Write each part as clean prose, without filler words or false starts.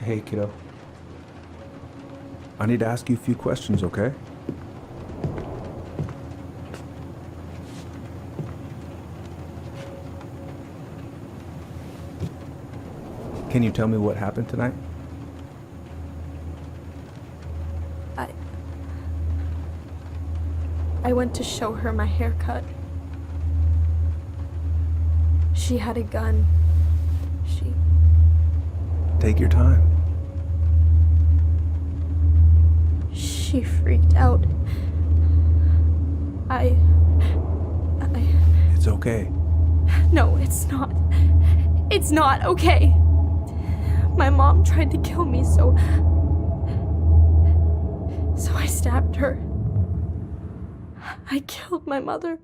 Hey, kiddo. I need to ask you a few questions, okay? Can you tell me what happened tonight? I... I went to show her my haircut. She had a gun. Take your time. She freaked out. It's okay. No, it's not. It's not okay. My mom tried to kill me, so I stabbed her. I killed my mother.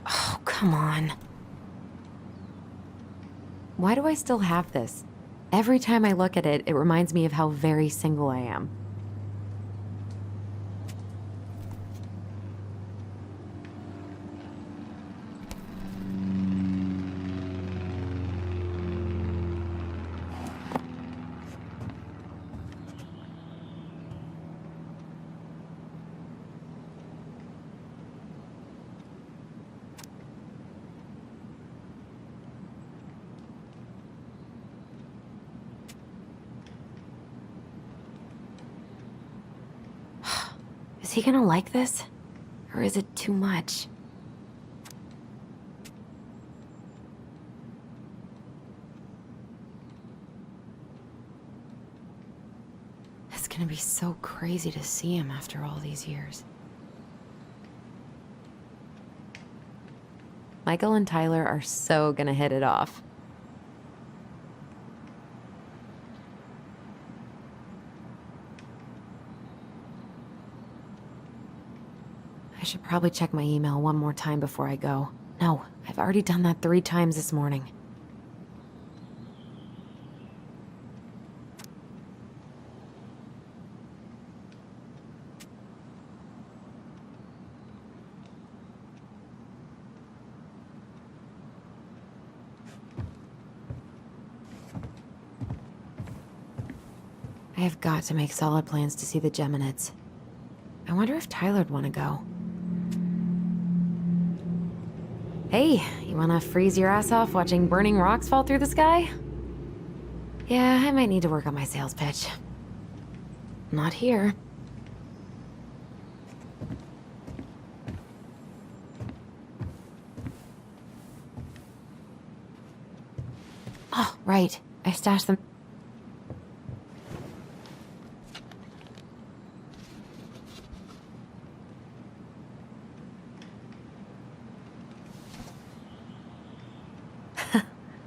Oh, come on. Why do I still have this? Every time I look at it, it reminds me of how very single I am. he gonna like this? Or is it too much? It's gonna be so crazy to see him after all these years. Michael and Tyler are so gonna hit it off. I should probably check my email one more time before I go. No, I've already done that 3 times this morning. I have got to make solid plans to see the Geminids. I wonder if Tyler'd want to go. Hey, you want to freeze your ass off watching burning rocks fall through the sky? Yeah, I might need to work on my sales pitch. Not here. Oh, right. I stashed them.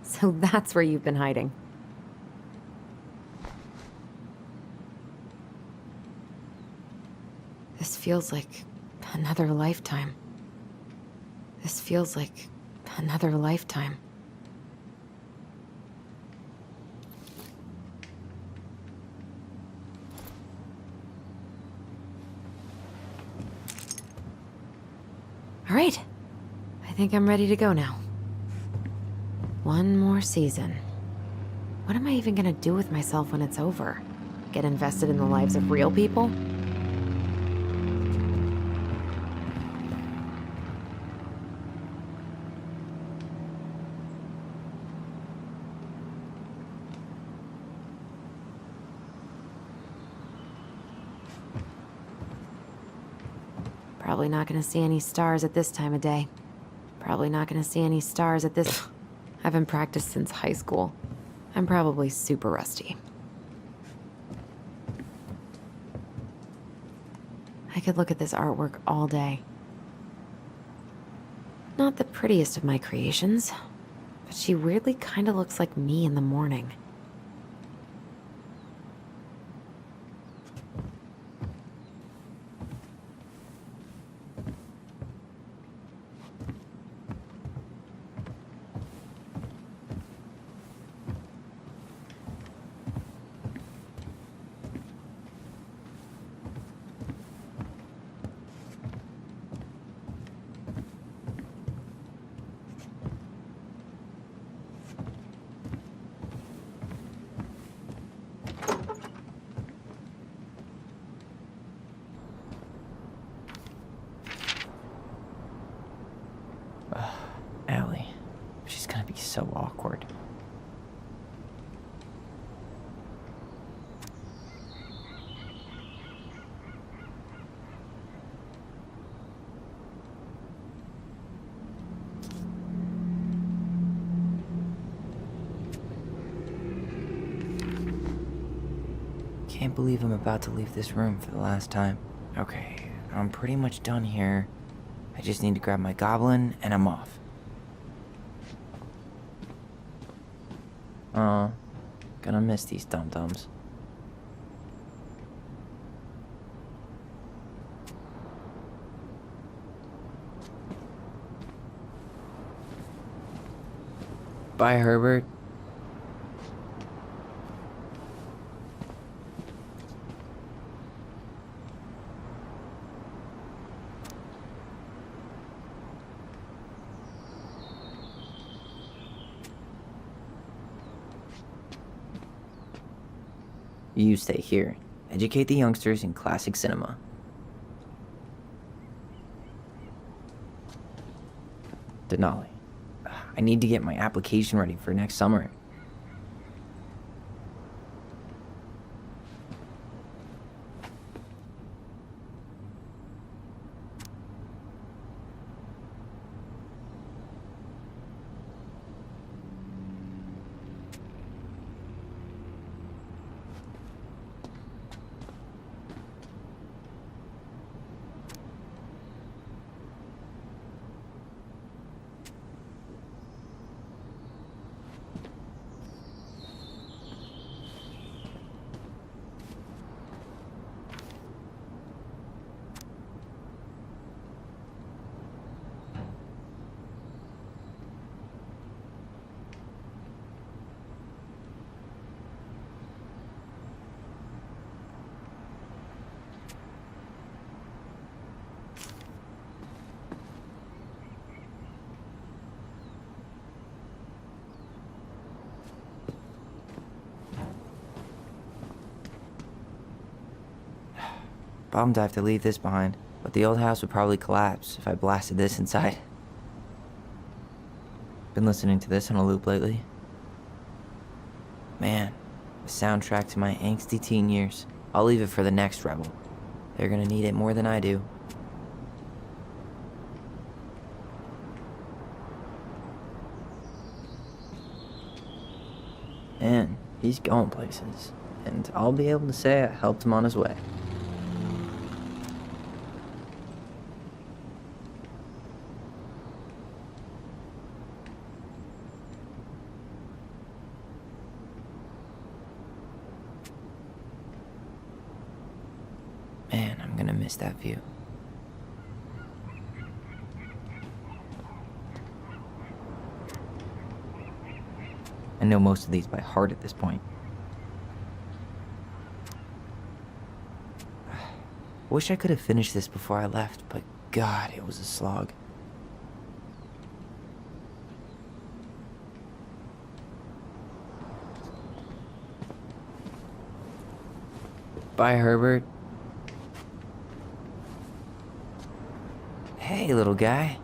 So that's where you've been hiding. This feels like another lifetime. This feels like another lifetime. All right. I think I'm ready to go now. One more season. What am I even gonna do with myself when it's over? Get invested in the lives of real people? Probably not gonna see any stars at this time of day. Probably not gonna see any stars at this... I haven't practiced since high school. I'm probably super rusty. I could look at this artwork all day. Not the prettiest of my creations, but she weirdly kind of looks like me in the morning. Allie. She's gonna be so awkward. Can't believe I'm about to leave this room for the last time. Okay, I'm pretty much done here. I just need to grab my goblin and I'm off. Gonna miss these dum-dums. Bye, Herbert. You stay here. Educate the youngsters in classic cinema. Denali. I need to get my application ready for next summer. Bummed I have to leave this behind, but the old house would probably collapse if I blasted this inside. Been listening to this on a loop lately. Man, the soundtrack to my angsty teen years. I'll leave it for the next rebel. They're gonna need it more than I do. And he's going places, and I'll be able to say I helped him on his way. Man, I'm gonna miss that view. I know most of these by heart at this point. Wish I could have finished this before I left, but God, it was a slog. Bye, Herbert. Hey, little guy.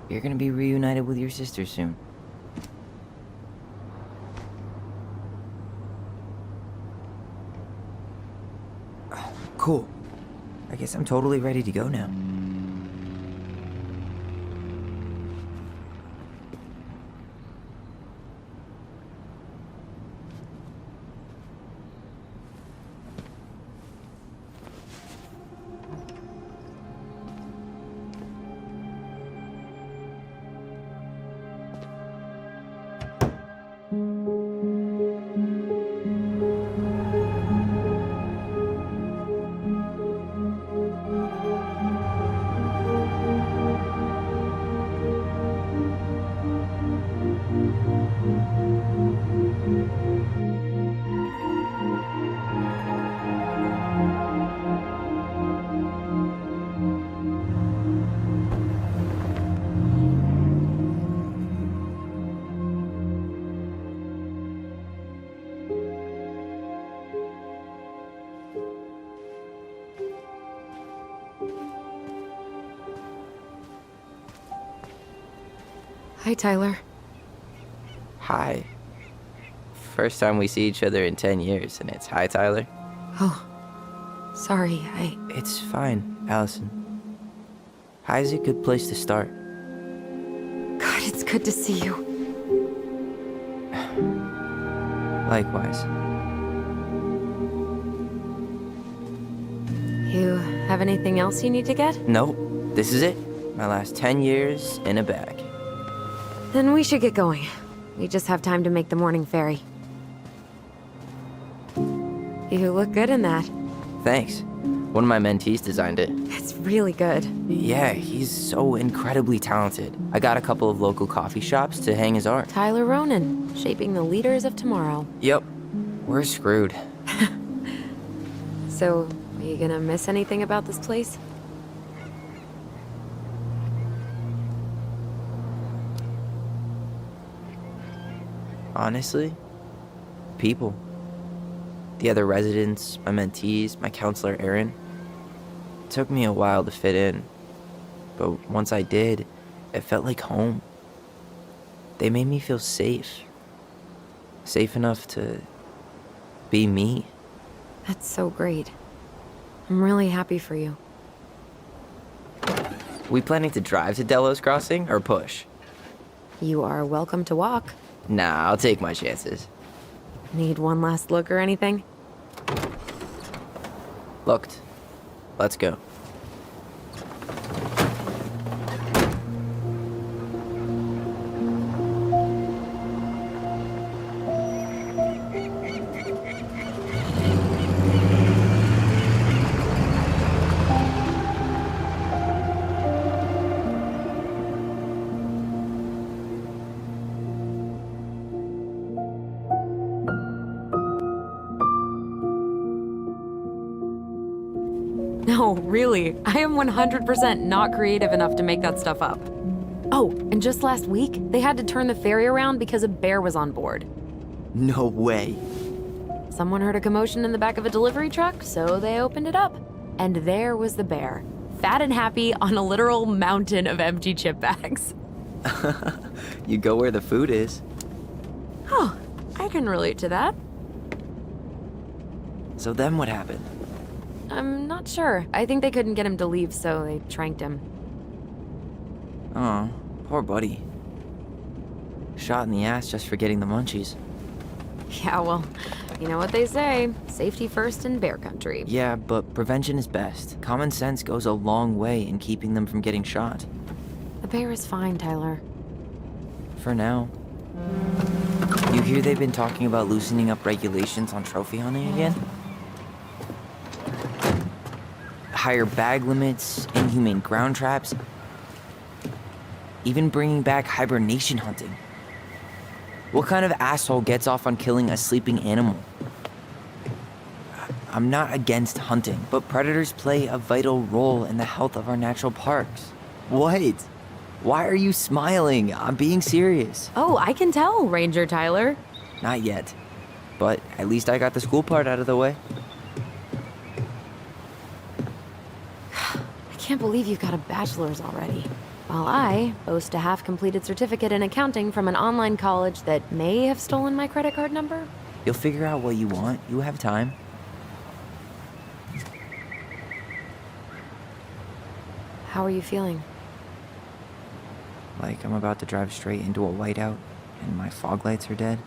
You're gonna be reunited with your sister soon. Cool. I guess I'm totally ready to go now. Hi, Tyler. Hi. First time we see each other in 10 years, and it's hi, Tyler. Oh, sorry, It's fine, Allison. Hi's a good place to start. God, it's good to see you. Likewise. You have anything else you need to get? Nope, this is it. My last 10 years in a bag. Then we should get going. We just have time to make the morning ferry. You look good in that. Thanks. One of my mentees designed it. It's really good. Yeah, he's so incredibly talented. I got a couple of local coffee shops to hang his art. Tyler Ronan, shaping the leaders of tomorrow. Yep, we're screwed. So, are you gonna miss anything about this place? Honestly, people. The other residents, my mentees, my counselor Aaron. It took me a while to fit in, but once I did, it felt like home. They made me feel safe. Safe enough to be me. That's so great. I'm really happy for you. We planning to drive to Delos Crossing or push? You are welcome to walk. Nah, I'll take my chances. Need one last look or anything? Looked. Let's go. No, really. I am 100% not creative enough to make that stuff up. Oh, and just last week, they had to turn the ferry around because a bear was on board. No way. Someone heard a commotion in the back of a delivery truck, so they opened it up. and there was the bear, fat and happy on a literal mountain of empty chip bags. You go where the food is. Oh, I can relate to that. So then what happened? I'm not sure. I think they couldn't get him to leave, so they tranked him. Oh, poor buddy. Shot in the ass just for getting the munchies. Yeah, well, you know what they say. Safety first in bear country. Yeah, but prevention is best. Common sense goes a long way in keeping them from getting shot. The bear is fine, Tyler. For now. You hear they've been talking about loosening up regulations on trophy hunting again? Higher bag limits, inhumane ground traps, even bringing back hibernation hunting. What kind of asshole gets off on killing a sleeping animal? I'm not against hunting, but predators play a vital role in the health of our natural parks. What? Why are you smiling? I'm being serious. Oh, I can tell, Ranger Tyler. Not yet. But at least I got the school part out of the way. I can't believe you've got a bachelor's already. While I boast a half-completed certificate in accounting from an online college that may have stolen my credit card number. You'll figure out what you want. You have time. How are you feeling? Like I'm about to drive straight into a whiteout and my fog lights are dead.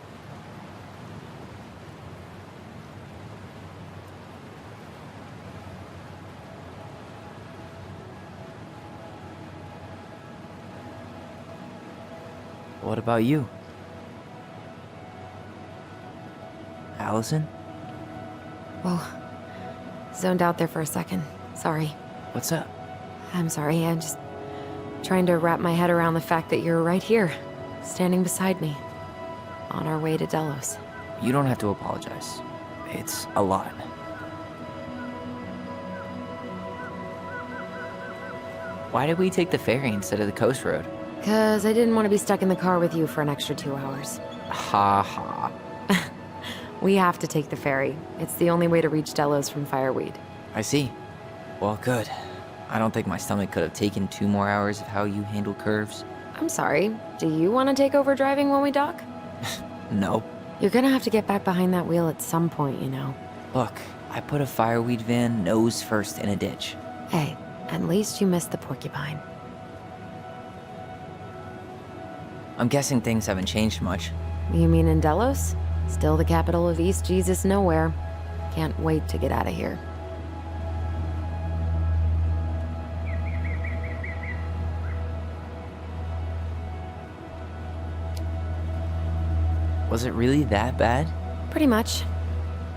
What about you? Allison? Whoa. Zoned out there for a second. Sorry. What's up? I'm sorry, I'm just trying to wrap my head around the fact that you're right here, standing beside me, on our way to Delos. You don't have to apologize. It's a lot. Why did we take the ferry instead of the coast road? 'Cause I didn't want to be stuck in the car with you for an extra 2 hours. Ha ha. We have to take the ferry. It's the only way to reach Delos from Fireweed. I see. Well, good. I don't think my stomach could have taken 2 more hours of how you handle curves. I'm sorry, do you want to take over driving when we dock? No. You're gonna have to get back behind that wheel at some point, you know. Look, I put a fireweed van nose first in a ditch. Hey, at least you missed the porcupine. I'm guessing things haven't changed much. You mean in Delos? Still the capital of East Jesus Nowhere. Can't wait to get out of here. Was it really that bad? Pretty much.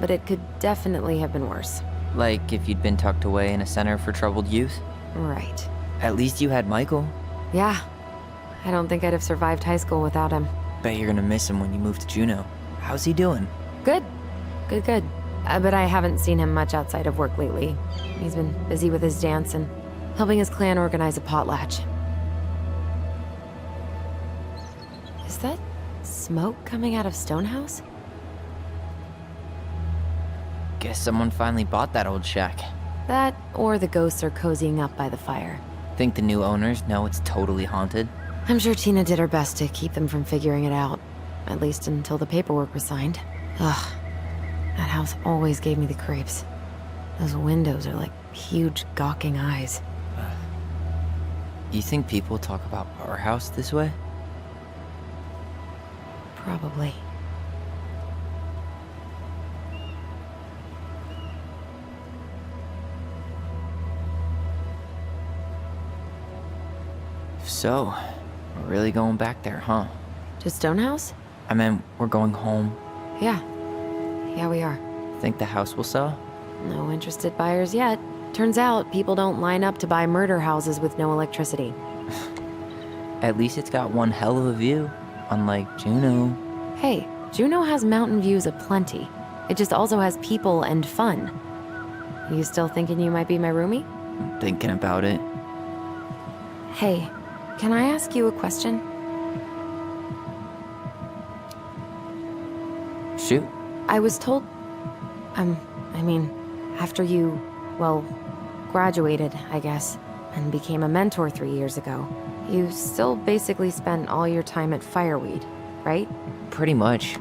But it could definitely have been worse. Like if you'd been tucked away in a center for troubled youth? Right. At least you had Michael. Yeah. I don't think I'd have survived high school without him. Bet you're gonna miss him when you move to Juneau. How's he doing? Good. Good. But I haven't seen him much outside of work lately. He's been busy with his dance and helping his clan organize a potlatch. Is that smoke coming out of Stonehouse? Guess someone finally bought that old shack. That, or the ghosts are cozying up by the fire. Think the new owners know it's totally haunted? I'm sure Tina did her best to keep them from figuring it out. At least until the paperwork was signed. Ugh. That house always gave me the creeps. Those windows are like huge gawking eyes. You think people talk about our house this way? Probably. So, we're really going back there, huh? To Stonehouse? I mean, we're going home. Yeah. Yeah, we are. Think the house will sell? No interested buyers yet. Turns out people don't line up to buy murder houses with no electricity. At least it's got one hell of a view, unlike Juneau. Hey, Juneau has mountain views aplenty. It just also has people and fun. You still thinking you might be my roomie? I'm thinking about it. Hey, can I ask you a question? Shoot. I was told... after you, well, graduated, I guess, and became a mentor 3 years ago. You still basically spent all your time at Fireweed, right? Pretty much.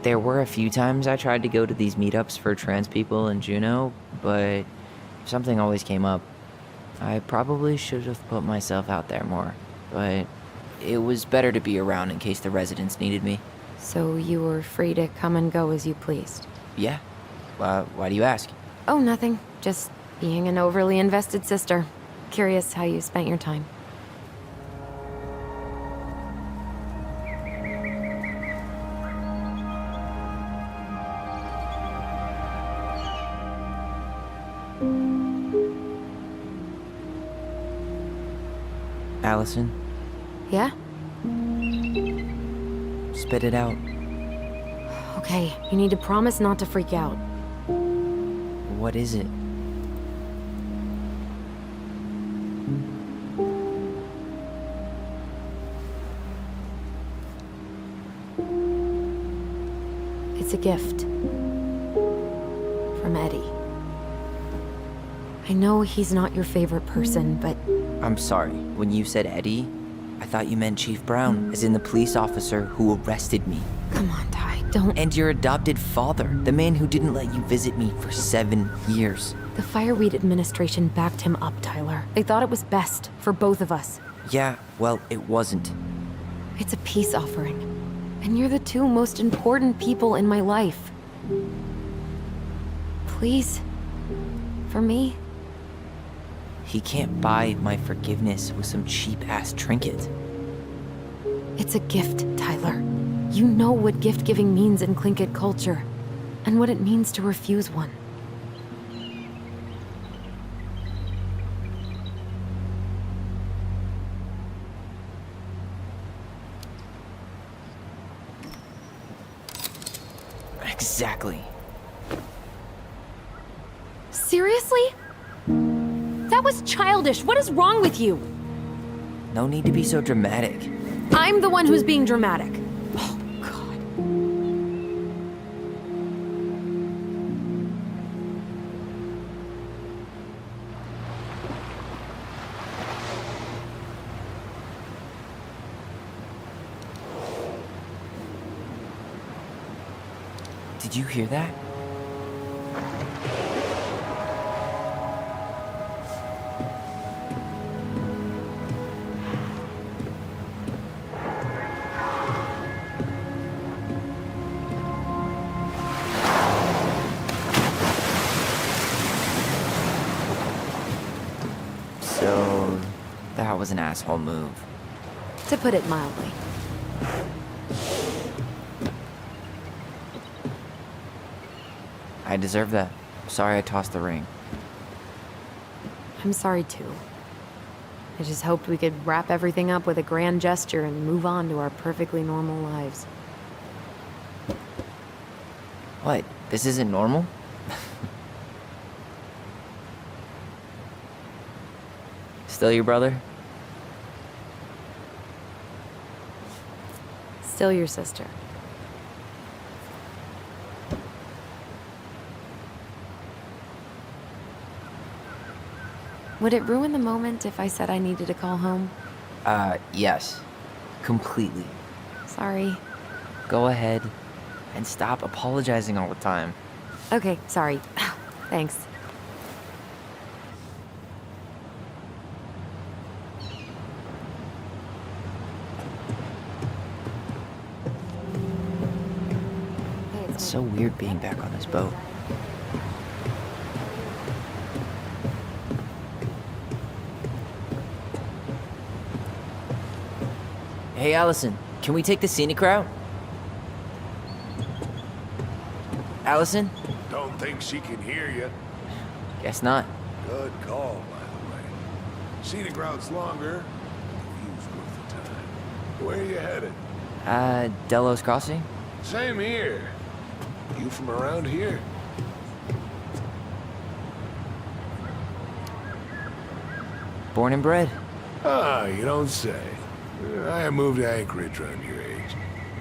There were a few times I tried to go to these meetups for trans people in Juneau, but something always came up. I probably should have put myself out there more, but it was better to be around in case the residents needed me. So you were free to come and go as you pleased? Yeah. Why do you ask? Oh, nothing. Just being an overly invested sister. Curious how you spent your time. Allison, Yeah? spit it out. Okay, you need to promise not to freak out. What is it? It's a gift. From Eddie. I know he's not your favorite person, but I'm sorry. When you said Eddie, I thought you meant Chief Brown, as in the police officer who arrested me. come on, Ty, don't. And your adopted father, the man who didn't let you visit me for 7 years. The Fireweed administration backed him up, Tyler. They thought it was best for both of us. Yeah, well, it wasn't. It's a peace offering. And you're the two most important people in my life. Please. For me. He can't buy my forgiveness with some cheap-ass trinket. It's a gift, Tyler. You know what gift-giving means in Tlingit culture. And what it means to refuse one. Exactly. Seriously? That was childish. What is wrong with you? No need to be so dramatic. I'm the one who's being dramatic. Oh, God. Did you hear that? So, that was an asshole move. To put it mildly. I deserve that. Sorry I tossed the ring. I'm sorry, too. I just hoped we could wrap everything up with a grand gesture and move on to our perfectly normal lives. What? This isn't normal? Still your brother? Still your sister. Would it ruin the moment if I said I needed to call home? Yes. Completely. Sorry. Go ahead. And stop apologizing all the time. Okay, sorry. Thanks. It's so weird being back on this boat. Hey, Allison, can we take the scenic route? Allison? Don't think she can hear you. Guess not. Good call, by the way. Scenic route's longer. The view's worth the time. Where are you headed? Delos Crossing? Same here. You from around here? Born and bred. Ah, you don't say. I moved to Anchorage around your age.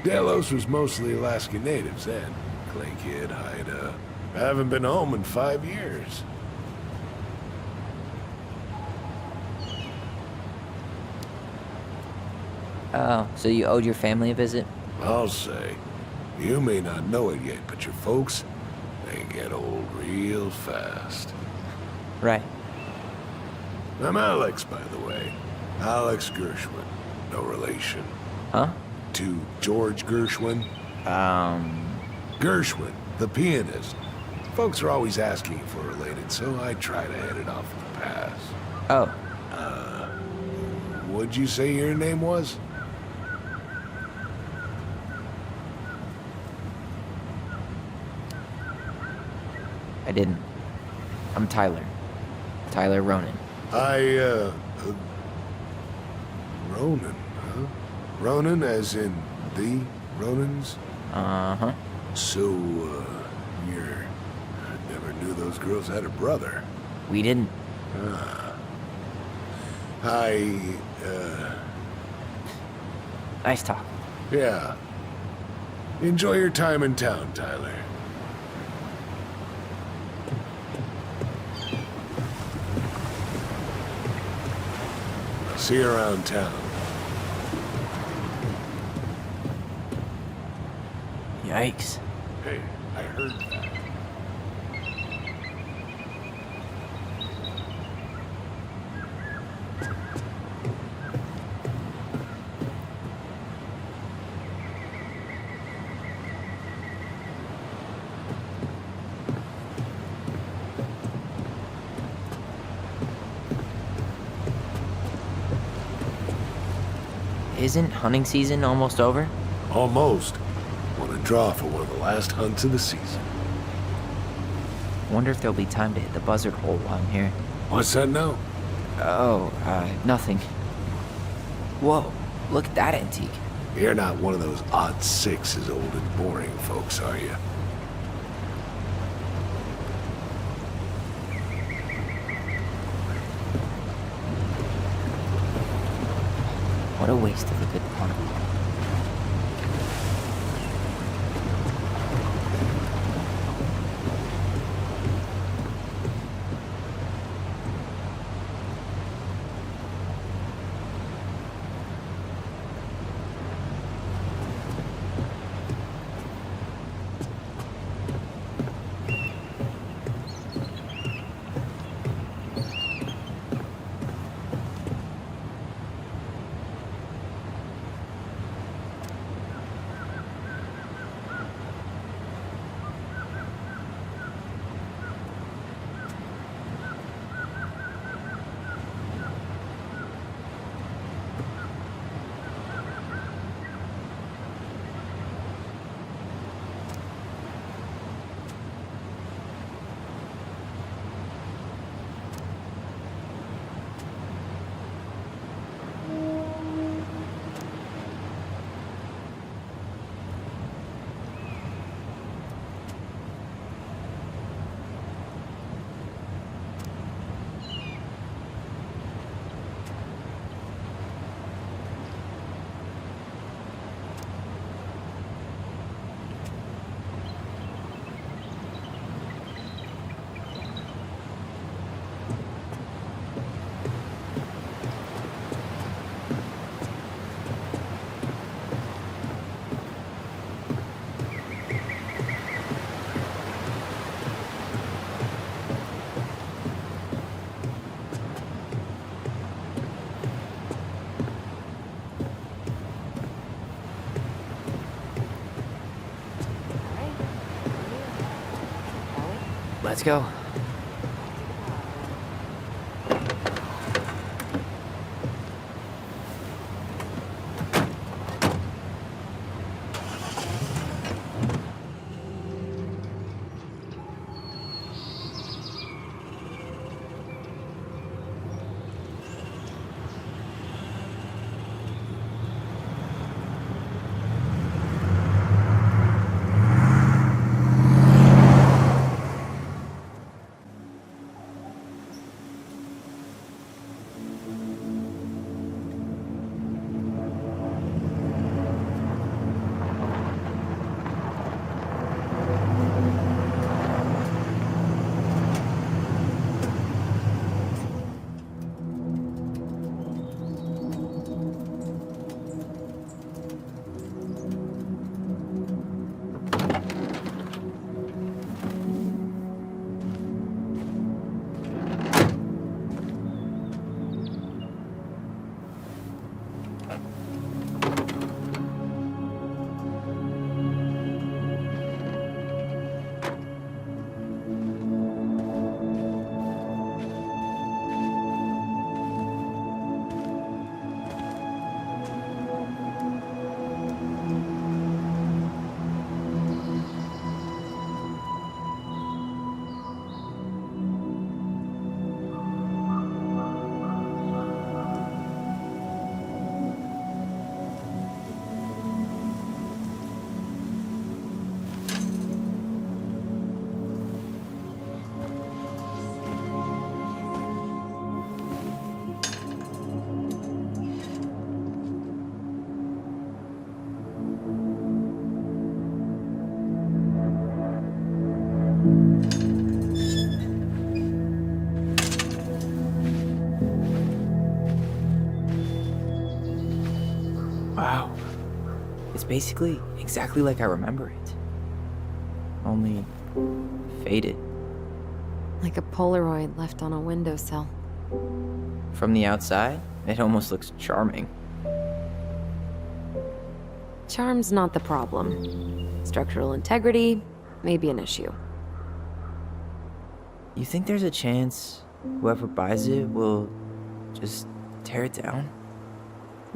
Delos was mostly Alaska natives then. Clay Kid, Haida. I haven't been home in 5 years. Oh, so you owed your family a visit? I'll say. You may not know it yet, but your folks, they get old real fast. Right. I'm Alex, by the way. Alex Gershwin. No relation. Huh? To George Gershwin. Gershwin, the pianist. Folks are always asking if we're related, so I try to head it off with the pass. Oh, What'd you say your name was? I didn't. I'm Tyler. Tyler Ronan. Ronan, huh? Ronan as in the Ronans? Uh-huh. So, you're... I never knew those girls had a brother. We didn't. Nice talk. Yeah. Enjoy your time in town, Tyler. See you around town. Yikes. Hey, I heard that. Isn't hunting season almost over? Almost. Want to draw for one of the last hunts of the season. Wonder if there'll be time to hit the buzzard hole while I'm here. What's that now? Oh, nothing. Whoa, look at that antique. You're not one of those odd sixes old and boring folks, are you? What a waste of a good pun. Let's go. Wow. It's basically exactly like I remember it. Only faded. Like a Polaroid left on a windowsill. From the outside, it almost looks charming. Charm's not the problem. Structural integrity may be an issue. You think there's a chance whoever buys it will just tear it down?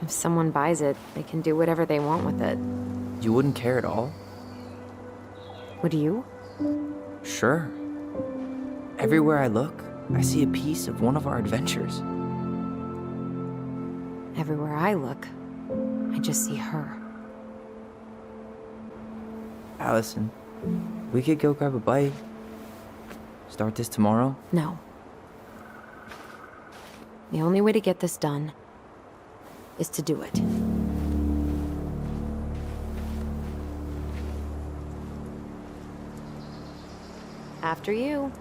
If someone buys it, they can do whatever they want with it. You wouldn't care at all? Would you? Sure. Everywhere I look, I see a piece of one of our adventures. Everywhere I look, I just see her. Allison, we could go grab a bite. Start this tomorrow? No. The only way to get this done is to do it. After you.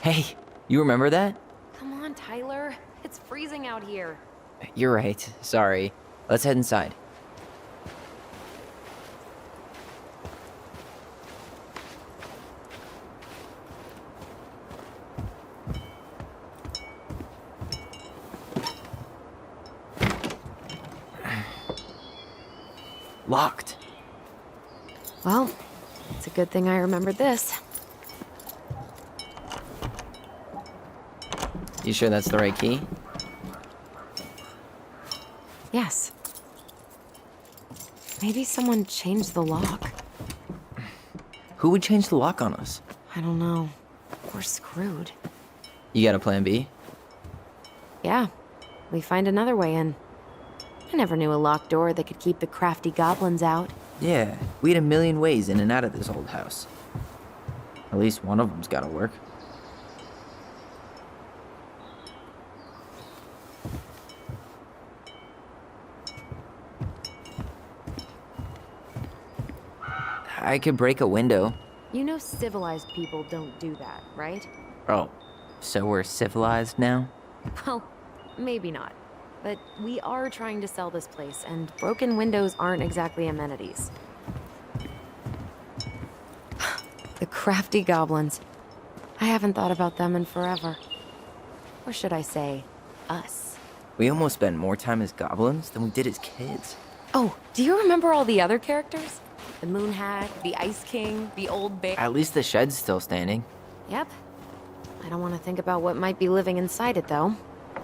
Hey, you remember that? Come on, Tyler. It's freezing out here. You're right. Sorry. Let's head inside. Locked. Well, it's a good thing I remembered this. You sure that's the right key? Yes. Maybe someone changed the lock. Who would change the lock on us? I don't know. We're screwed. You got a plan B? Yeah, we find another way in. I never knew a locked door that could keep the crafty goblins out. Yeah, we had a million ways in and out of this old house. At least one of them's gotta work. I could break a window. You know civilized people don't do that, right? Oh, so we're civilized now? Well, maybe not. But we are trying to sell this place, and broken windows aren't exactly amenities. The crafty goblins. I haven't thought about them in forever. Or should I say, us. We almost spent more time as goblins than we did as kids. Oh, do you remember all the other characters? The Moon Hag, the Ice King, the Old Bear. At least the shed's still standing. Yep. I don't want to think about what might be living inside it, though.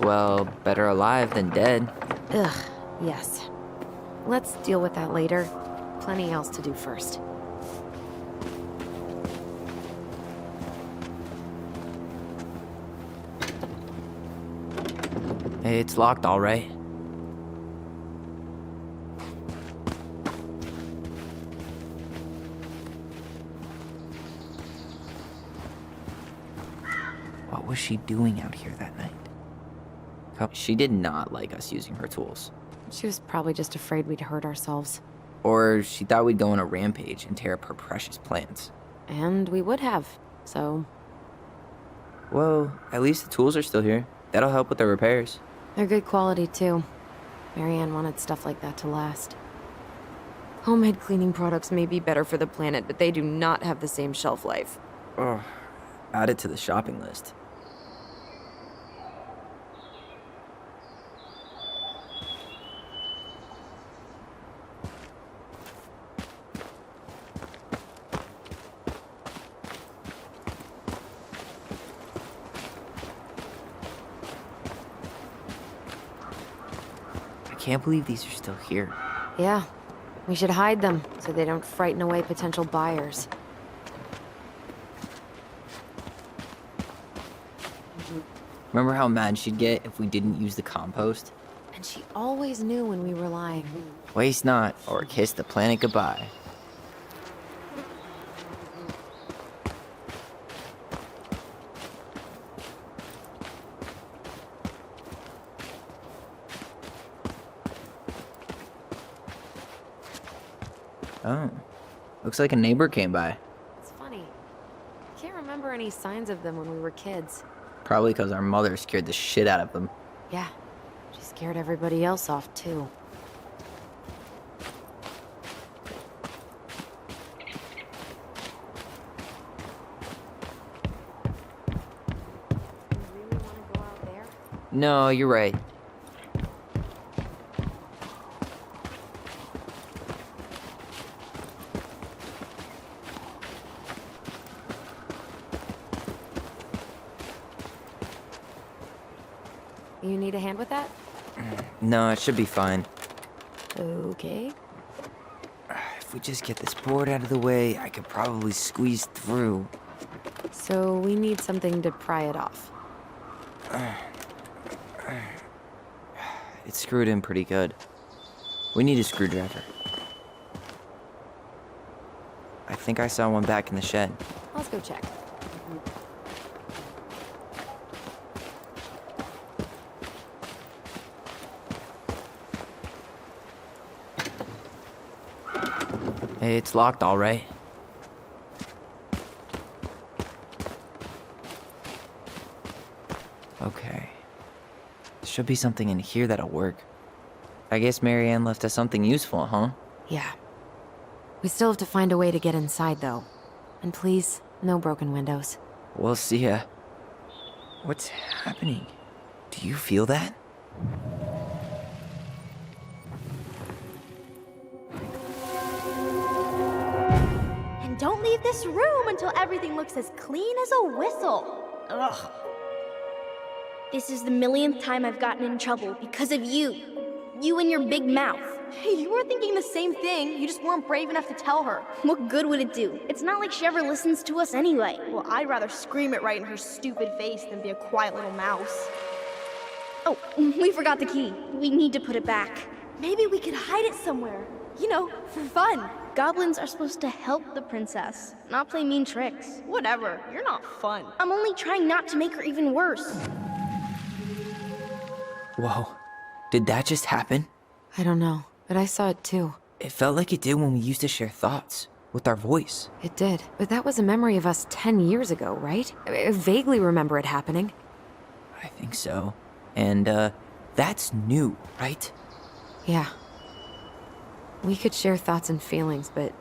Well, better alive than dead. Ugh, yes. Let's deal with that later. Plenty else to do first. Hey, it's locked, all right. What was she doing out here that night? She did not like us using her tools. She was probably just afraid we'd hurt ourselves. Or she thought we'd go on a rampage and tear up her precious plants. And we would have, so... Well, at least the tools are still here. That'll help with the repairs. They're good quality, too. Marianne wanted stuff like that to last. Homemade cleaning products may be better for the planet, but they do not have the same shelf life. Oh, add it to the shopping list. I can't believe these are still here. Yeah, we should hide them so they don't frighten away potential buyers. Remember how mad she'd get if we didn't use the compost? And she always knew when we were lying. Waste not, or kiss the planet goodbye. Oh. Looks like a neighbor came by. It's funny. Can't remember any signs of them when we were kids. Probably because our mother scared the shit out of them. Yeah, she scared everybody else off too. You really want to go out there? No, you're right. You need a hand with that? No, it should be fine. Okay. If we just get this board out of the way, I could probably squeeze through. So we need something to pry it off. It's screwed in pretty good. We need a screwdriver. I think I saw one back in the shed. Let's go check. Hey, it's locked all right. Okay. There should be something in here that'll work. I guess Marianne left us something useful, huh? Yeah. We still have to find a way to get inside, though. And please, no broken windows. We'll see ya. What's happening? Do you feel that? And don't leave this room until everything looks as clean as a whistle. Ugh. This is the millionth time I've gotten in trouble because of you. You and your big mouth. Hey, you were thinking the same thing. You just weren't brave enough to tell her. What good would it do? It's not like she ever listens to us anyway. Well, I'd rather scream it right in her stupid face than be a quiet little mouse. Oh, we forgot the key. We need to put it back. Maybe we could hide it somewhere. You know, for fun. Goblins are supposed to help the princess, not play mean tricks. Whatever, you're not fun. I'm only trying not to make her even worse. Whoa. Did that just happen? I don't know, but I saw it too. It felt like it did when we used to share thoughts with our voice. It did. But that was a memory of us 10 years ago, right? I vaguely remember it happening. I think so. And, that's new, right? Yeah. We could share thoughts and feelings, but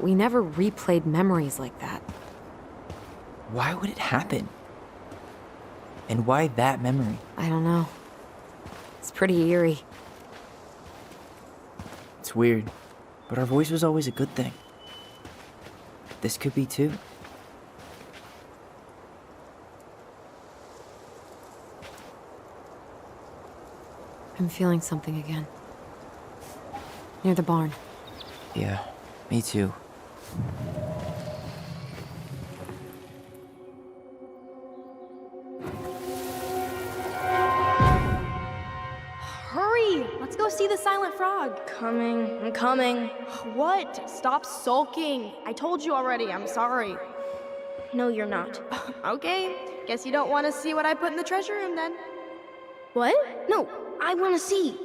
we never replayed memories like that. Why would it happen? And why that memory? I don't know. It's pretty eerie. It's weird, but our voice was always a good thing. This could be too. I'm feeling something again. Near the barn. Yeah, me too. Hurry! Let's go see the silent frog. I'm coming. What? Stop sulking. I told you already, I'm sorry. No, you're not. Okay, guess you don't want to see what I put in the treasure room then. What? No, I want to see.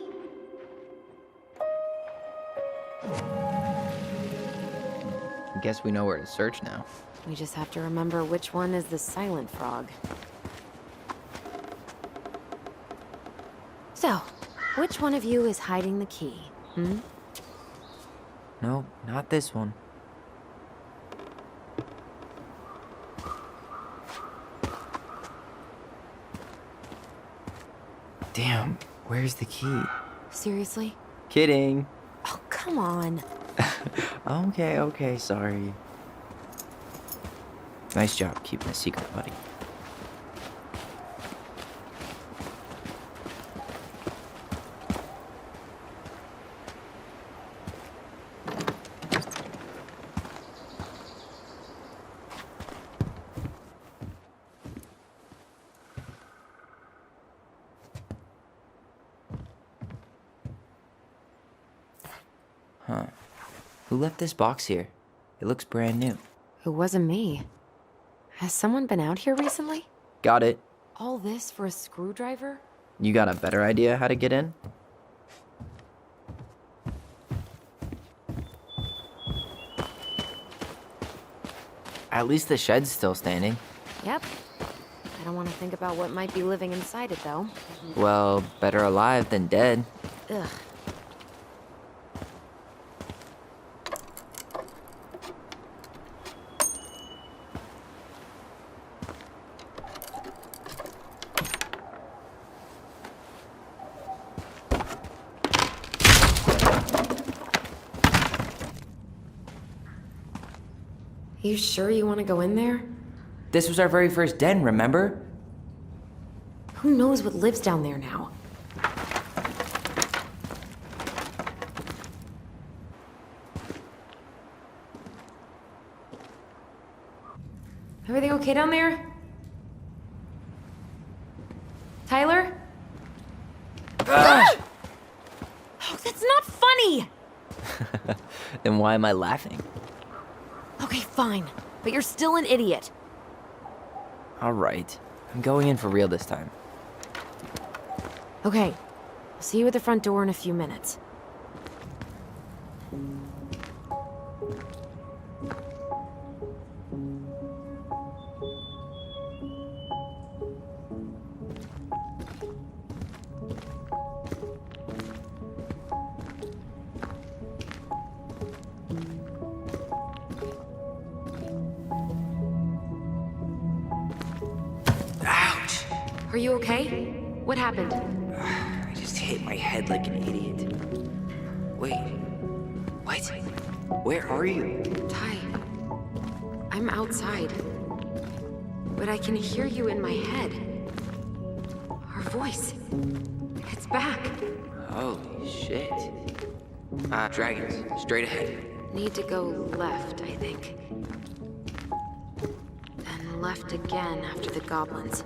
Guess we know where to search now. We just have to remember which one is the silent frog. So, which one of you is hiding the key? No, not this one. Damn, where's the key? Seriously? Kidding. Oh, come on. Okay, sorry. Nice job keeping a secret, buddy. Huh. Who left this box here? It looks brand new. It wasn't me. Has someone been out here recently? Got it. All this for a screwdriver? You got a better idea how to get in? At least the shed's still standing. Yep. I don't want to think about what might be living inside it, though. Well, better alive than dead. Ugh. You sure you want to go in there? This was our very first den, remember? Who knows what lives down there now? Everything okay down there? Tyler? Oh, that's not funny! Then why am I laughing? Okay, fine. But you're still an idiot. All right. I'm going in for real this time. Okay. I'll see you at the front door in a few minutes. Ouch! Are you okay? What happened? I just hit my head like an idiot. Wait. What? Where are you? Ty, I'm outside. But I can hear you in my head. Our voice. It's back. Holy shit. Dragons. Straight ahead. Need to go left, I think. Then left again after the goblins.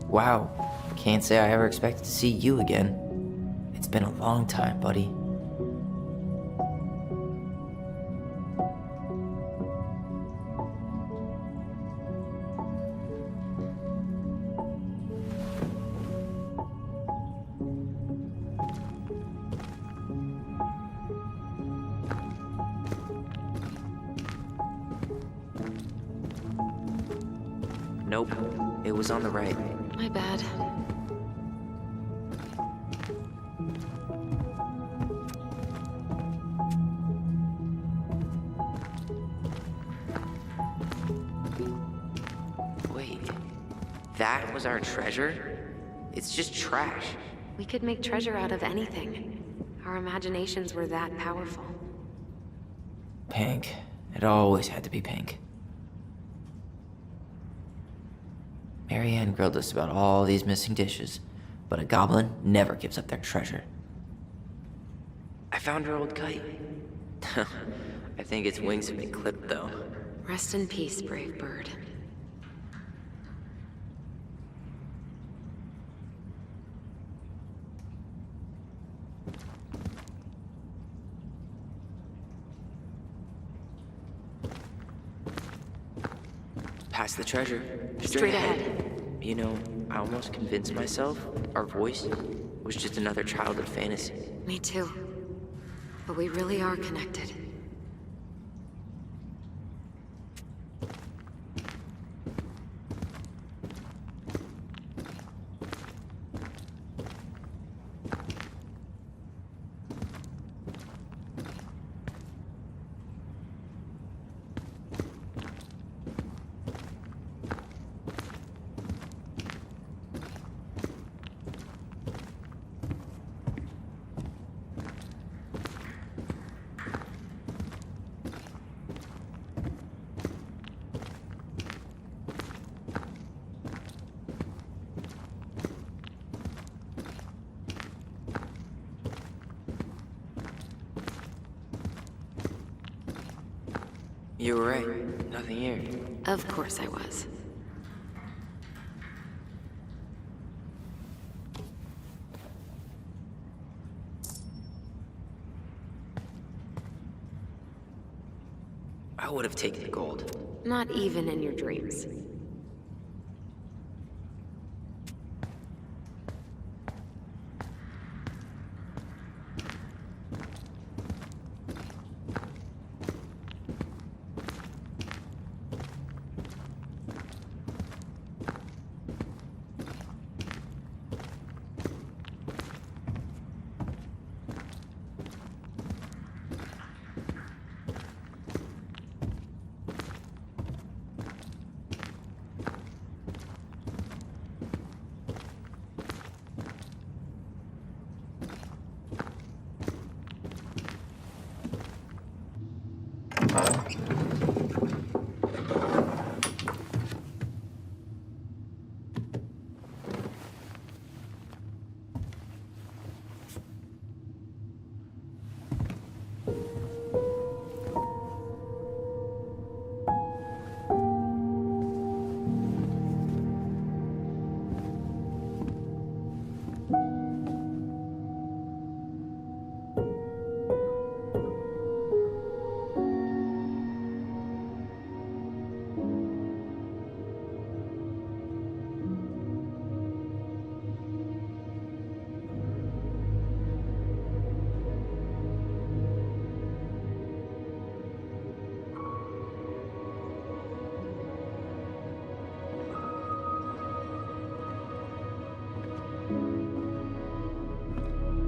Wow. Can't say I ever expected to see you again. It's been a long time, buddy. Nope. It was on the right. My bad. Wait. That was our treasure? It's just trash. We could make treasure out of anything. Our imaginations were that powerful. Pink. It always had to be pink. Marianne grilled us about all these missing dishes, but a goblin never gives up their treasure. I found her old kite. I think its wings have been clipped, though. Rest in peace, brave bird. Past the treasure. Straight ahead. You know, I almost convinced myself our voice was just another childhood fantasy. Me too. But we really are connected. You were right. Nothing here. Of course I was. I would have taken the gold. Not even in your dreams.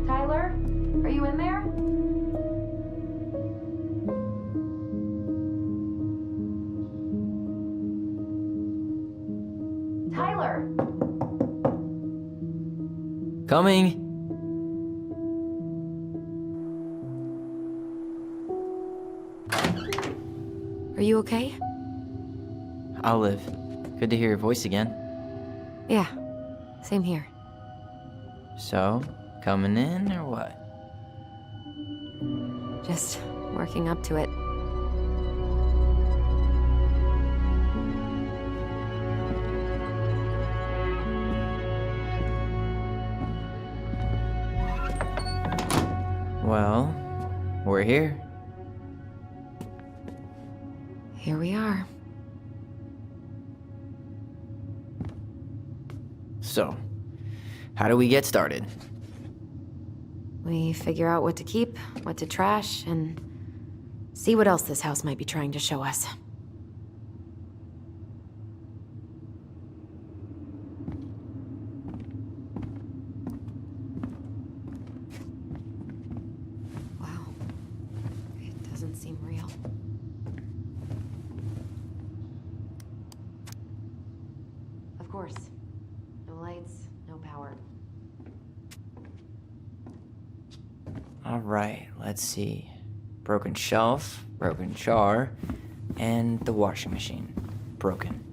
Tyler, are you in there? Tyler! Coming! Are you okay? I'll live. Good to hear your voice again. Yeah, same here. So, coming in or what? Just working up to it. Well, we're here. Here we are. So, how do we get started? We figure out what to keep, what to trash, and see what else this house might be trying to show us. Wow. It doesn't seem real. Of course. No lights, no power. Alright, let's see. Broken shelf, broken jar, and the washing machine. Broken.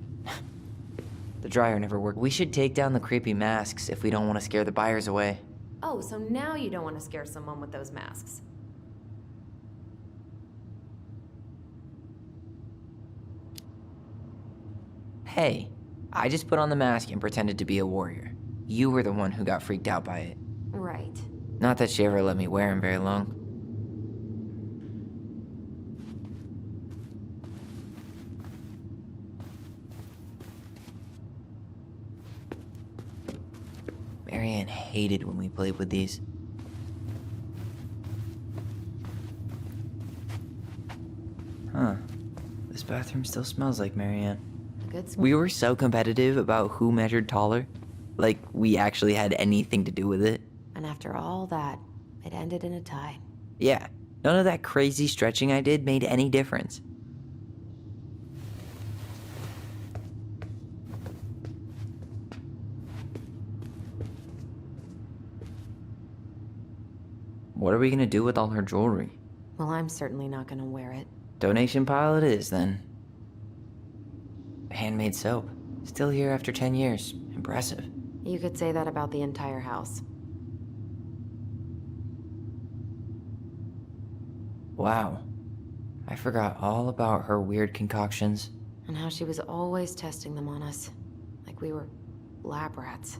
The dryer never worked. We should take down the creepy masks if we don't want to scare the buyers away. Oh, so now you don't want to scare someone with those masks. Hey, I just put on the mask and pretended to be a warrior. You were the one who got freaked out by it. Right. Not that she ever let me wear him very long. Marianne hated when we played with these. Huh. This bathroom still smells like Marianne. A good We were so competitive about who measured taller. Like we actually had anything to do with it. And after all that, it ended in a tie. Yeah, none of that crazy stretching I did made any difference. What are we gonna do with all her jewelry? Well, I'm certainly not gonna wear it. Donation pile it is, then. Handmade soap. Still here after 10 years. Impressive. You could say that about the entire house. Wow. I forgot all about her weird concoctions. And how she was always testing them on us. Like we were lab rats.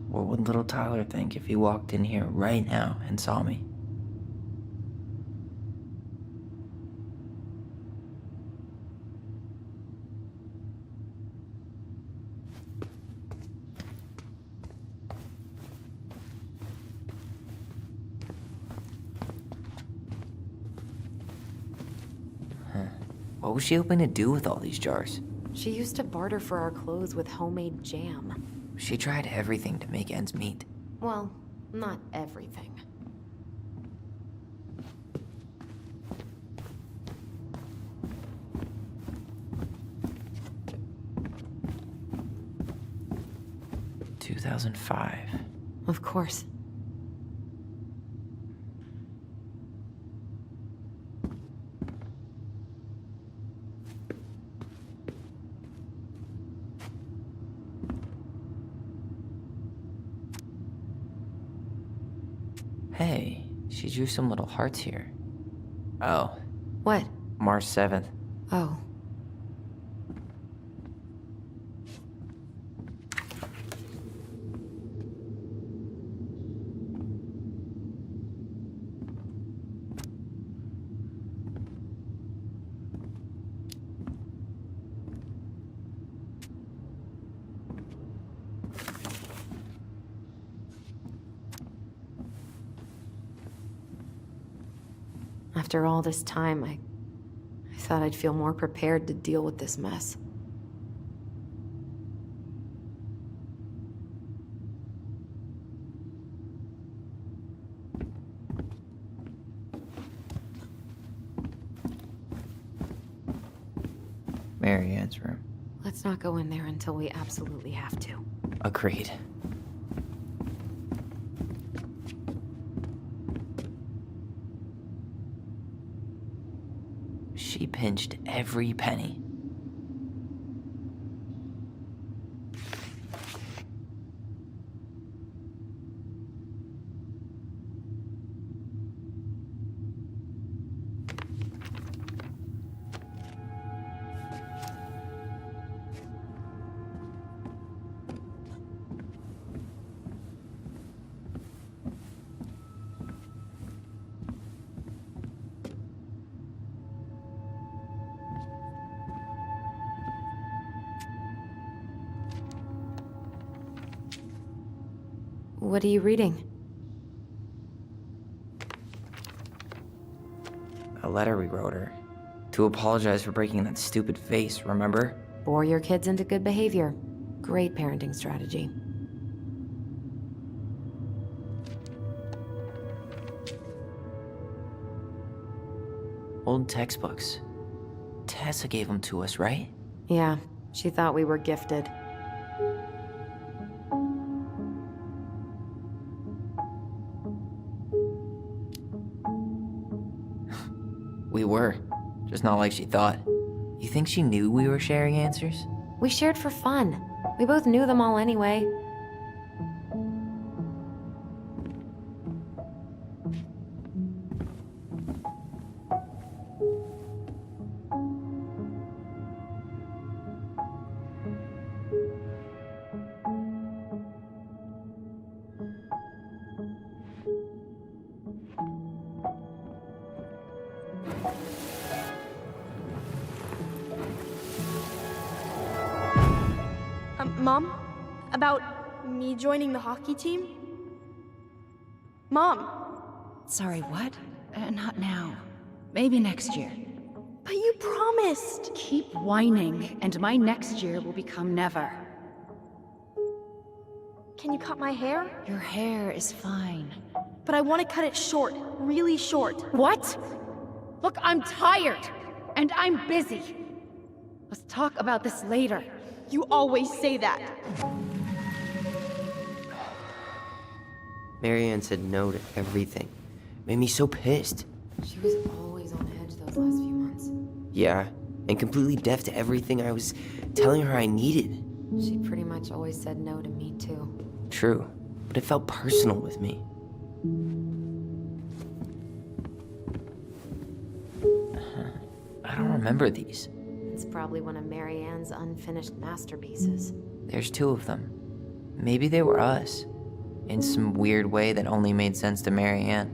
What would little Tyler think if he walked in here right now and saw me? What was she hoping to do with all these jars? She used to barter for our clothes with homemade jam. She tried everything to make ends meet. Well, not everything. "2005. Of course. Hey, she drew some little hearts here. Oh, What? March 7th. Oh. After all this time, I thought I'd feel more prepared to deal with this mess. Mary Ann's room. Let's not go in there until we absolutely have to. Agreed. She pinched every penny. What are you reading? A letter we wrote her. To apologize for breaking that stupid vase, remember? Bore your kids into good behavior. Great parenting strategy. Old textbooks. Tessa gave them to us, right? Yeah, she thought we were gifted. We were. Just not like she thought. You think she knew we were sharing answers? We shared for fun. We both knew them all anyway. Mom? About me joining the hockey team? Mom! Sorry, what? Not now. Maybe next year. But you promised! Keep whining, and my next year will become never. Can you cut my hair? Your hair is fine. But I want to cut it short, really short. What? Look, I'm tired, and I'm busy. Let's talk about this later. You always say that. Mary Ann said no to everything. Made me so pissed. She was always on edge those last few months. Yeah, and completely deaf to everything I was telling her I needed. She pretty much always said no to me, too. True, but it felt personal with me. I don't remember these. It's probably one of Mary Ann's unfinished masterpieces. There's 2 of them. Maybe they were us. In some weird way that only made sense to Mary Ann.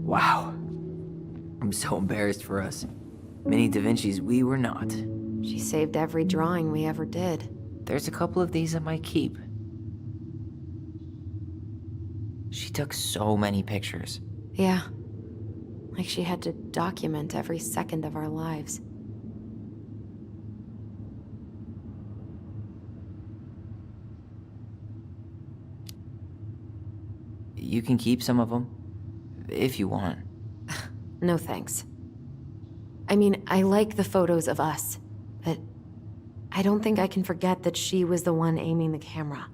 Wow. I'm so embarrassed for us. Mini Da Vinci's we were not. She saved every drawing we ever did. There's a couple of these I might keep. She took so many pictures. Yeah. Like she had to document every second of our lives. You can keep some of them, if you want. No thanks. I mean, I like the photos of us, but I don't think I can forget that she was the one aiming the camera.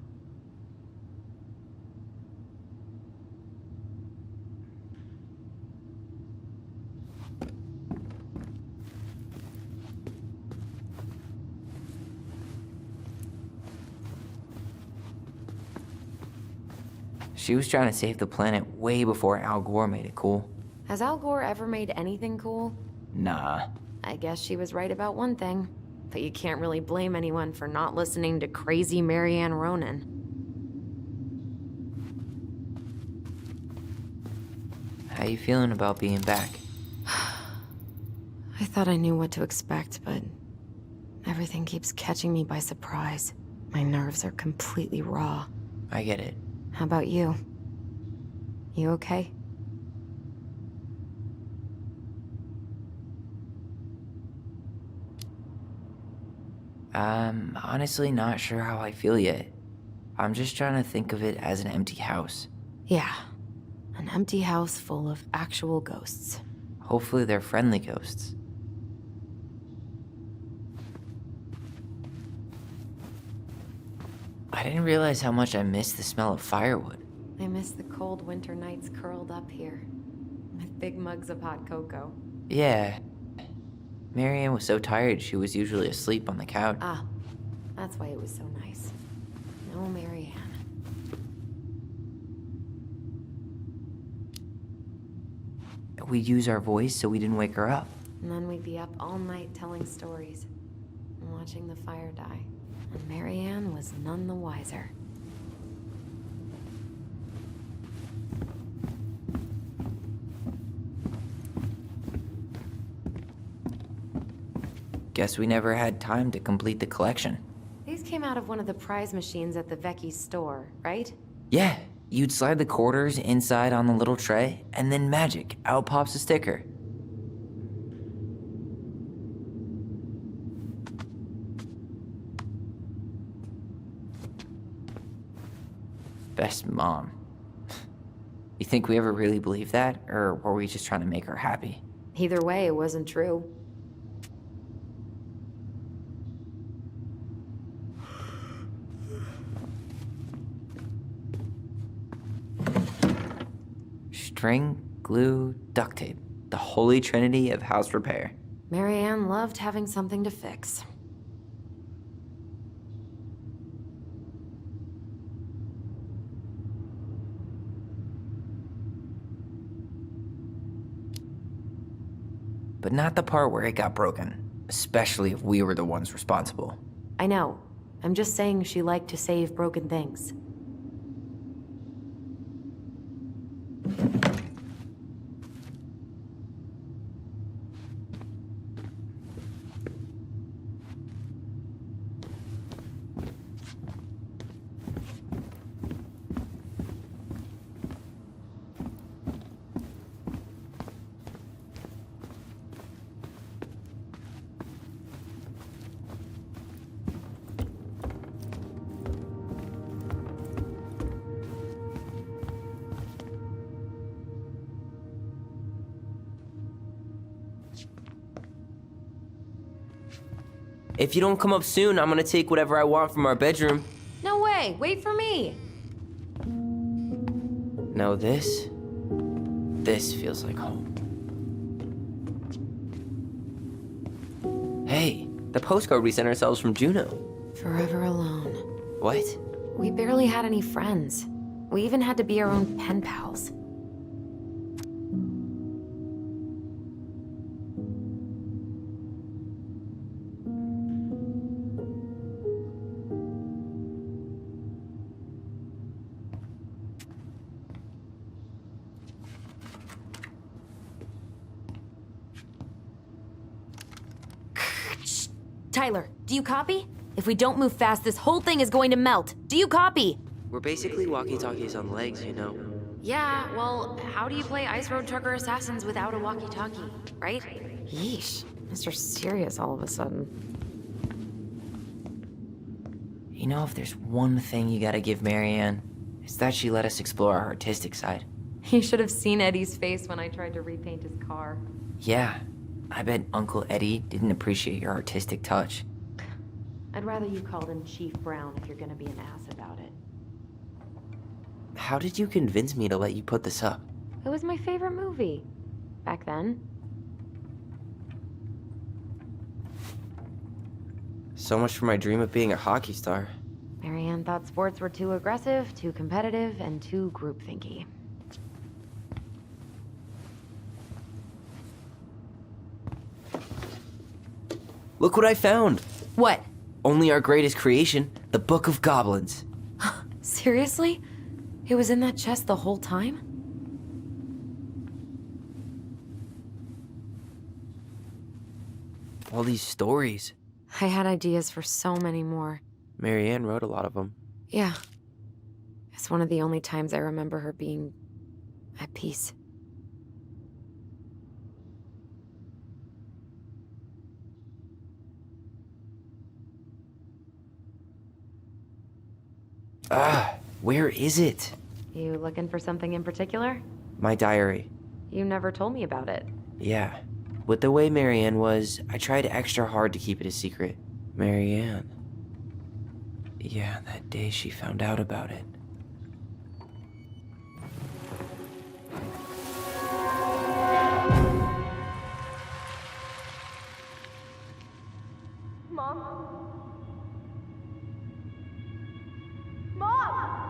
She was trying to save the planet way before Al Gore made it cool. Has Al Gore ever made anything cool? Nah. I guess she was right about one thing. But you can't really blame anyone for not listening to crazy Marianne Ronan. How you feeling about being back? I thought I knew what to expect, but everything keeps catching me by surprise. My nerves are completely raw. I get it. How about you? You okay? I'm honestly not sure how I feel yet. I'm just trying to think of it as an empty house. Yeah. An empty house full of actual ghosts. Hopefully they're friendly ghosts. I didn't realize how much I missed the smell of firewood. I miss the cold winter nights curled up here. With big mugs of hot cocoa. Yeah. Marianne was so tired she was usually asleep on the couch. Ah, that's why it was so nice. No Marianne. We'd use our voice so we didn't wake her up. And then we'd be up all night telling stories. And watching the fire die. And Marianne was none the wiser. Guess we never had time to complete the collection. These came out of one of the prize machines at the Vecchi's store, right? Yeah, you'd slide the quarters inside on the little tray, and then magic, out pops a sticker. Best mom. You think we ever really believed that, or were we just trying to make her happy? Either way, it wasn't true. String, glue, duct tape. The holy trinity of house repair. Marianne loved having something to fix. But not the part where it got broken. Especially if we were the ones responsible. I know. I'm just saying she liked to save broken things. If you don't come up soon, I'm gonna take whatever I want from our bedroom. No way! Wait for me! No, this feels like home. Hey, the postcard we sent ourselves from Juno. Forever alone. What? We barely had any friends. We even had to be our own pen pals. Tyler, do you copy? If we don't move fast, this whole thing is going to melt. Do you copy? We're basically walkie-talkies on legs, you know. Yeah, well, how do you play Ice Road Trucker Assassins without a walkie-talkie, right? Yeesh, Mr. Serious all of a sudden. You know, if there's one thing you gotta give Marianne, it's that she let us explore our artistic side. You should have seen Eddie's face when I tried to repaint his car. Yeah, I bet Uncle Eddie didn't appreciate your artistic touch. I'd rather you called him Chief Brown if you're gonna be an ass about it. How did you convince me to let you put this up? It was my favorite movie. Back then. So much for my dream of being a hockey star. Marianne and thought sports were too aggressive, too competitive, and too groupthinky. Look what I found. What? Only our greatest creation, the Book of Goblins. Seriously? It was in that chest the whole time? All these stories. I had ideas for so many more. Marianne wrote a lot of them. Yeah. It's one of the only times I remember her being at peace. Where is it? You looking for something in particular? My diary. You never told me about it. Yeah. With the way Marianne was, I tried extra hard to keep it a secret. Marianne. Yeah, that day she found out about it. Mom? Mom!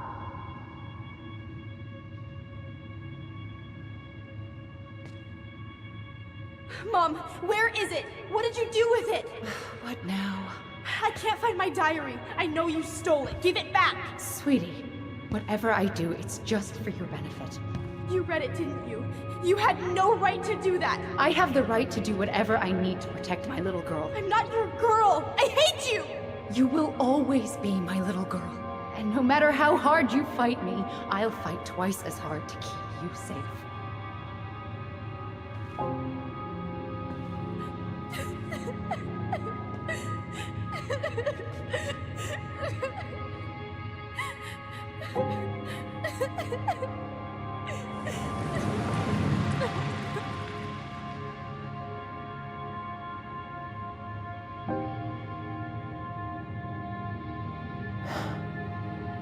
Mom, where is it? What did you do with it? What now? I can't find my diary. I know you stole it. Give it back. Sweetie, whatever I do, it's just for your benefit. You read it, didn't you? You had no right to do that. I have the right to do whatever I need to protect my little girl. I'm not your girl. I hate you. You will always be my little girl. And no matter how hard you fight me, I'll fight twice as hard to keep you safe.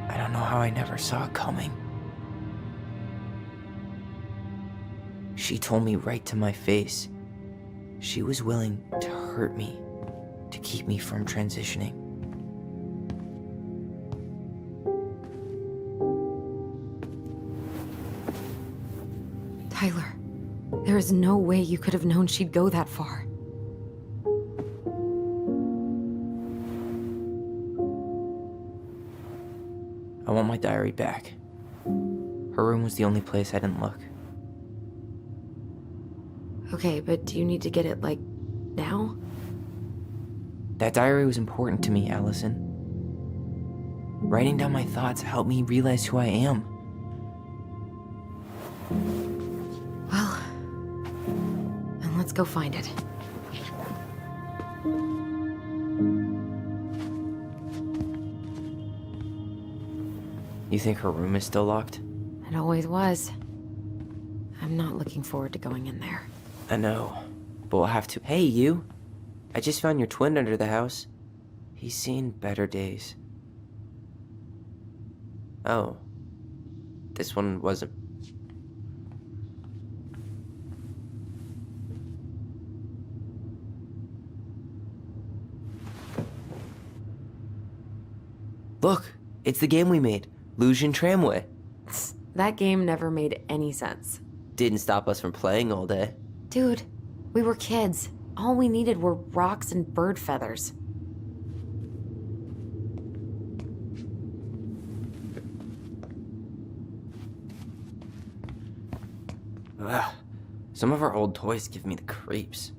I don't know how I never saw it coming. She told me right to my face. She was willing to hurt me, to keep me from transitioning. Tyler, there is no way you could have known she'd go that far. I want my diary back. Her room was the only place I didn't look. Okay, but do you need to get it, like, now? That diary was important to me, Allison. Writing down my thoughts helped me realize who I am. Well, then let's go find it. You think her room is still locked? It always was. I'm not looking forward to going in there. I know, but we'll have to. Hey, you! I just found your twin under the house. He's seen better days. Oh. This one wasn't. Look, it's the game we made, Lusion Tramway. That game never made any sense. Didn't stop us from playing all day. Dude, we were kids. All we needed were rocks and bird feathers. Ugh. Some of our old toys give me the creeps.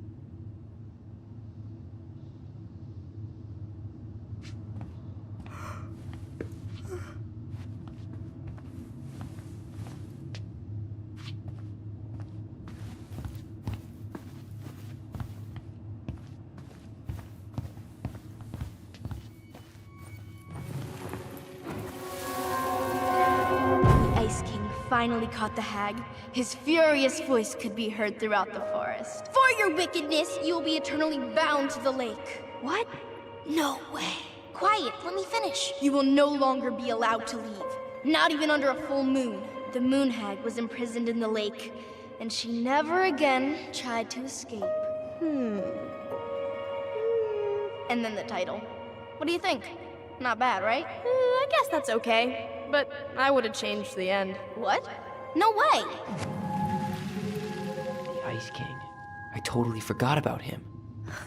Ice King finally caught the hag. His furious voice could be heard throughout the forest. For your wickedness, you will be eternally bound to the lake. What? No way. Quiet, let me finish. You will no longer be allowed to leave. Not even under a full moon. The moon hag was imprisoned in the lake, and she never again tried to escape. And then the title. What do you think? Not bad, right? I guess that's okay, but I would have changed the end. What? No way! The Ice King. I totally forgot about him.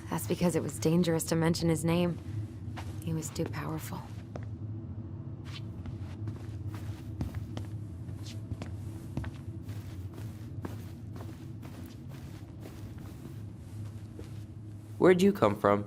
That's because it was dangerous to mention his name. He was too powerful. Where'd you come from?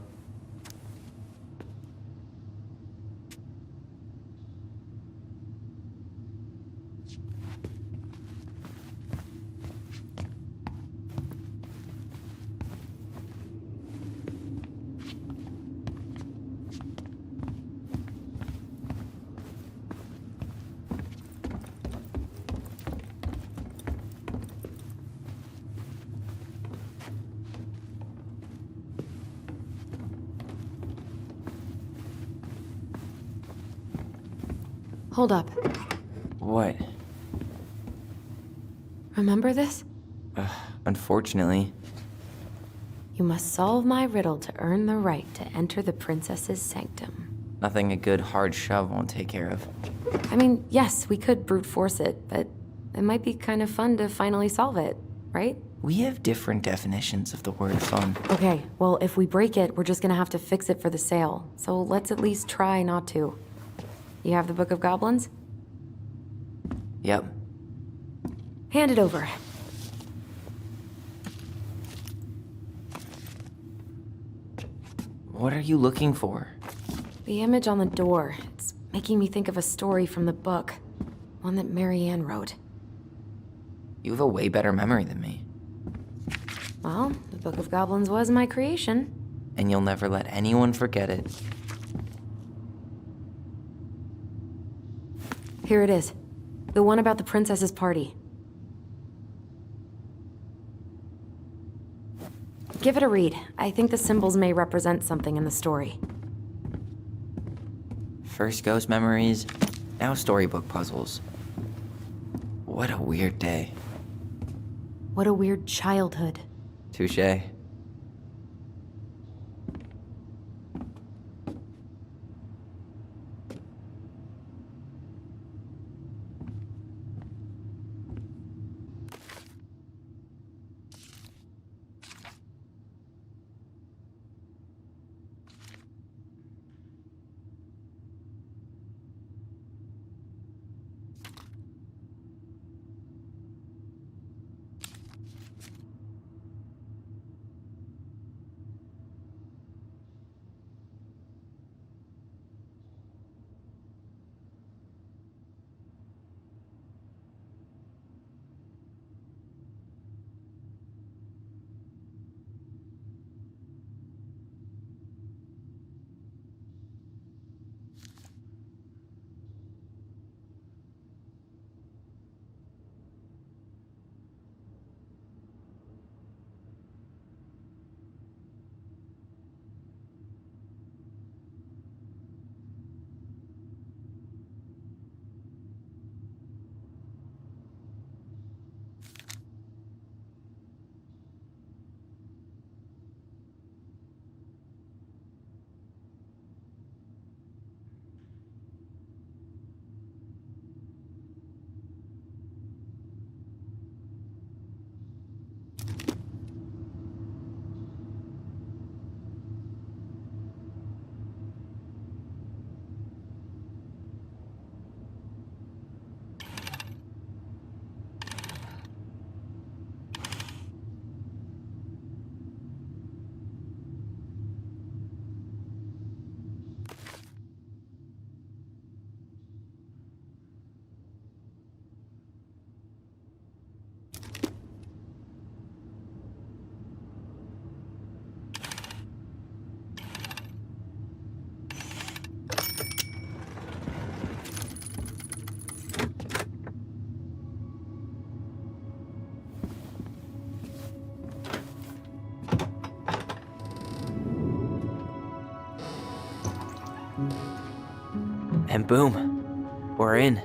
Hold up. What? Remember this? Unfortunately. You must solve my riddle to earn the right to enter the princess's sanctum. Nothing a good hard shove won't take care of. I mean, yes, we could brute force it, but it might be kind of fun to finally solve it, right? We have different definitions of the word fun. Okay, well, if we break it, we're just gonna have to fix it for the sale. So let's at least try not to. You have the Book of Goblins? Yep. Hand it over. What are you looking for? The image on the door. It's making me think of a story from the book. One that Marianne wrote. You have a way better memory than me. Well, the Book of Goblins was my creation. And you'll never let anyone forget it. Here it is. The one about the princess's party. Give it a read. I think the symbols may represent something in the story. First ghost memories, now storybook puzzles. What a weird day. What a weird childhood. Touché. And boom, we're in.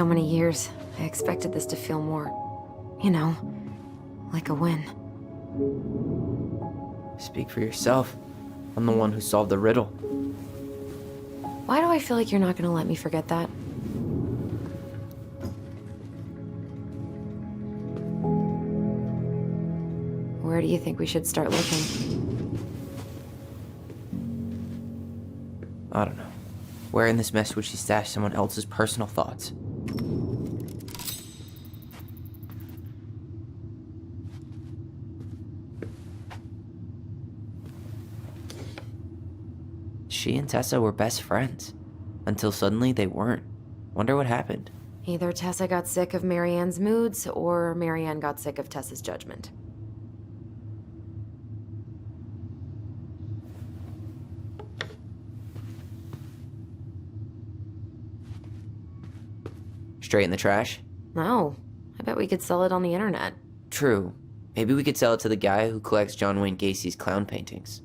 so many years, I expected this to feel more, you know, like a win. Speak for yourself. I'm the one who solved the riddle. Why do I feel like you're not gonna let me forget that? Where do you think we should start looking? I don't know. Where in this mess would she stash someone else's personal thoughts? She and Tessa were best friends. Until suddenly they weren't. Wonder what happened. Either Tessa got sick of Marianne's moods, or Marianne got sick of Tessa's judgment. Straight in the trash? No, I bet we could sell it on the internet. True. Maybe we could sell it to the guy who collects John Wayne Gacy's clown paintings.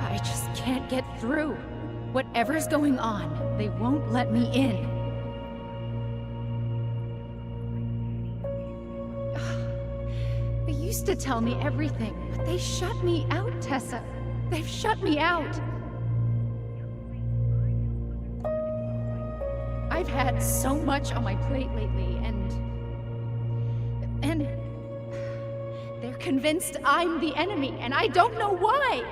I just can't get through. Whatever's going on, they won't let me in. They used to tell me everything, but they shut me out, Tessa. They've shut me out. I've had so much on my plate lately, and they're convinced I'm the enemy, and I don't know why.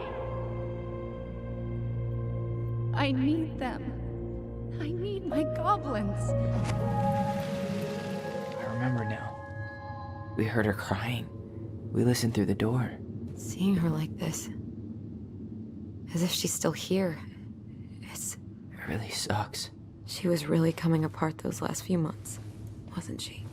I need them. I need my goblins. I remember now. We heard her crying. We listened through the door. Seeing her like this, as if she's still here, It really sucks. she was really coming apart those last few months, wasn't she?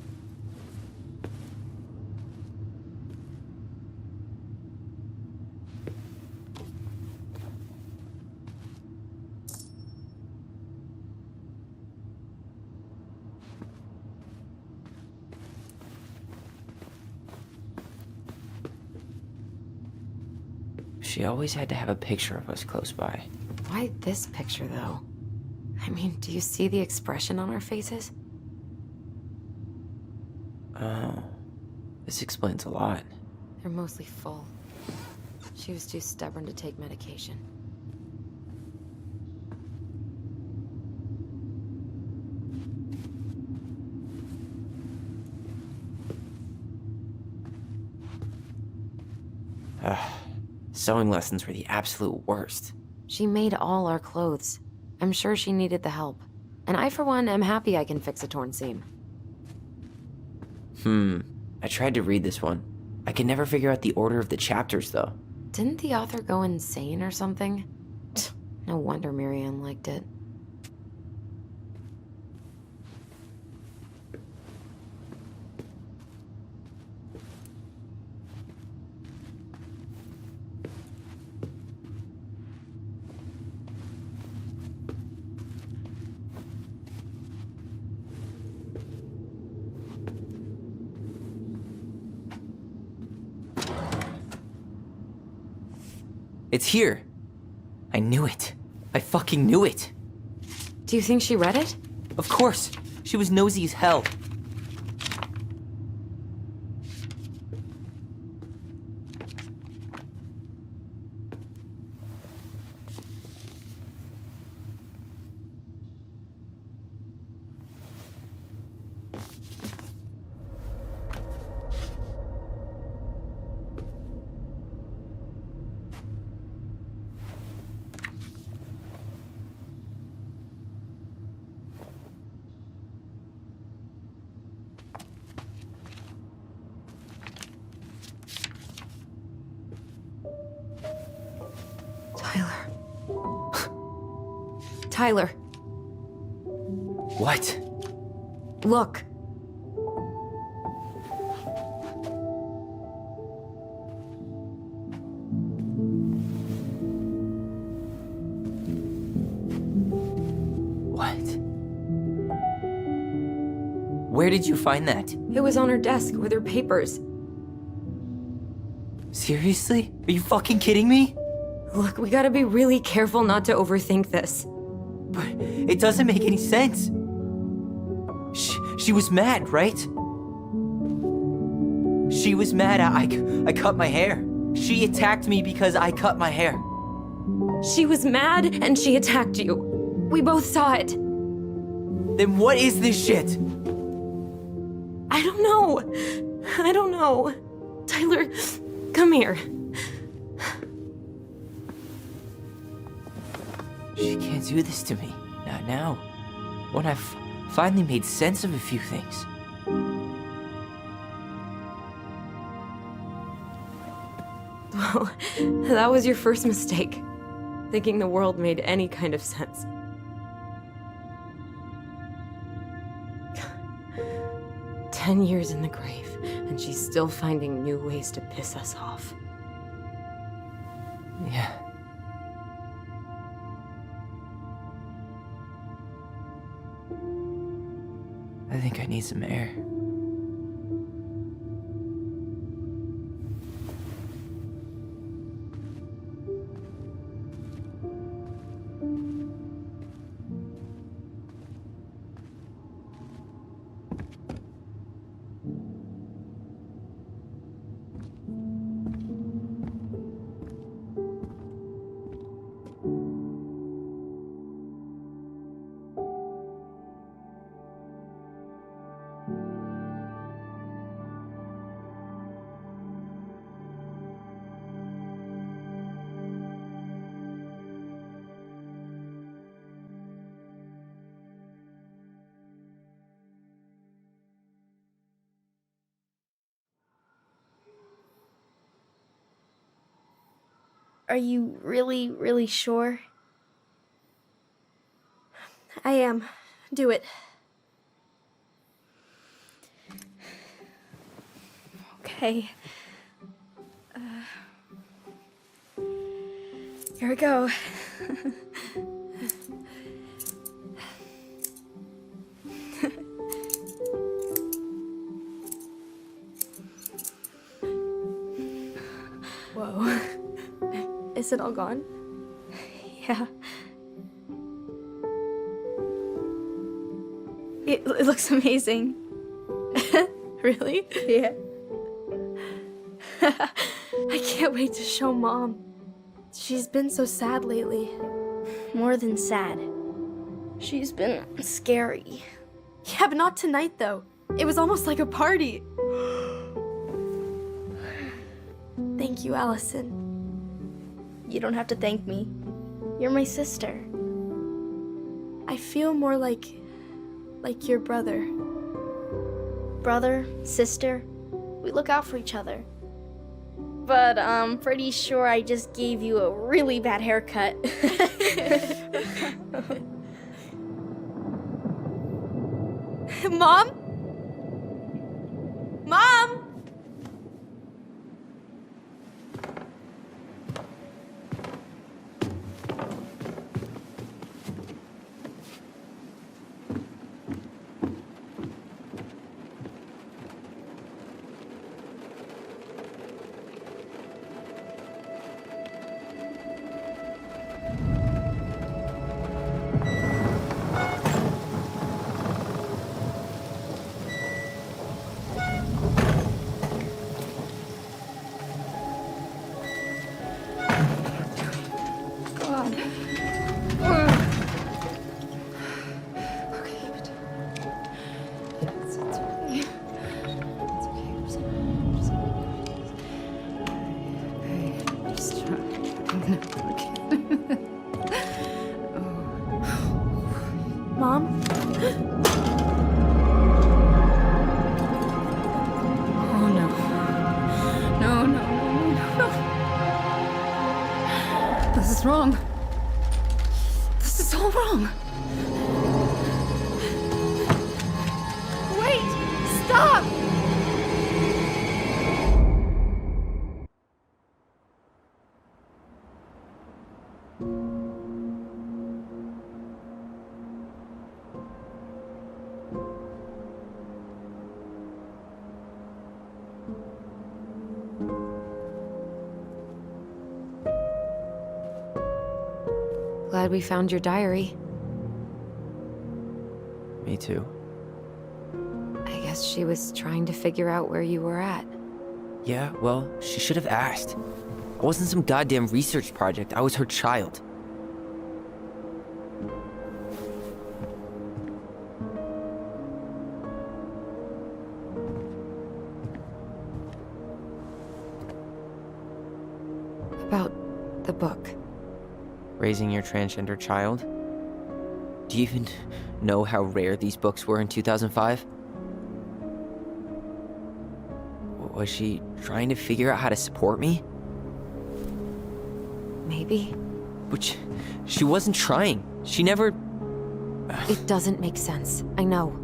She always had to have a picture of us close by. Why this picture, though? I mean, do you see the expression on our faces? Oh. This explains a lot. They're mostly full. She was too stubborn to take medication. Sewing lessons were the absolute worst. She made all our clothes. I'm sure she needed the help. And I, for one, am happy I can fix a torn seam. I tried to read this one. I could never figure out the order of the chapters, though. Didn't the author go insane or something? No wonder Marianne liked it. It's here. I knew it. I fucking knew it. Do you think she read it? Of course. She was nosy as hell. Tyler. What? Look. What? Where did you find that? It was on her desk with her papers. Seriously? Are you fucking kidding me? Look, we gotta be really careful not to overthink this. But it doesn't make any sense. She was mad, right? She was mad I cut my hair. She attacked me because I cut my hair. She was mad and she attacked you. We both saw it. Then what is this shit? I don't know. I don't know. Tyler, come here. She can't do this to me. Not now. When I've finally made sense of a few things. Well, that was your first mistake. Thinking the world made any kind of sense. "10 years in the grave, and she's still finding new ways to piss us off." Yeah. I think I need some air. Are you really, really sure? I am. Do it. Okay. Here we go. Whoa. Is it all gone? Yeah. It looks amazing. Really? Yeah. I can't wait to show Mom. She's been so sad lately. More than sad. She's been scary. Yeah, but not tonight, though. It was almost like a party. Thank you, Allison. You don't have to thank me. You're my sister. I feel more like your brother. Brother, sister, we look out for each other. But I'm pretty sure I just gave you a really bad haircut. Mom? Mom? Mom? Oh no. No, no, no, no, no. This is wrong. This is all wrong. Wait! Stop! glad we found your diary. Me too. I guess she was trying to figure out where you were at. Yeah, well, she should have asked. I wasn't some goddamn research project. I was her child. About the book. Raising your transgender child? Do you even know how rare these books were in 2005? Was she trying to figure out how to support me? Maybe. But she wasn't trying. She never... It doesn't make sense. I know.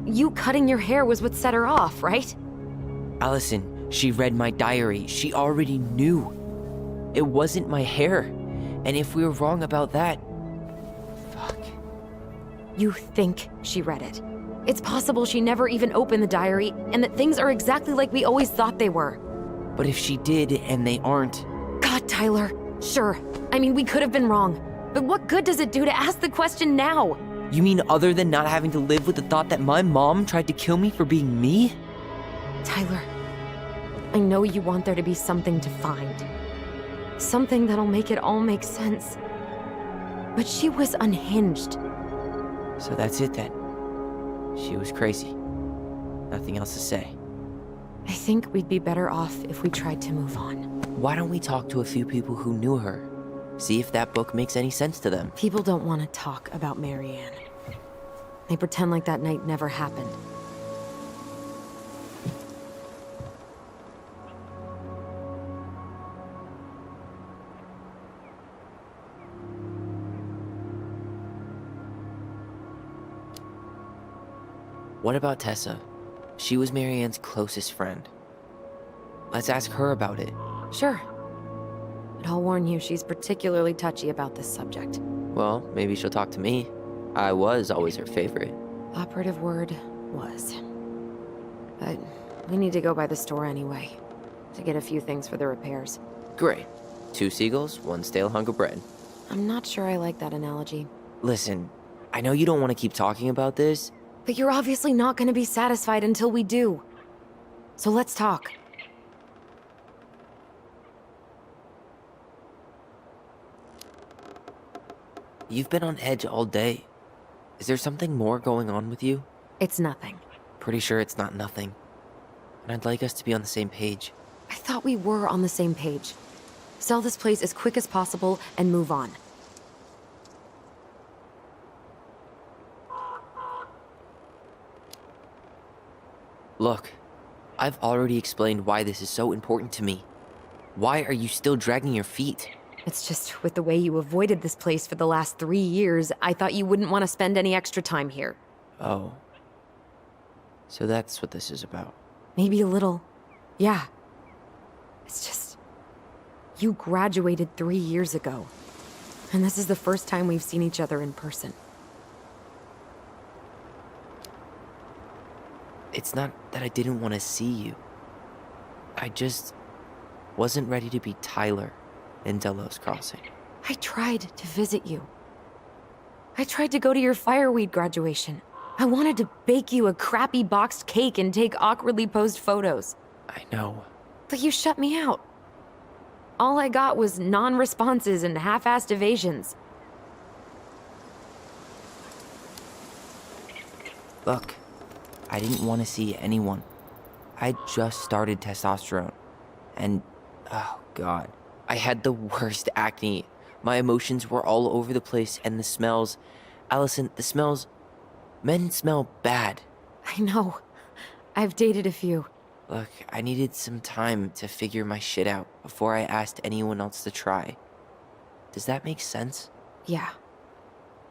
You cutting your hair was what set her off, right? Allison, she read my diary. She already knew. It wasn't my hair. And if we were wrong about that... Fuck. You think she read it. It's possible she never even opened the diary, and that things are exactly like we always thought they were. But if she did, and they aren't... God, Tyler. Sure. I mean, we could have been wrong. But what good does it do to ask the question now? You mean other than not having to live with the thought that my mom tried to kill me for being me? Tyler, I know you want there to be something to find. Something that'll make it all make sense. But she was unhinged. So that's it then. She was crazy. Nothing else to say. I think we'd be better off if we tried to move on. Why don't we talk to a few people who knew her? See if that book makes any sense to them. People don't want to talk about Marianne. They pretend like that night never happened. What about Tessa? She was Marianne's closest friend. Let's ask her about it. Sure. But I'll warn you, she's particularly touchy about this subject. Well, maybe she'll talk to me. I was always her favorite. Operative word was. But we need to go by the store anyway, to get a few things for the repairs. Great. 2 seagulls, 1 stale hunk of bread. I'm not sure I like that analogy. Listen, I know you don't want to keep talking about this. But you're obviously not going to be satisfied until we do. So let's talk. You've been on edge all day. Is there something more going on with you? It's nothing. Pretty sure it's not nothing. And I'd like us to be on the same page. I thought we were on the same page. Sell this place as quick as possible and move on. Look, I've already explained why this is so important to me. Why are you still dragging your feet? It's just with the way you avoided this place for the last 3 years, I thought you wouldn't want to spend any extra time here. Oh. So that's what this is about. Maybe a little. Yeah. It's just... You graduated 3 years ago. And this is the first time we've seen each other in person. It's not that I didn't want to see you. I just wasn't ready to be Tyler in Delos Crossing. I tried to visit you. I tried to go to your fireweed graduation. I wanted to bake you a crappy boxed cake and take awkwardly posed photos. I know. But you shut me out. All I got was non-responses and half-assed evasions. Look, I didn't want to see anyone. I just started testosterone. And, oh god, I had the worst acne. My emotions were all over the place, and the smells... Allison, the smells... Men smell bad. I know. I've dated a few. Look, I needed some time to figure my shit out before I asked anyone else to try. Does that make sense? Yeah.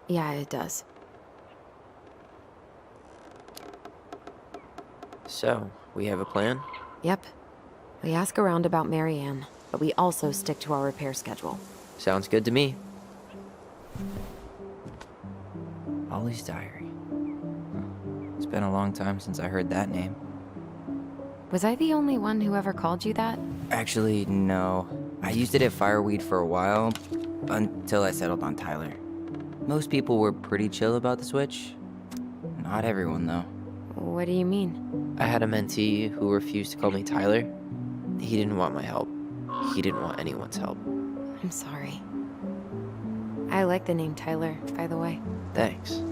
Yeah, it does. So, we have a plan? Yep. We ask around about Marianne, but we also stick to our repair schedule. Sounds good to me. Ollie's diary. It's been a long time since I heard that name. Was I the only one who ever called you that? Actually, no. I used it at Fireweed for a while, Until I settled on Tyler. Most people were pretty chill about the switch. Not everyone, though. What do you mean? I had a mentee who refused to call me Tyler. He didn't want my help. He didn't want anyone's help. I'm sorry. I like the name Tyler, by the way. Thanks.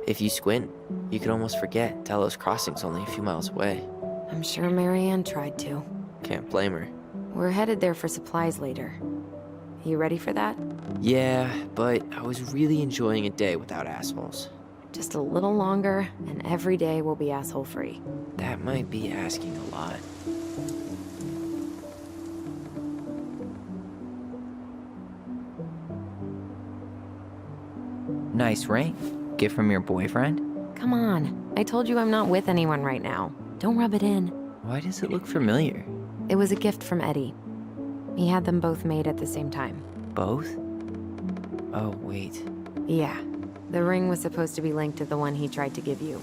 If you squint, you could almost forget Talos Crossing's only a few miles away. I'm sure Marianne tried to. Can't blame her. We're headed there for supplies later. You ready for that? Yeah, but I was really enjoying a day without assholes. Just a little longer, and every day will be asshole-free. That might be asking a lot. Nice ring. Gift from your boyfriend? Come on. I told you I'm not with anyone right now. Don't rub it in. Why does it look familiar? It was a gift from Eddie. He had them both made at the same time. Both? Oh, wait. Yeah. The ring was supposed to be linked to the one he tried to give you.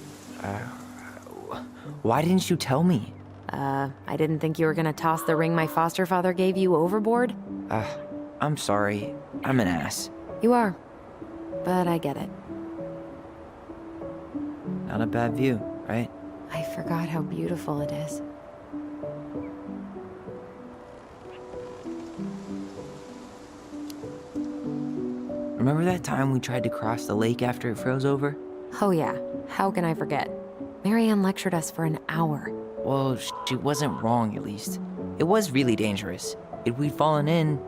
Why didn't you tell me? I didn't think you were gonna toss the ring my foster father gave you overboard. I'm sorry. I'm an ass. You are. But I get it. Not a bad view, right? I forgot how beautiful it is. Remember that time we tried to cross the lake after it froze over? Oh yeah, how can I forget? Marianne lectured us for an hour. Well, she wasn't wrong, at least. It was really dangerous. If we'd fallen in,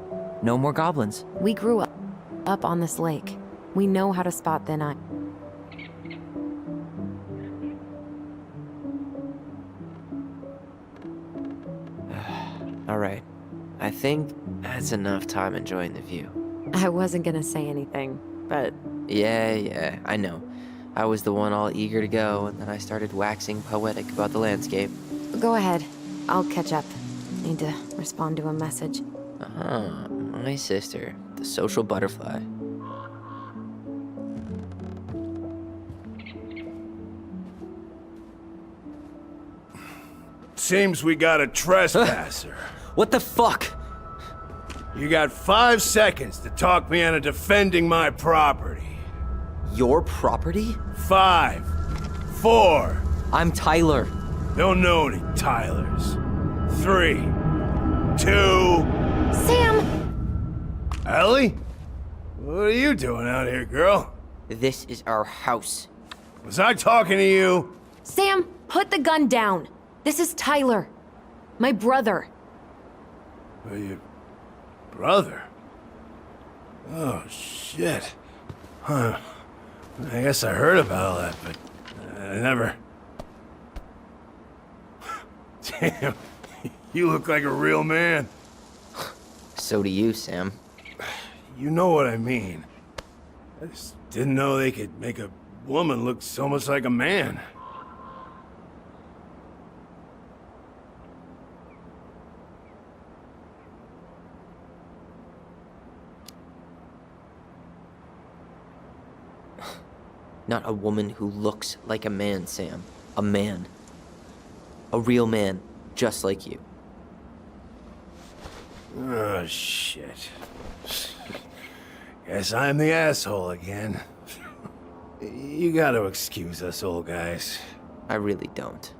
no more goblins. We grew up on this lake. We know how to spot thin eye. All right. I think that's enough time enjoying the view. I wasn't gonna say anything, but Yeah, I know. I was the one all eager to go, and then I started waxing poetic about the landscape. go ahead. I'll catch up. Need to respond to a message. My sister, the social butterfly. Seems we got a trespasser. What the fuck? You got 5 seconds to talk me into defending my property. Your property? 5, 4, I'm Tyler. don't know any Tylers. 3, 2... Sam! Ellie? What are you doing out here, girl? This is our house. Was I talking to you? Sam, put the gun down. This is Tyler. My brother. Well, your brother? Oh, shit. Huh. I guess I heard about all that, but I never... Damn, you look like a real man. So do you, Sam. You know what I mean. I just didn't know they could make a woman look so much like a man. Not a woman who looks like a man, Sam. A man. A real man, just like you. Oh, shit. Guess I'm the asshole again. You gotta excuse us old guys. I really don't.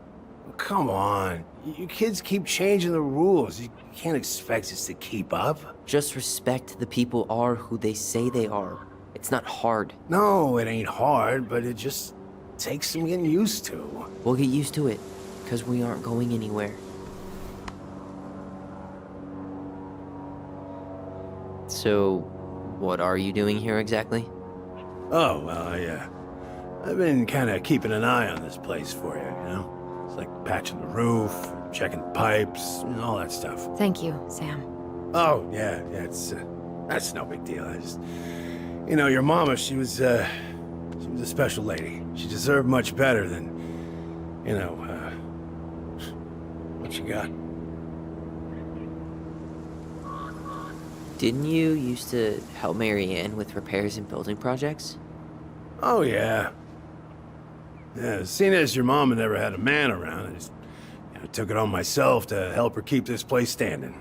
Come on. You kids keep changing the rules. You can't expect us to keep up. Just respect the people are who they say they are. It's not hard. No, it ain't hard, but it just takes some getting used to. We'll get used to it, because we aren't going anywhere. So, what are you doing here exactly? Oh, well, I've been kind of keeping an eye on this place for you, you know? It's like patching the roof, checking pipes, and all that stuff. Thank you, Sam. Oh, yeah, that's no big deal. I just... You know, your mama, she was a special lady. She deserved much better than, you know, what you got. Didn't you used to help Mary Ann with repairs and building projects? Oh, yeah. Yeah, seeing as your mama never had a man around, I just took it on myself to help her keep this place standing.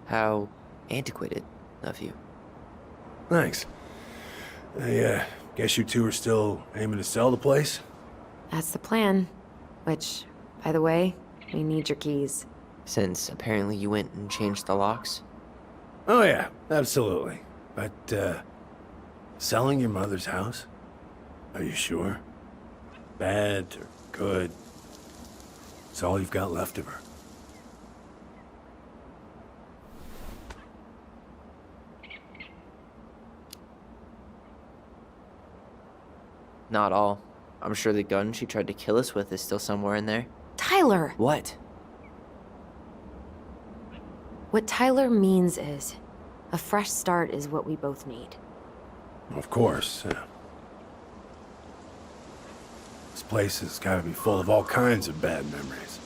How antiquated of you. Thanks. I guess you two are still aiming to sell the place? That's the plan. Which, by the way, we need your keys. Since apparently you went and changed the locks? Oh, yeah, absolutely. But, selling your mother's house? Are you sure? Bad or good? It's all you've got left of her. Not all. I'm sure the gun she tried to kill us with is still somewhere in there. Tyler! What? What Tyler means is, a fresh start is what we both need. Of course. This place has got to be full of all kinds of bad memories.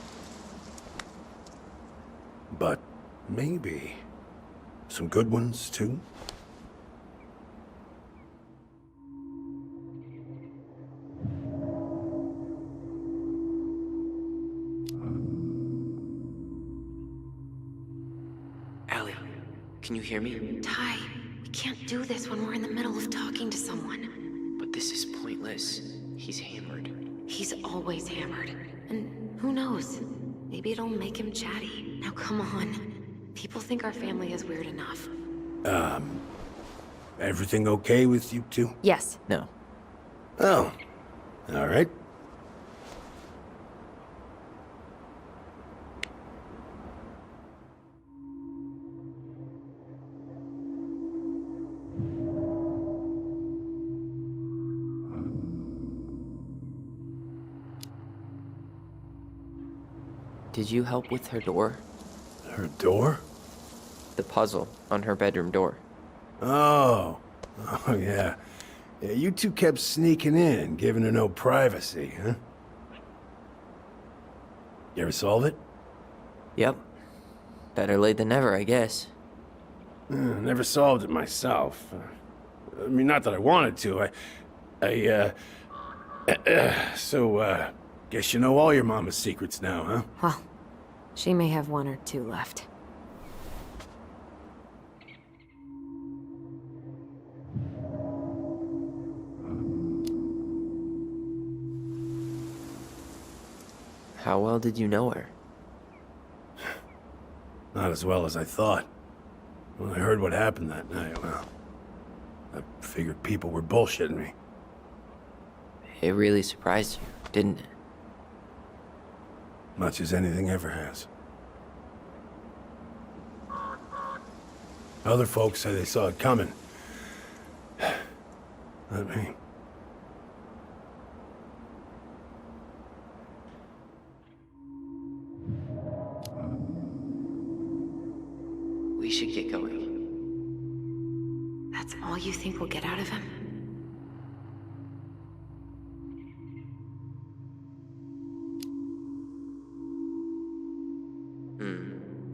But maybe some good ones, too? Allie, can you hear me? Ty, we can't do this when we're in the middle of talking to someone. But this is pointless. He's hammered. He's always hammered. And who knows? Maybe it'll make him chatty. Now come on. People think our family is weird enough. Everything okay with you two? Yes. No. Oh, all right. Did you help with her door? Her door? The puzzle on her bedroom door. Oh, yeah. Yeah, you two kept sneaking in, giving her no privacy, huh? You ever solve it? Yep. Better late than never, I guess. Never solved it myself. I mean, not that I wanted to. So, guess you know all your mama's secrets now, huh? Well, she may have one or two left. How well did you know her? Not as well as I thought. When I heard what happened that night, well, I figured people were bullshitting me. It really surprised you, didn't it? Much as anything ever has. Other folks say they saw it coming. Not me. We should get going. That's all you think we'll get out of him?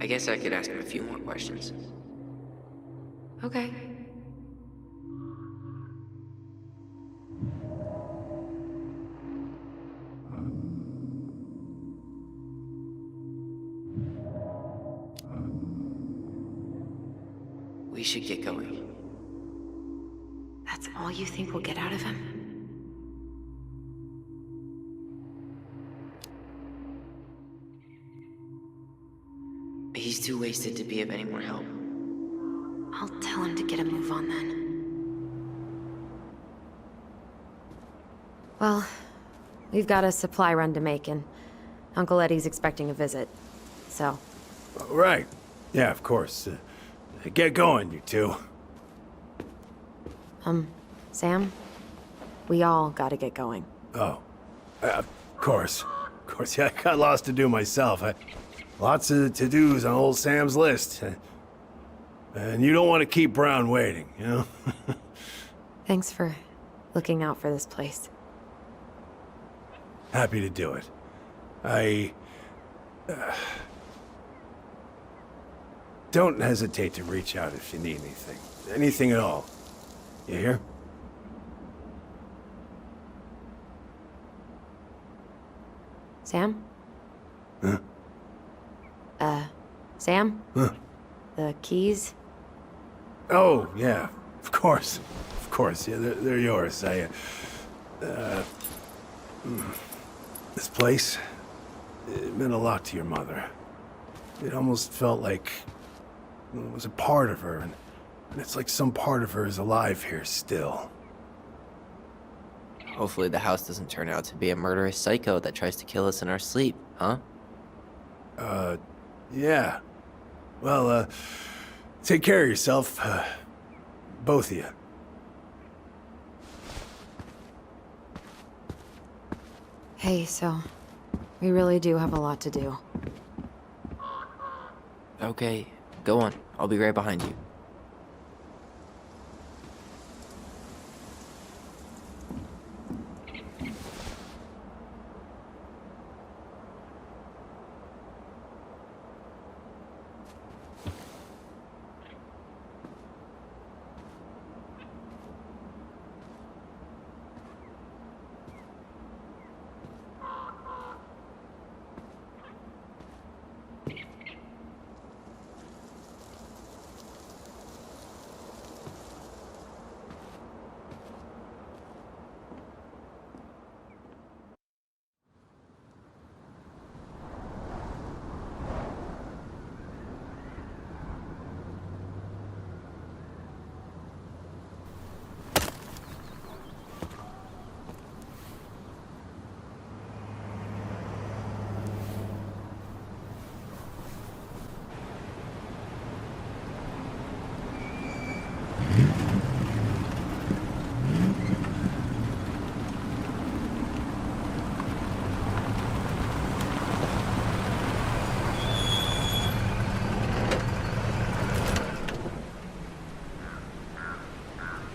I guess I could ask him a few more questions. Okay. We should get going. That's all you think we'll get out of him? He's too wasted to be of any more help. I'll tell him to get a move on then. Well, we've got a supply run to make, and Uncle Eddie's expecting a visit. So, Right. Yeah, of course. Get going, you two. Sam? We all gotta get going. Oh, of course. Of course, yeah, I got lots to do myself. Lots of to-dos on old Sam's list. And you don't want to keep Brown waiting, you know? Thanks for looking out for this place. Happy to do it. I... don't hesitate to reach out if you need anything. Anything at all. You hear? Sam? Huh? Sam? Huh? The keys? Oh, yeah. Of course. Of course, yeah, they're yours. This place, it meant a lot to your mother. It almost felt like it was a part of her, and it's like some part of her is alive here still. Hopefully the house doesn't turn out to be a murderous psycho that tries to kill us in our sleep, huh? Yeah. Well, take care of yourself, both of you. Hey, so we really do have a lot to do. Okay, go on. I'll be right behind you.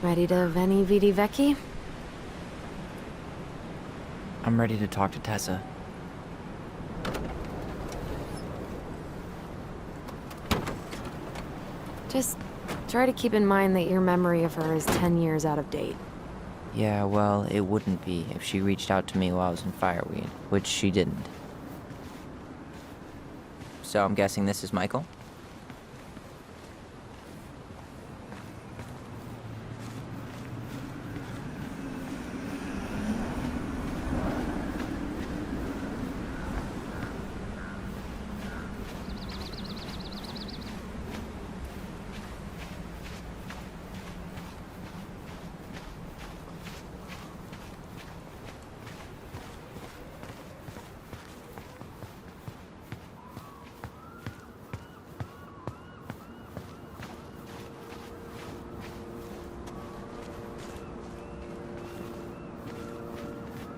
Ready to Veni Vidi Vici? I'm ready to talk to Tessa. Just try to keep in mind that your memory of her is 10 years out of date. Yeah, well, it wouldn't be if she reached out to me while I was in Fireweed, which she didn't. So I'm guessing this is Michael?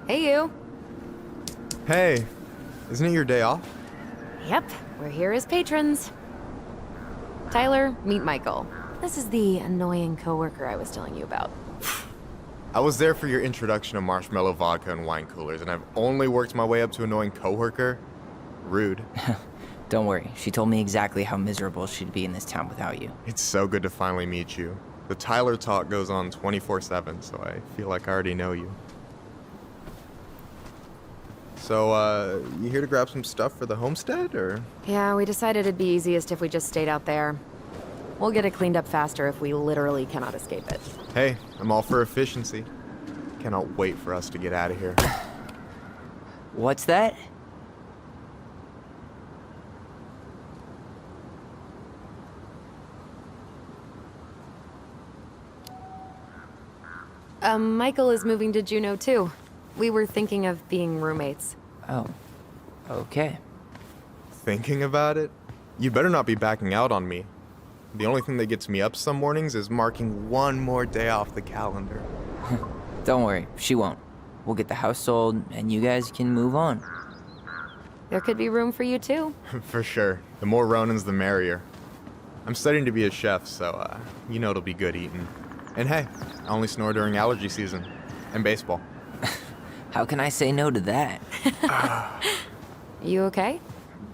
Hey, you. Hey, isn't it your day off? Yep, we're here as patrons. Tyler, meet Michael. This is the annoying coworker I was telling you about. I was there for your introduction to marshmallow vodka and wine coolers, and I've only worked my way up to annoying coworker. Rude. Don't worry, she told me exactly how miserable she'd be in this town without you. It's so good to finally meet you. The Tyler talk goes on 24/7, so I feel like I already know you. So, you here to grab some stuff for the homestead, or? Yeah, we decided it'd be easiest if we just stayed out there. We'll get it cleaned up faster if we literally cannot escape it. Hey, I'm all for efficiency. Cannot wait for us to get out of here. What's that? Michael is moving to Juneau too. We were thinking of being roommates. Oh, okay. Thinking about it? You better not be backing out on me. The only thing that gets me up some mornings is marking one more day off the calendar. Don't worry, she won't. We'll get the house sold, and you guys can move on. There could be room for you too. For sure. The more Ronins, the merrier. I'm studying to be a chef, so, you know it'll be good eating. And hey, I only snore during allergy season. And baseball. How can I say no to that? You okay?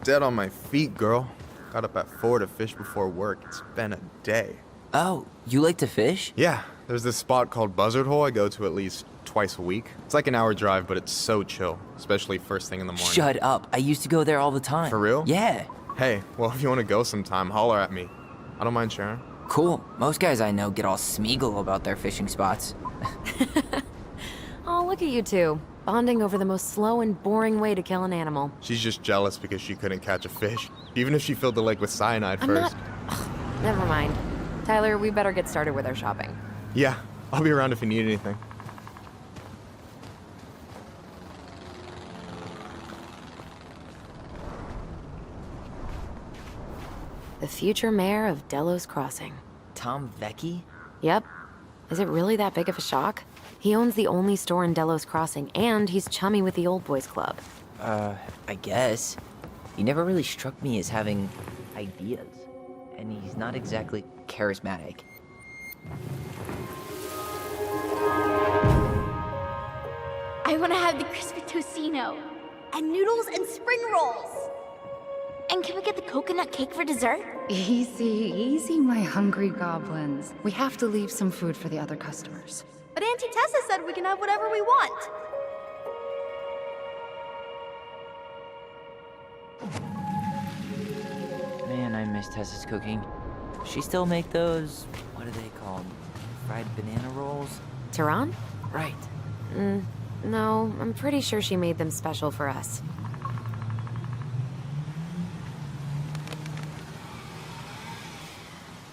Dead on my feet, girl. Got up at 4 to fish before work. It's been a day. Oh, you like to fish? Yeah, there's this spot called Buzzard Hole I go to at least twice a week. It's like an hour drive, but it's so chill, especially first thing in the morning. Shut up. I used to go there all the time. For real? Yeah. Hey, well, if you want to go sometime, holler at me. I don't mind sharing. Cool. Most guys I know get all Smeagol about their fishing spots. Oh, look at you two. Bonding over the most slow and boring way to kill an animal. She's just jealous because she couldn't catch a fish, even if she filled the lake with cyanide I'm first. not... Ugh, never mind. Tyler, we better get started with our shopping. Yeah, I'll be around if you need anything. The future mayor of Delos Crossing. Tom Vecchi? Yep. Is it really that big of a shock? He owns the only store in Delos Crossing, and he's chummy with the Old Boys Club. I guess. He never really struck me as having ideas. And he's not exactly charismatic. I want to have the crispy tocino, and noodles and spring rolls. And can we get the coconut cake for dessert? Easy, easy, my hungry goblins. We have to leave some food for the other customers. But Auntie Tessa said we can have whatever we want. Man, I miss Tessa's cooking. She still make those, what are they called? Fried banana rolls? Tehran? Right. No, I'm pretty sure she made them special for us.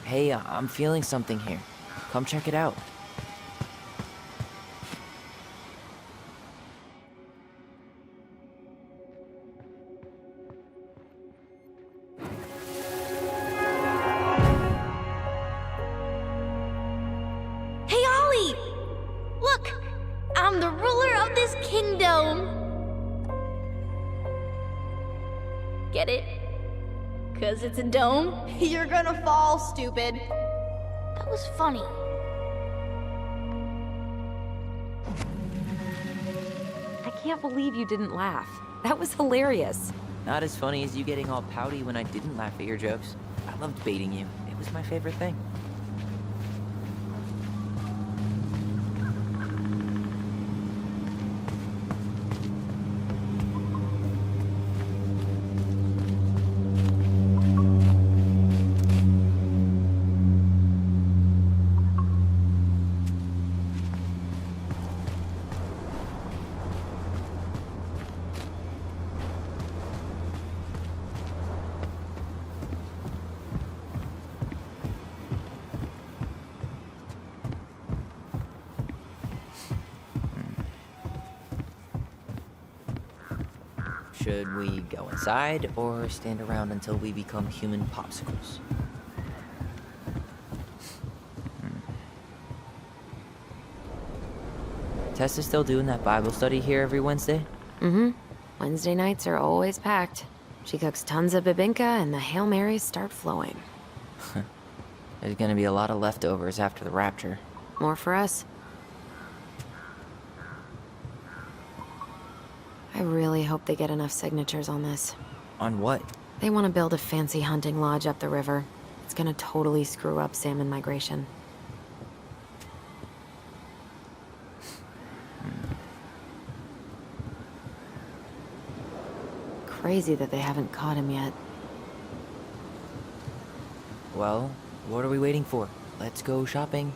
Hey, I'm feeling something here. Come check it out. Hey, Ollie! Look! I'm the ruler of this kingdom! Get it? 'Cause it's a dome? You're gonna fall, stupid. That was funny. I can't believe you didn't laugh. That was hilarious. Not as funny as you getting all pouty when I didn't laugh at your jokes. I loved baiting you. It was my favorite thing. Should we go inside or stand around until we become human popsicles? Tessa's still doing that Bible study here every Wednesday? Mm-hmm. Wednesday nights are always packed. She cooks tons of bibinka and the Hail Marys start flowing. There's gonna be a lot of leftovers after the rapture. More for us. I really hope they get enough signatures on this. On what? They want to build a fancy hunting lodge up the river. It's gonna totally screw up salmon migration. Crazy that they haven't caught him yet. Well, what are we waiting for? Let's go shopping.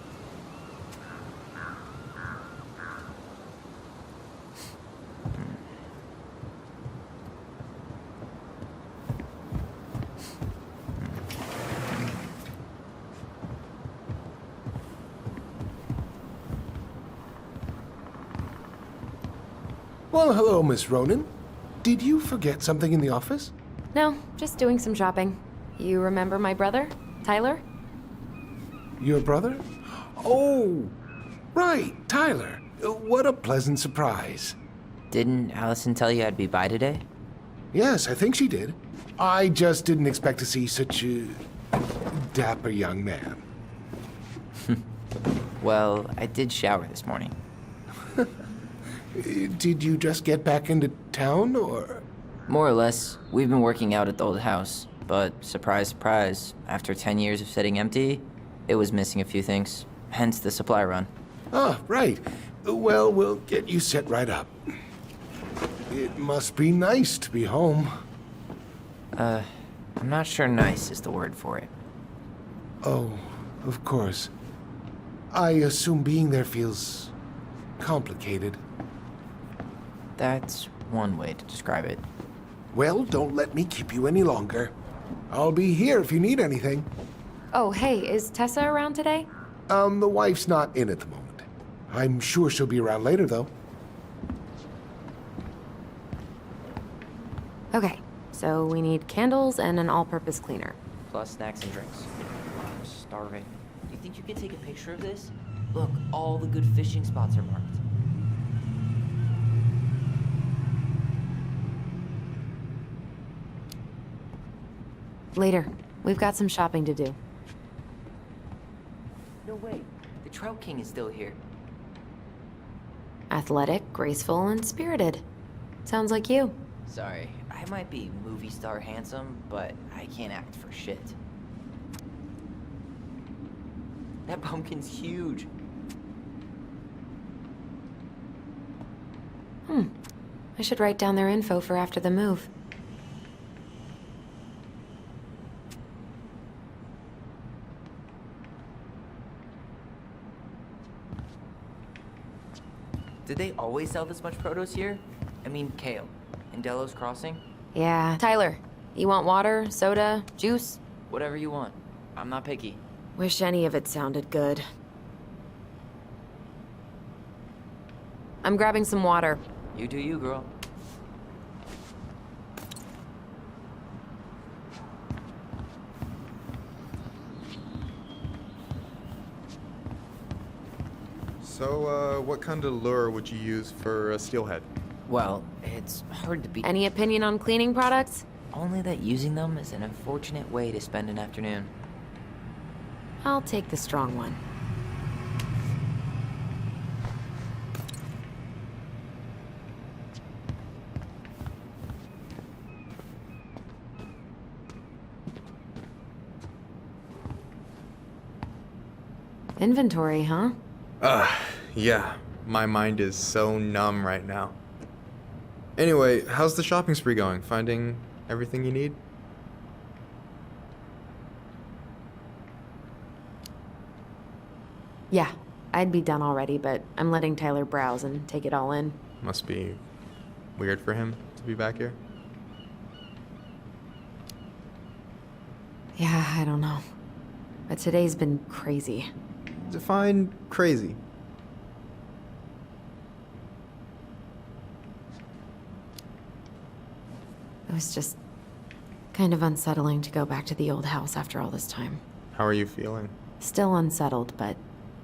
Well, hello, Miss Ronan. Did you forget something in the office? No, just doing some shopping. You remember my brother, Tyler? Your brother? Oh, right, Tyler. What a pleasant surprise. Didn't Allison tell you I'd be by today? Yes, I think she did. I just didn't expect to see such a dapper young man. Well, I did shower this morning. Did you just get back into town, or? More or less, we've been working out at the old house, but surprise, surprise, after 10 years of sitting empty, it was missing a few things, hence the supply run. Ah, right. Well, we'll get you set right up. It must be nice to be home. I'm not sure nice is the word for it. Oh, of course. I assume being there feels complicated. That's one way to describe it. Well, don't let me keep you any longer. I'll be here if you need anything. Oh, hey, is Tessa around today? The wife's not in at the moment. I'm sure she'll be around later, though. Okay, so we need candles and an all-purpose cleaner. Plus snacks and drinks. I'm starving. Do you think you could take a picture of this? Look, all the good fishing spots are marked. Later. We've got some shopping to do. No way. The Trout King is still here. Athletic, graceful, and spirited. Sounds like you. Sorry, I might be movie star handsome, but I can't act for shit. That pumpkin's huge. I should write down their info for after the move. Did they always sell this much produce here? I mean, kale. In Delos Crossing? Yeah. Tyler, you want water, soda, juice? Whatever you want. I'm not picky. Wish any of it sounded good. I'm grabbing some water. You do you, girl. So, what kind of lure would you use for a steelhead? Well, it's hard to beat. Any opinion on cleaning products? Only that using them is an unfortunate way to spend an afternoon. I'll take the strong one. Inventory, huh? Yeah. My mind is so numb right now. Anyway, how's the shopping spree going? Finding everything you need? Yeah, I'd be done already, but I'm letting Tyler browse and take it all in. Must be weird for him to be back here. Yeah, I don't know. But today's been crazy. Define crazy. It was just kind of unsettling to go back to the old house after all this time. How are you feeling? Still unsettled, but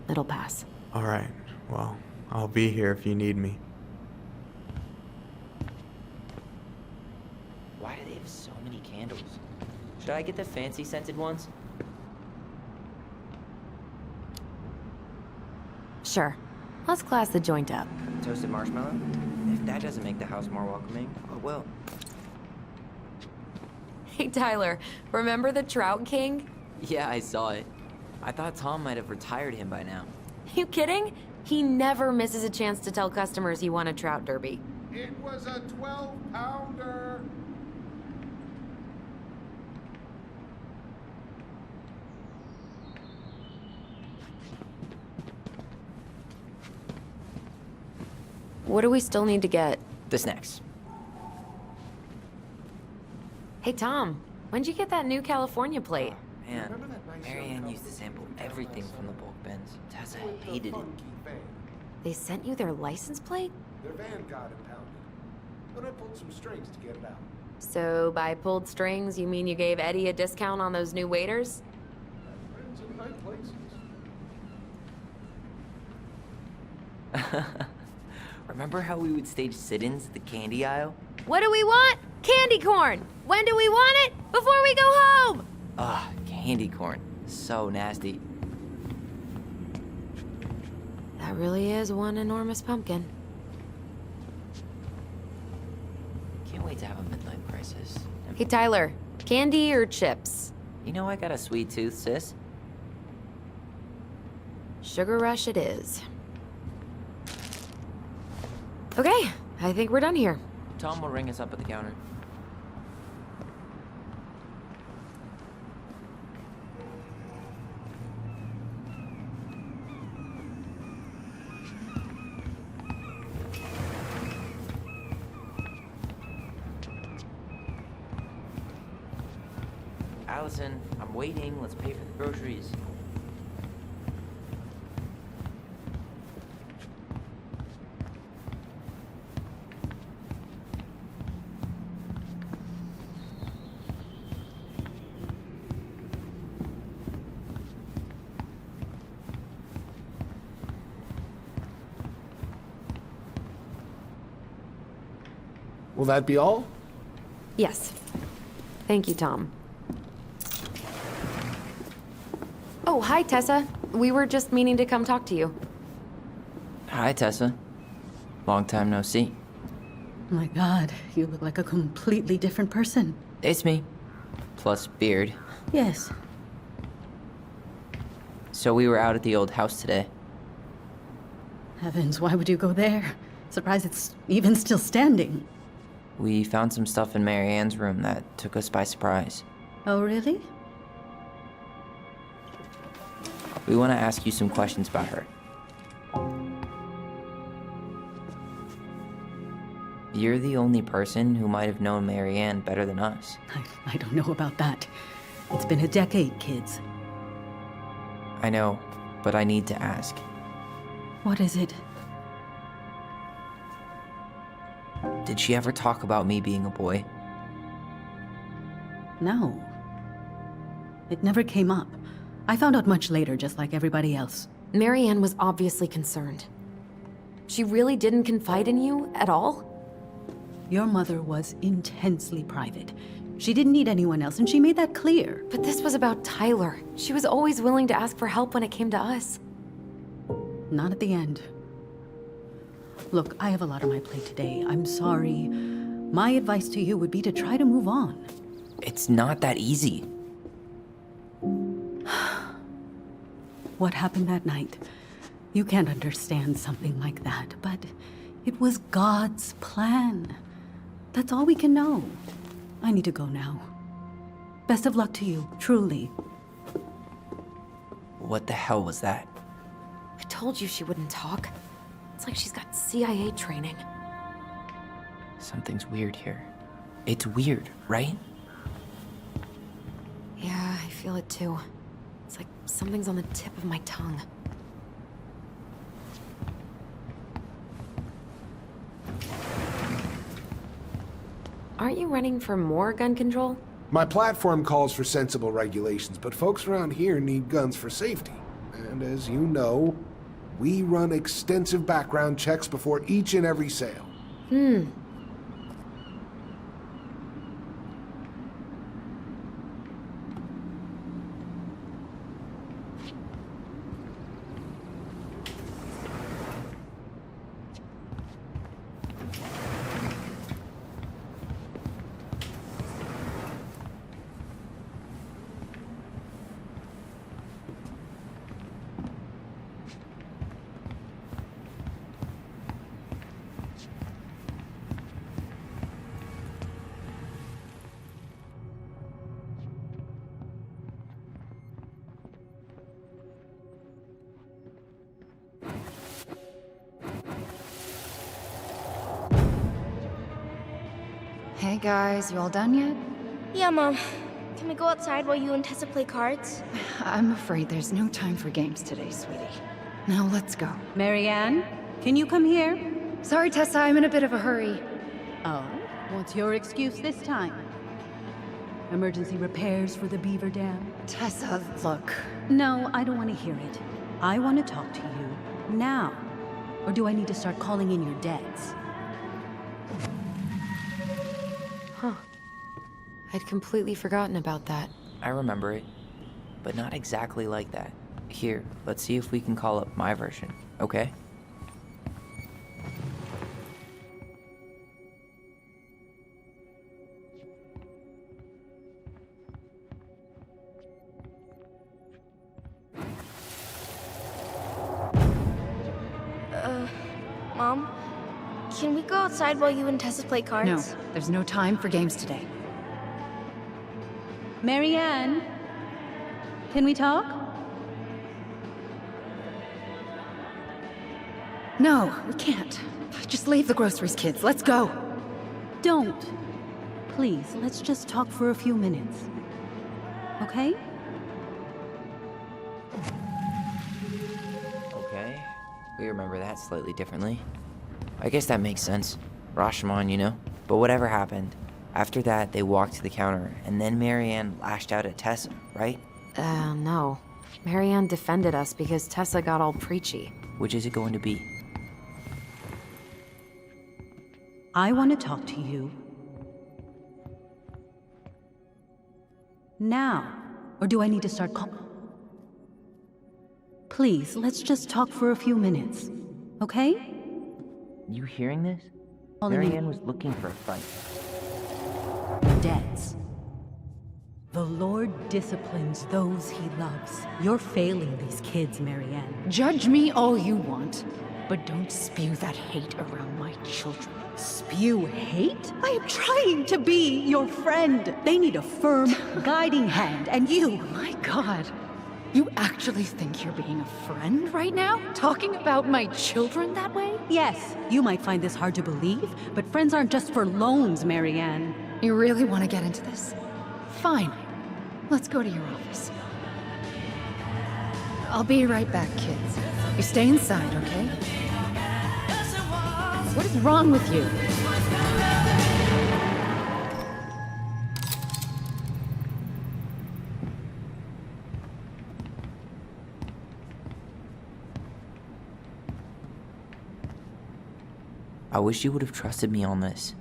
it'll pass. All right. Well, I'll be here if you need me. Why do they have so many candles? Should I get the fancy scented ones? Sure. Let's class the joint up. Toasted marshmallow? If that doesn't make the house more welcoming, what will? Hey, Tyler, remember the Trout King? Yeah, I saw it. I thought Tom might have retired him by now. You kidding? He never misses a chance to tell customers he won a trout derby. It was a 12-pounder. What do we still need to get? The snacks. Hey, Tom, when'd you get that new California plate? Man, Marianne used to sample everything from the bulk bins. Tessa hated it. They sent you their license plate? Their van got impounded, but I pulled some strings to get it out. So by pulled strings, you mean you gave Eddie a discount on those new waiters? Friends in high places. Remember how we would stage sit-ins at the candy aisle? What do we want? Candy corn! When do we want it? Before we go home! Ugh, candy corn. So nasty. That really is one enormous pumpkin. Can't wait to have a midlife crisis. Hey, Tyler, candy or chips? You know I got a sweet tooth, sis. Sugar rush it is. Okay, I think we're done here. Tom will ring us up at the counter. Allison, I'm waiting. Let's pay for the groceries. Will that be all? Yes. Thank you, Tom. Oh, hi, Tessa. We were just meaning to come talk to you. Hi, Tessa. Long time no see. My God, you look like a completely different person. It's me. Plus beard. Yes. So we were out at the old house today. Heavens, why would you go there? Surprised it's even still standing. We found some stuff in Mary Ann's room that took us by surprise. Oh, really? We want to ask you some questions about her. You're the only person who might have known Mary Ann better than us. I don't know about that. It's been a decade, kids. I know, but I need to ask. What is it? Did she ever talk about me being a boy? No. It never came up. I found out much later, just like everybody else. Mary Ann was obviously concerned. She really didn't confide in you at all? Your mother was intensely private. She didn't need anyone else, and she made that clear. But this was about Tyler. She was always willing to ask for help when it came to us. Not at the end. Look, I have a lot on my plate today. I'm sorry. My advice to you would be to try to move on. It's not that easy. What happened that night? You can't understand something like that, but it was God's plan. That's all we can know. I need to go now. Best of luck to you, truly. What the hell was that? I told you she wouldn't talk. It's like she's got CIA training. Something's weird here. It's weird, right? Yeah, I feel it too. It's like something's on the tip of my tongue. Aren't you running for more gun control? My platform calls for sensible regulations, but folks around here need guns for safety. And as you know, we run extensive background checks before each and every sale. Hey guys, you all done yet? Yeah, Mom. Can we go outside while you and Tessa play cards? I'm afraid there's no time for games today, sweetie. Now let's go. Marianne, can you come here? Sorry, Tessa, I'm in a bit of a hurry. Oh, what's your excuse this time? Emergency repairs for the beaver dam? Tessa, look. No, I don't want to hear it. I want to talk to you now. or do I need to start calling in your debts? Huh. I'd completely forgotten about that. I remember it, but not exactly like that. Here, let's see if we can call up my version, okay? Mom, can we go outside while you and Tessa play cards? No, there's no time for games today. Marianne, can we talk? No, we can't. Just leave the groceries, kids. Let's go. Don't. Please, let's just talk for a few minutes. Okay? Okay, we remember that slightly differently. I guess that makes sense. Rashomon, you know? But whatever happened, after that they walked to the counter, and then Marianne lashed out at Tessa, right? No. Marianne defended us because Tessa got all preachy. Which is it going to be? I want to talk to you now, or do I need to start call? Please, let's just talk for a few minutes, okay? You hearing this? Calling in Marianne was looking for a fight. debts. The Lord disciplines those he loves. You're failing these kids, Marianne. Judge me all you want, but don't spew that hate around my children. Spew hate? I am trying to be your friend. They need a firm, guiding hand, and you... My God. You actually think you're being a friend right now? Talking about my children that way? Yes, you might find this hard to believe, but friends aren't just for loans, Marianne. You really want to get into this? Fine. Let's go to your office. I'll be right back, kids. You stay inside, okay? What is wrong with you? I wish you would have trusted me on this.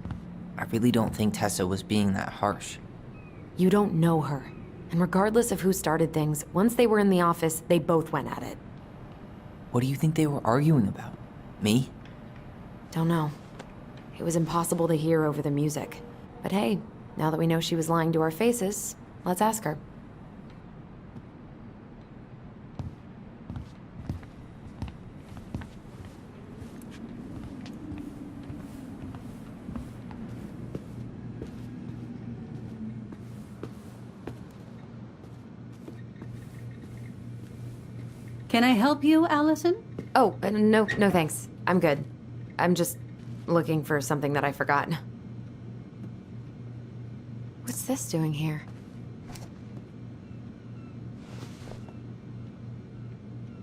I really don't think Tessa was being that harsh. You don't know her. And regardless of who started things, once they were in the office, they both went at it. What do you think they were arguing about? Me? Don't know. It was impossible to hear over the music. But hey, now that we know she was lying to our faces, let's ask her. Can I help you, Allison? Oh, no thanks. I'm good. I'm just looking for something that I forgot. What's this doing here?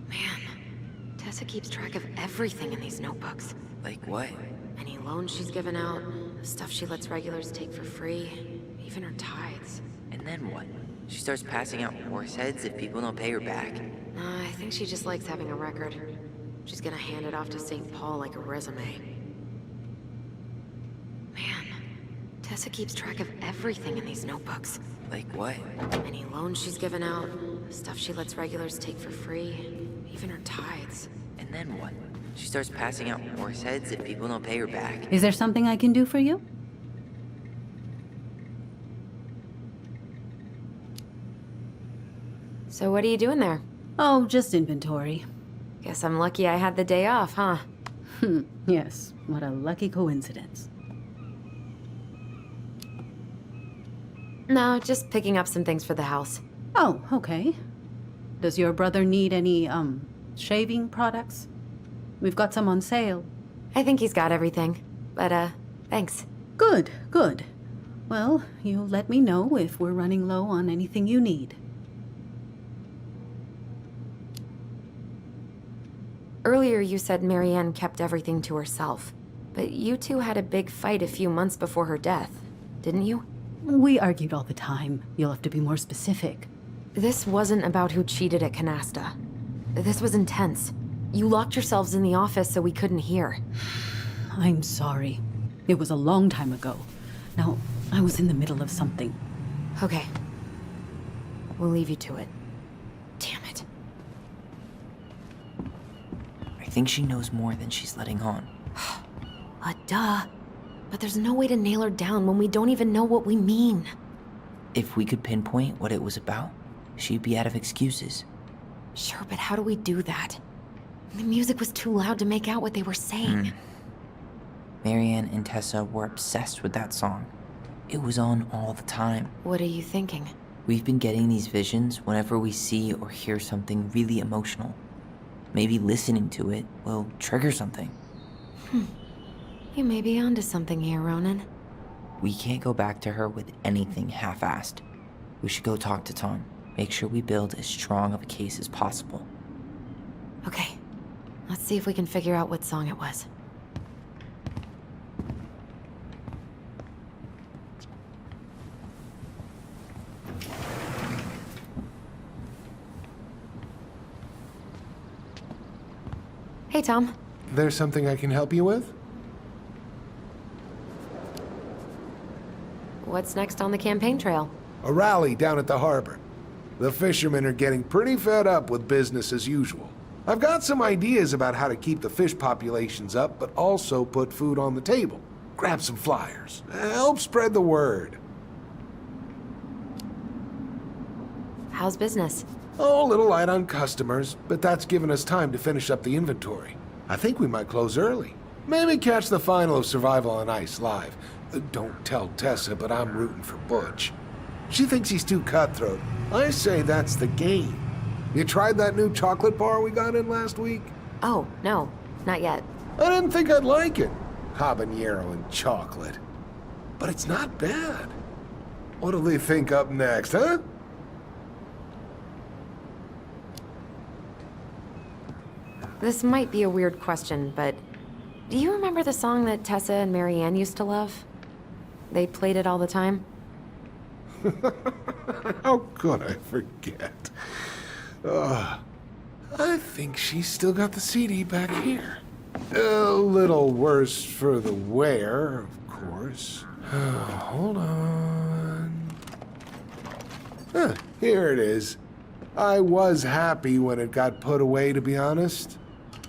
Man, Tessa keeps track of everything in these notebooks. Like what? Any loans she's given out, the stuff she lets regulars take for free, even her tithes. And then what? She starts passing out horse heads if people don't pay her back. I think she just likes having a record. She's gonna hand it off to St. Paul like a resume. Man, Tessa keeps track of everything in these notebooks. Like what? Any loans she's given out, stuff she lets regulars take for free, even her tithes. And then what? She starts passing out horse heads if people don't pay her back. Is there something I can do for you? So what are you doing there? Oh, just inventory. Guess I'm lucky I had the day off, huh? Yes, what a lucky coincidence. No, just picking up some things for the house. Oh, okay. Does your brother need any, shaving products? We've got some on sale. I think he's got everything. But, thanks. Good, good. Well, you'll let me know if we're running low on anything you need. Earlier you said Marianne kept everything to herself. But you two had a big fight a few months before her death, didn't you? We argued all the time. You'll have to be more specific. This wasn't about who cheated at Canasta. This was intense. You locked yourselves in the office so we couldn't hear. I'm sorry. It was a long time ago. Now, I was in the middle of something. Okay. We'll leave you to it. Damn it. I think she knows more than she's letting on. Duh. But there's no way to nail her down when we don't even know what we mean. If we could pinpoint what it was about, she'd be out of excuses. Sure, but how do we do that? The music was too loud to make out what they were saying. Marianne and Tessa were obsessed with that song. It was on all the time. What are you thinking? We've been getting these visions whenever we see or hear something really emotional. Maybe listening to it will trigger something. You may be onto something here, Ronan. We can't go back to her with anything half-assed. We should go talk to Tom. Make sure we build as strong of a case as possible. Okay. Let's see if we can figure out what song it was. Hey, Tom. There's something I can help you with? What's next on the campaign trail? A rally down at the harbor. The fishermen are getting pretty fed up with business as usual. I've got some ideas about how to keep the fish populations up, but also put food on the table. Grab some flyers. Help spread the word. How's business? Oh, a little light on customers, but that's given us time to finish up the inventory. I think we might close early. Maybe catch the final of Survival on Ice live. Don't tell Tessa, but I'm rooting for Butch. She thinks he's too cutthroat. I say that's the game. You tried that new chocolate bar we got in last week? Oh, no. Not yet. I didn't think I'd like it. Habanero and chocolate. But it's not bad. What'll they think up next, huh? This might be a weird question, but do you remember the song that Tessa and Marianne used to love? They played it all the time. How could I forget? I think she's still got the CD back here. A little worse for the wear, of course. Hold on. Here it is. I was happy when it got put away, to be honest.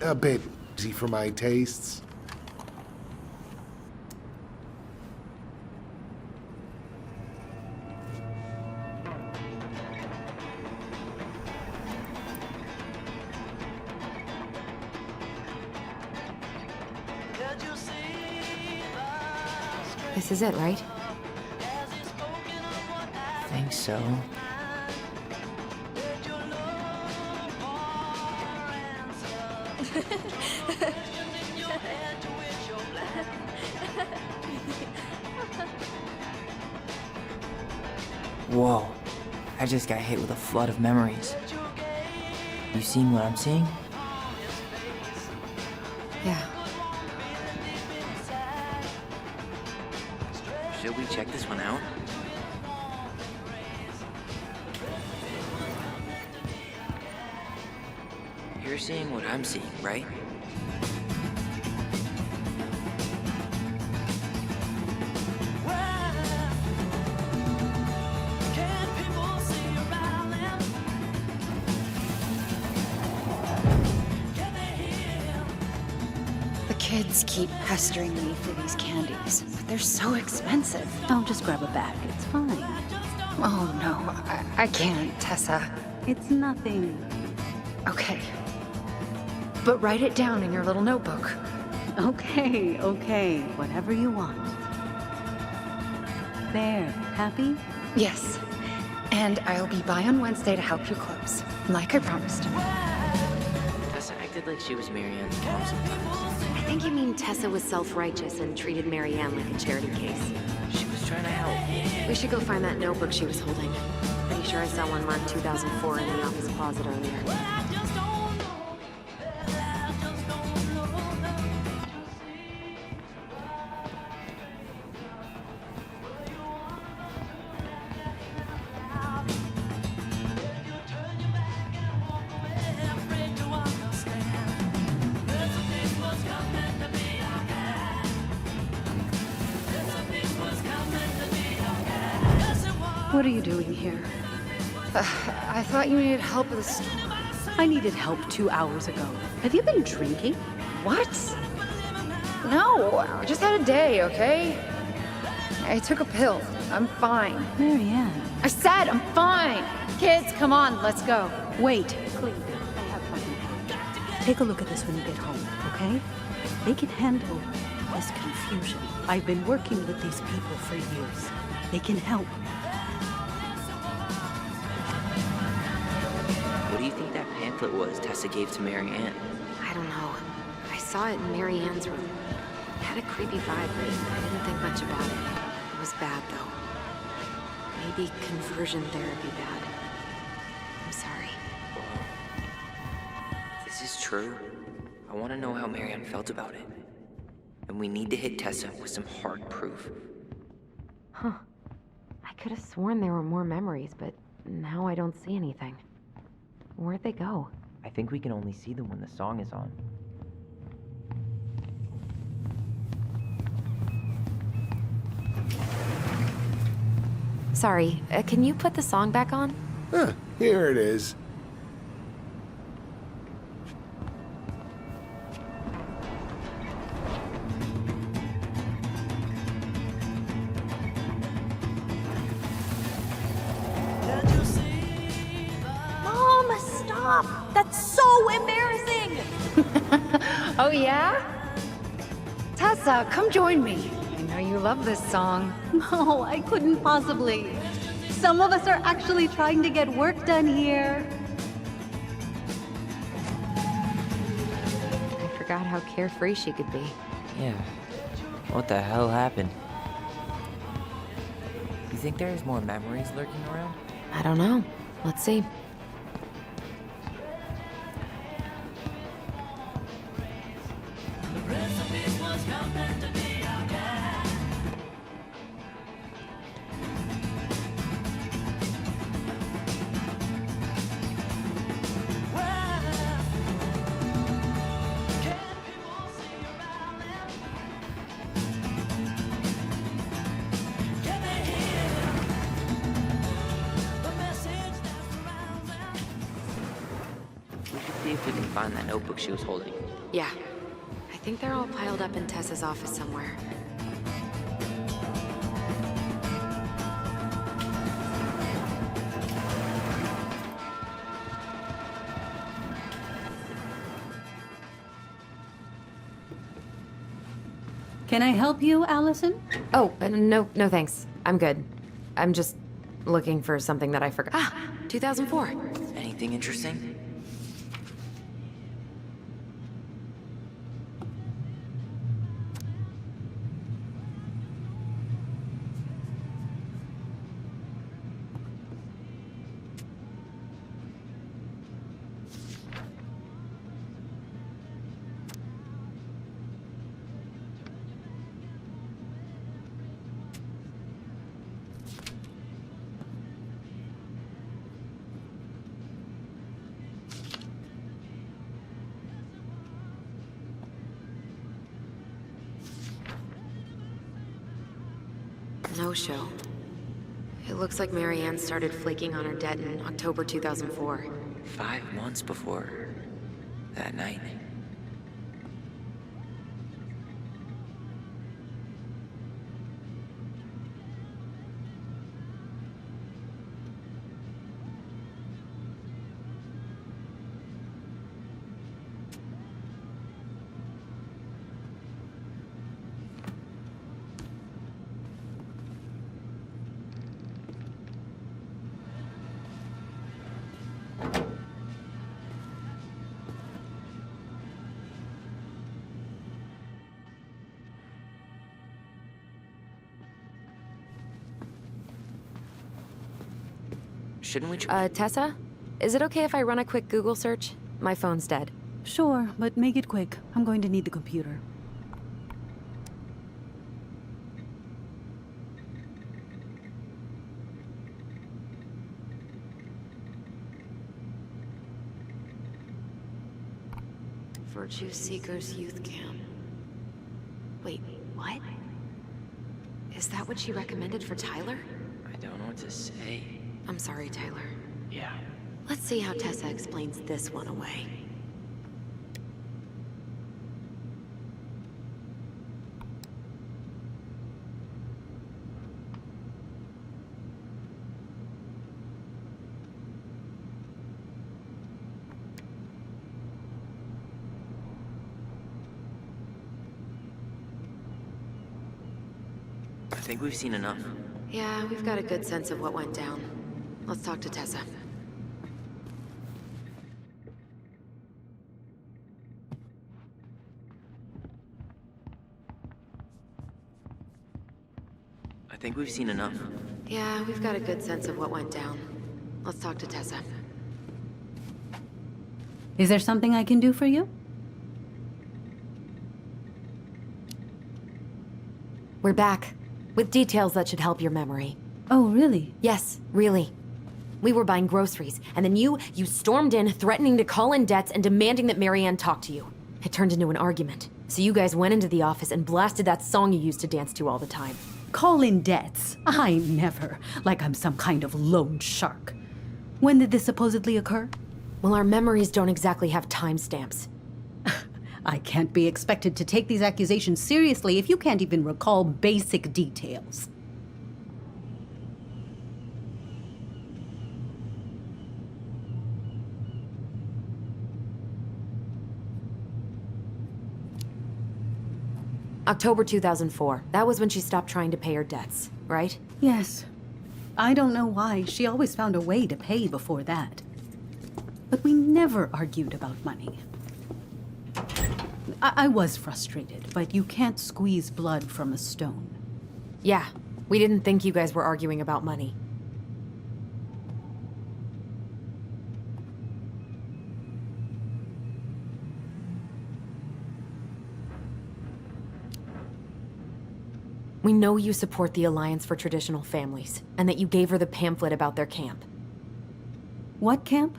A bit easy for my tastes. This is it, right? I think so. Whoa, I just got hit with a flood of memories. You seeing what I'm seeing? Yeah. Should we check this one out? You're seeing what I'm seeing, right? Kids keep pestering me for these candies, but they're so expensive. I'll just grab a bag. It's fine. Oh no, I can't, Tessa. It's nothing. Okay. But write it down in your little notebook. Okay, okay. Whatever you want. There. Happy? Yes. And I'll be by on Wednesday to help you close, like I promised. Tessa acted like she was Marianne's mom sometimes. I think you mean Tessa was self-righteous and treated Marianne like a charity case. She was trying to help. We should go find that notebook she was holding. Pretty sure I saw one marked 2004 in the office closet earlier. What are you doing here? I thought you needed help with the storm. I needed help 2 hours ago. Have you been drinking? What? No, I just had a day, okay? I took a pill. I'm fine. Marianne. I said I'm fine. Kids, come on, let's go. Wait, please. I have something. Take a look at this when you get home, okay? They can handle this confusion. I've been working with these people for years. They can help. What do you think that pamphlet was Tessa gave to Marianne? I don't know. I saw it in Marianne's room. It had a creepy vibe, but I didn't think much about it. It was bad, though. Maybe conversion therapy bad. I'm sorry. If this is true, I want to know how Marianne felt about it. And we need to hit Tessa with some hard proof. Huh. I could have sworn there were more memories, but now I don't see anything. Where'd they go? I think we can only see them when the song is on. Sorry, can you put the song back on? Huh, here it is. Mom, stop! That's so embarrassing! Oh, yeah? Tessa, come join me. I know you love this song. No, I couldn't possibly. Some of us are actually trying to get work done here. I forgot how carefree she could be. Yeah. What the hell happened? You think there's more memories lurking around? I don't know. Let's see. See if we can find that notebook she was holding. Yeah. I think they're all piled up in Tessa's office somewhere. Can I help you, Allison? Oh, no thanks. I'm good. I'm just looking for something that I forgot. Ah, 2004. Anything interesting? No show. It looks like Marianne started flaking on her debt in October 2004. 5 months before that night. Shouldn't we try? Tessa? Is it okay if I run a quick Google search? My phone's dead. Sure, but make it quick. I'm going to need the computer. Virtue Seekers Youth Camp. Wait, what? Is that what she recommended for Tyler? I don't know what what to say. I'm sorry, Tyler. Yeah. Let's see how Tessa explains this one away. I think we've seen enough. Yeah, we've got a good sense of what went down. Let's talk to Tessa. I think we've seen enough. Yeah, we've got a good sense of what went down. Let's talk to Tessa. Is there something I can do for you? We're back, with details that should help your memory. Oh, really? Yes, really. We were buying groceries, and then you stormed in, threatening to call in debts and demanding that Marianne talk to you. It turned into an argument. So you guys went into the office and blasted that song you used to dance to all the time. Call in debts? I never. Like I'm some kind of loan shark. When did this supposedly occur? Well, our memories don't exactly have timestamps. I can't be expected to take these accusations seriously if you can't even recall basic details. October 2004. That was when she stopped trying to pay her debts, right? Yes. I don't know why. She always found a way to pay before that. But we never argued about money. I was frustrated, but you can't squeeze blood from a stone. Yeah, we didn't think you guys were arguing about money. We know you support the Alliance for Traditional Families, and that you gave her the pamphlet about their camp. What camp?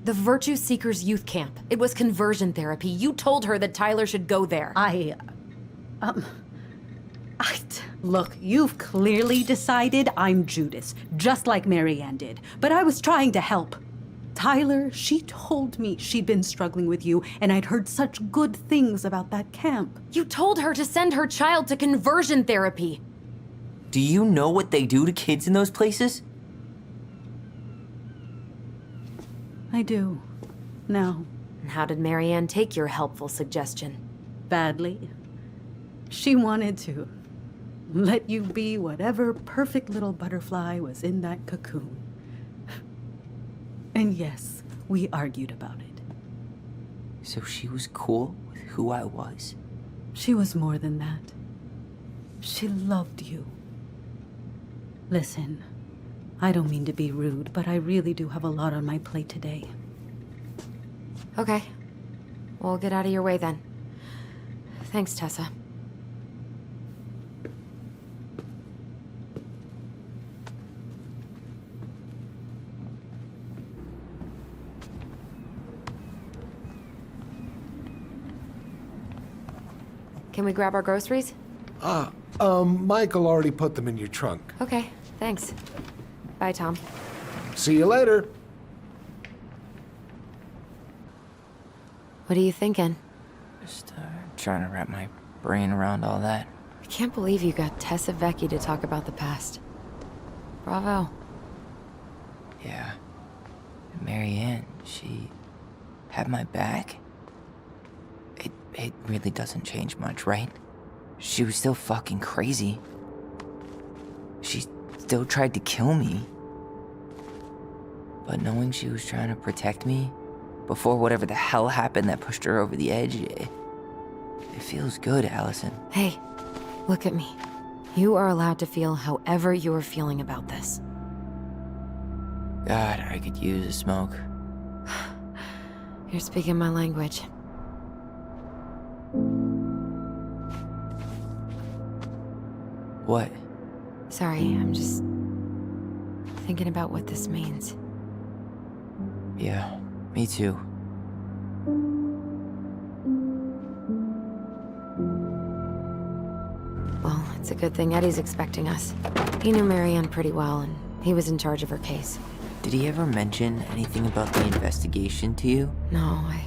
The Virtue Seekers Youth Camp. It was conversion therapy. You told her that Tyler should go there. Look, you've clearly decided I'm Judas, just like Marianne did. But I was trying to help. Tyler, she told me she'd been struggling with you, and I'd heard such good things about that camp. You told her to send her child to conversion therapy. Do you know what they do to kids in those places? I do. Now. And how did Marianne take your helpful suggestion? Badly. She wanted to let you be whatever perfect little butterfly was in that cocoon. And yes, we argued about it. So she was cool with who I was? She was more than that. She loved you. Listen, I don't mean to be rude, but I really do have a lot on my plate today. Okay. We'll get out of your way then. Thanks, Tessa. Can we grab our groceries? Michael already put them in your trunk. Okay, thanks. Bye, Tom. See you later. What are you thinking? Just trying to wrap my brain around all that. I can't believe you got Tessa Vecchi to talk about the past. Bravo. Yeah. Marianne, she had my back. It really doesn't change much, right? She was still fucking crazy. She still tried to kill me. But knowing she was trying to protect me before whatever the hell happened that pushed her over the edge, it feels good, Allison. Hey, look at me. You are allowed to feel however you are feeling about this. God, I could use a smoke. You're speaking my language. What? Sorry, I'm just thinking about what this means. Yeah, Me too. Well, it's a good thing Eddie's expecting us. He knew Marianne pretty well, and he was in charge of her case. Did he ever mention anything about the investigation to you? No, I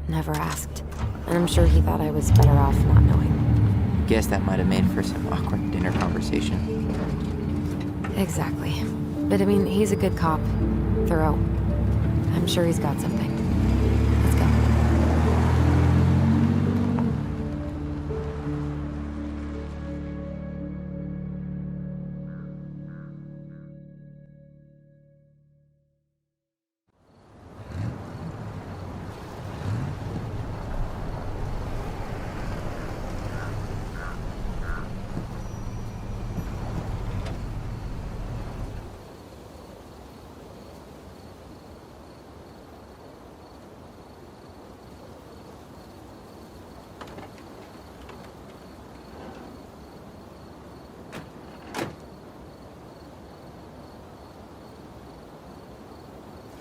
never asked. And I'm sure he thought I was better off not knowing. Guess that might have made for some awkward dinner conversation. Exactly. But I mean, he's a good cop. Thorough. I'm sure he's got something. Let's go.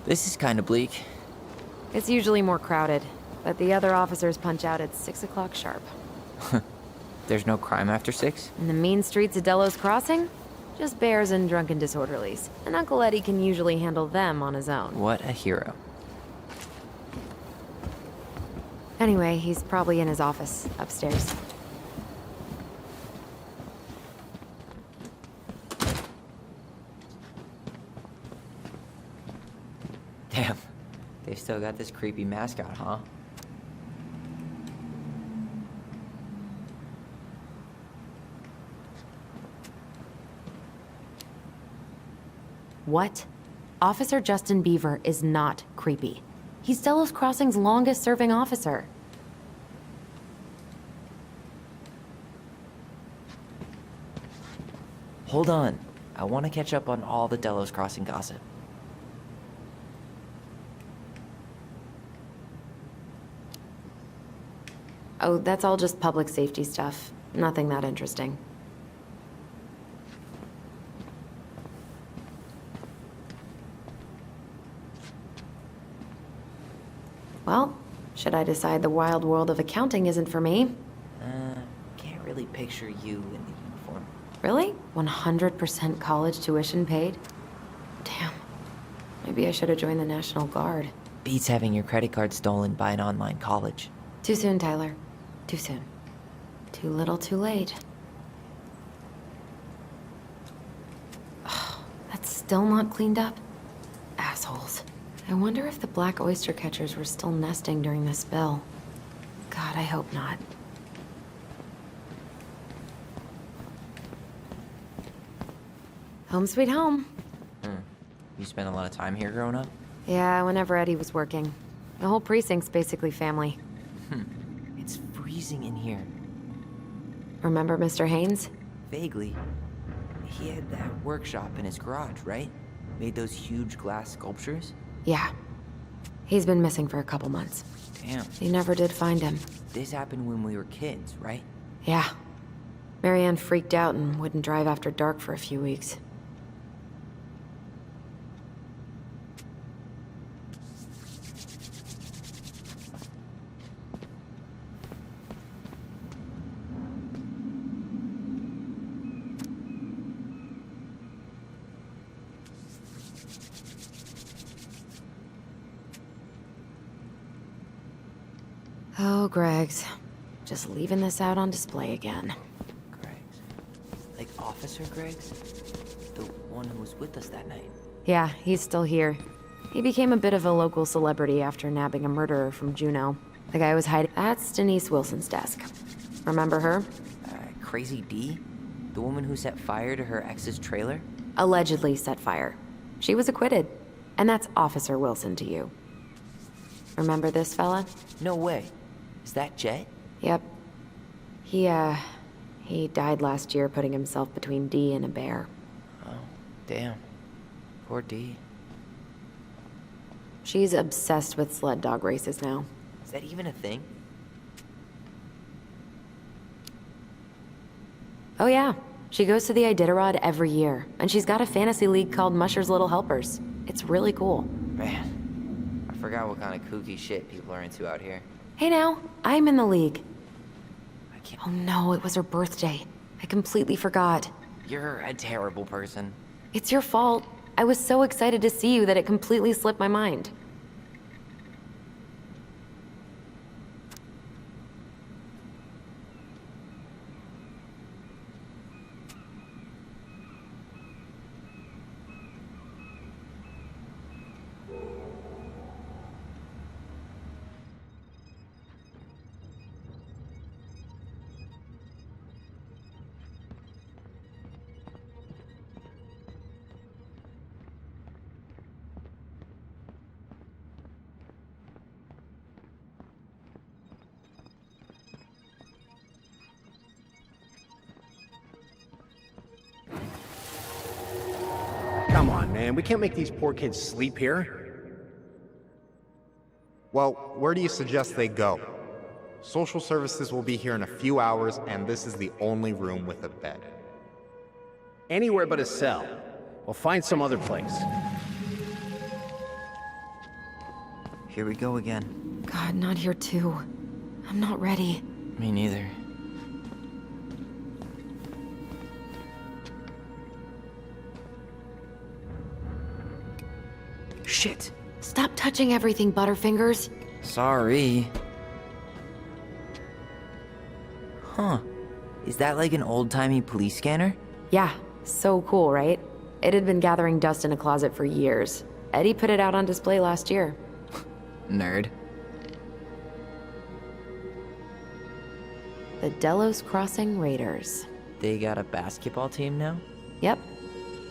This is kind of bleak. It's usually more crowded, but the other officers punch out at 6 o'clock sharp. There's no crime after 6? In the mean streets of Delos Crossing? Just bears and drunken disorderlies. And Uncle Eddie can usually handle them on his own. What a hero. Anyway, he's probably in his office, upstairs. Damn. They still got this creepy mascot, huh? What? Officer Justin Beaver is not creepy. He's Delos Crossing's longest-serving officer. Hold on. I want to catch up on all the Delos Crossing gossip. Oh, that's all just public safety stuff. Nothing that interesting. Well, should I decide the wild world of accounting isn't for me? Can't really picture you in the uniform. Really? 100% college tuition paid? Damn. Maybe I should have joined the National Guard. Beats having your credit card stolen by an online college. Too soon, Tyler. Too soon. Too little, too late. Oh, that's still not cleaned up? Assholes. I wonder if the black oyster catchers were still nesting during the spill. God, I hope not. Home sweet home. You spent a lot of time here growing up? Yeah, whenever Eddie was working. The whole precinct's basically family. It's freezing in here. Remember Mr. Haynes? Vaguely. He had that workshop in his garage, right? Made those huge glass sculptures? Yeah. He's been missing for a couple months. Damn. They never did find him. This happened when we were kids, right? Yeah. Marianne freaked out and wouldn't drive after dark for a few weeks. Oh, Greg's. Just leaving this out on display again. Greg's. Like Officer Greg's? The one who was with us that night. Yeah, he's still here. He became a bit of a local celebrity after nabbing a murderer from Juneau. The guy was hiding. That's Denise Wilson's desk. Remember her? Crazy D? The woman who set fire to her ex's trailer? Allegedly set fire. She was acquitted. And that's Officer Wilson to you. Remember this fella? No way. Is that Jet? Yep. He died last year putting himself between D and a bear. Oh, damn. Poor D. She's obsessed with sled dog races now. Is that even a thing? Oh yeah. She goes to the Iditarod every year, and she's got a fantasy league called Musher's Little Helpers. It's really cool. Man, I Forgot what kind of kooky shit people are into out here. Hey now, I'm in the league. I can't. Oh no, it was her birthday. I completely forgot. You're a terrible person. It's your fault. I was so excited to see you that it completely slipped my mind. Come on, man. We can't make these poor kids sleep here. Well, where do you suggest they go? Social services will be here in a few hours, and this is the only room with a bed. Anywhere but a cell. We'll find some other place. Here we go again. God, not here too. I'm not ready. Me neither. Shit. Stop touching everything, Butterfingers. Sorry. Huh. Is that like an old-timey police scanner? Yeah, so cool, right? It had been gathering dust in a closet for years. Eddie put it out on display last year. Nerd. The Delos Crossing Raiders. They got a basketball team now? Yep.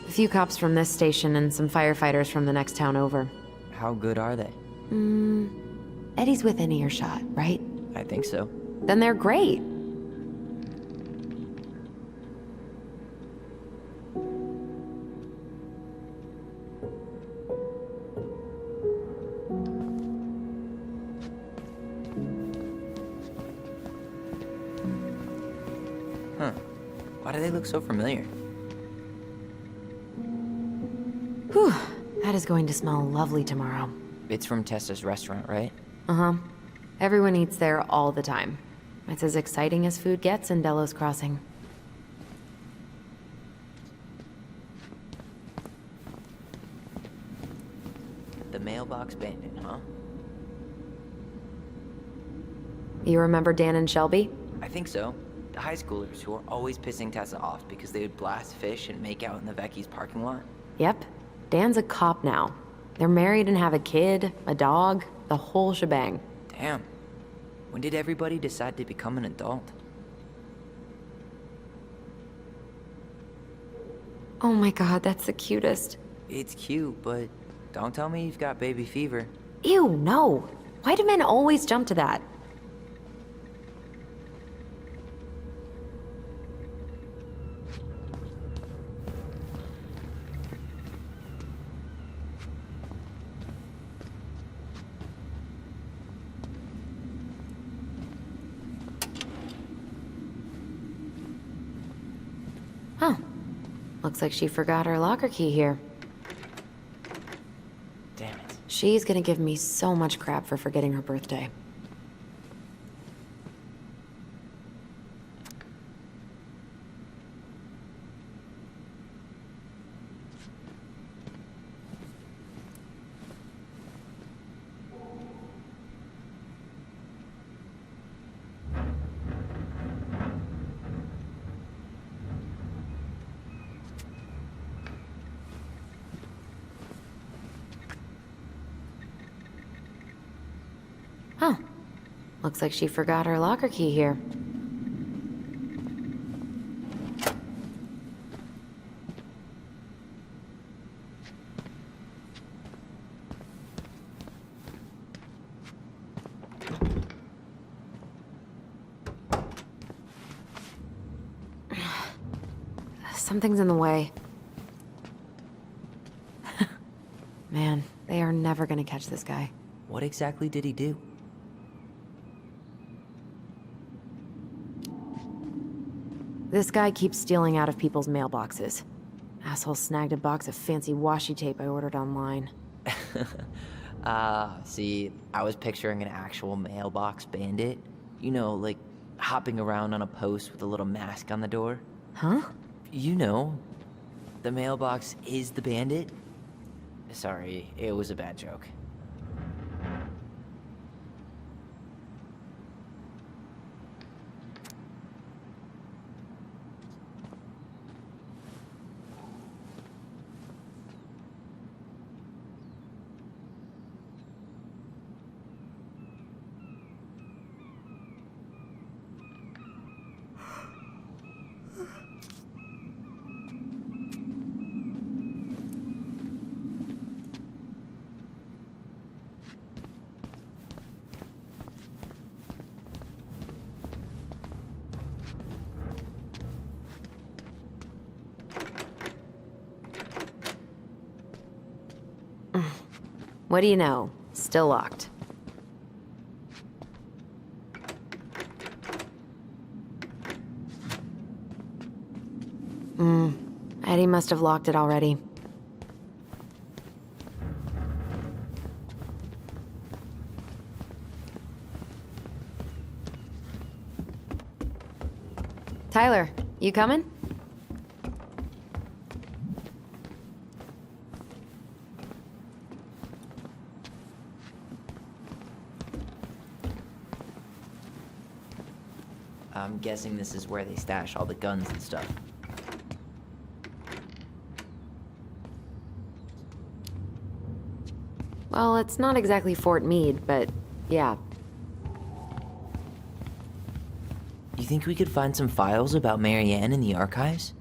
A few cops from this station and some firefighters from the next town over. How good are they? Eddie's within earshot, right? I think so. Then they're great. Huh. Why do they look so familiar? Whew, that is going to smell lovely tomorrow. It's from Tessa's restaurant, right? Uh-huh. Everyone eats there all the time. It's as exciting as food gets in Delos Crossing. The mailbox bandit, huh? You remember Dan and Shelby? I think so. The high schoolers who were always pissing Tessa off because they would blast fish and make out in the Vecchi's parking lot. Yep. Dan's a cop now. They're married and have a kid, a dog, the whole shebang. Damn. When did everybody decide to become an adult? Oh my god, that's the cutest. It's cute, but don't tell me you've got baby fever. Ew, no. Why do men always jump to that? Huh. Looks like she forgot her locker key here. Damn it. She's gonna give me so much crap for forgetting her birthday. Huh. Looks like she forgot her locker key here. Something's in the way. Man, they are never gonna catch this guy. What exactly did he do? This guy keeps stealing out of people's mailboxes. Asshole snagged a box of fancy washi tape I ordered online. See, I was picturing an actual mailbox bandit. You know, like hopping around on a post with a little mask on the door. Huh? You know, the mailbox is the bandit. Sorry, it was a bad joke. What do you know? Still locked. Eddie must have locked it already. Tyler, you coming? I'm guessing this is where they stash all the guns and stuff. Well, it's not exactly Fort Meade, but yeah. You think we could find some files about Marianne in the archives?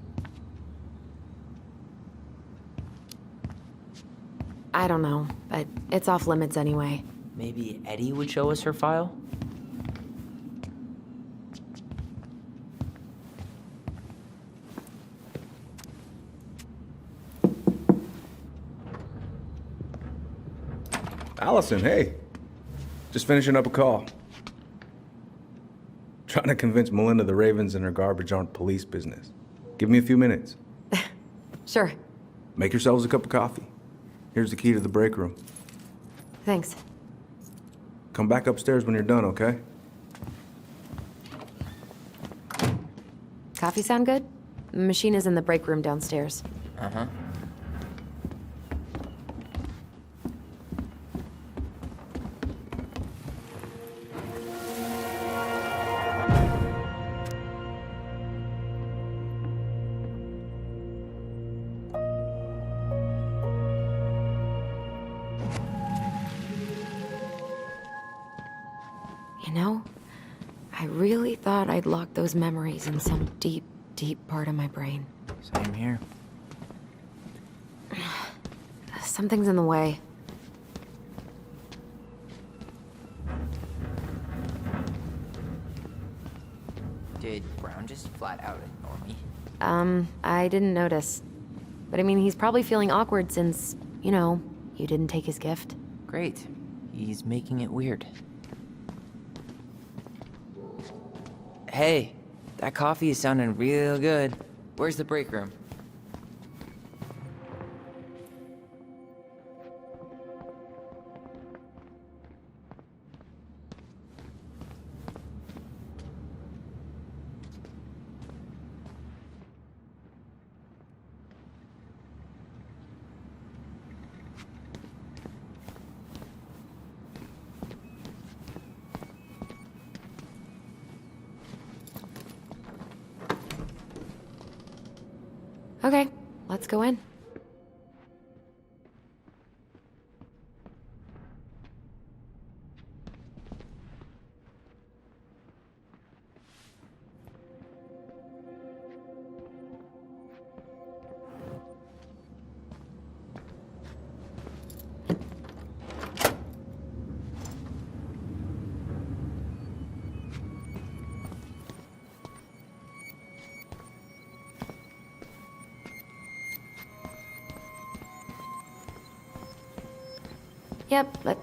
I don't know, but it's off limits anyway. Maybe Eddie would show us her file? Allison, hey. Just finishing up a call. Trying to convince Melinda the Ravens and her garbage aren't police business. Give me a few minutes. Sure. Make yourselves a cup of coffee. Here's the key to the break room. Thanks. Come back upstairs when you're done, okay? Coffee sound good? The machine is in the break room downstairs. Uh-huh. You know, I really thought I'd locked those memories in some deep, deep part of my brain. Same here. Something's in the way. Did Brown just flat out ignore me? I didn't notice. But I mean, he's probably feeling awkward since, you know, you didn't take his gift. Great. He's making it weird. Hey, that coffee is sounding real good. Where's the break room? Okay, let's go in. Yep, but...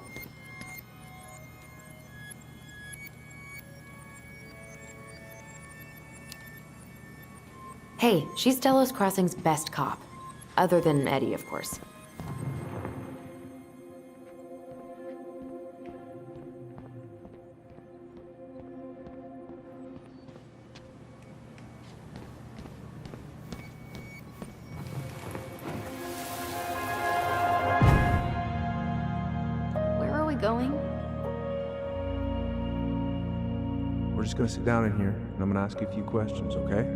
Hey, she's Delos Crossing's best cop. Other than Eddie, of course. We're just gonna sit down in here, and I'm gonna ask you a few questions, okay?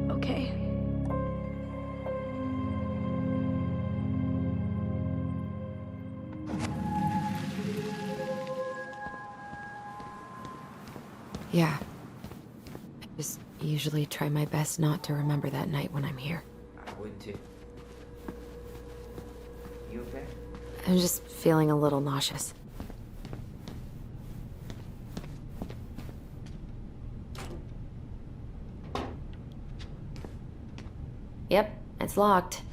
Okay. Yeah. I just usually try my best not to remember that night when I'm here. I would too. You okay? I'm just feeling a little nauseous. Yep, it's locked.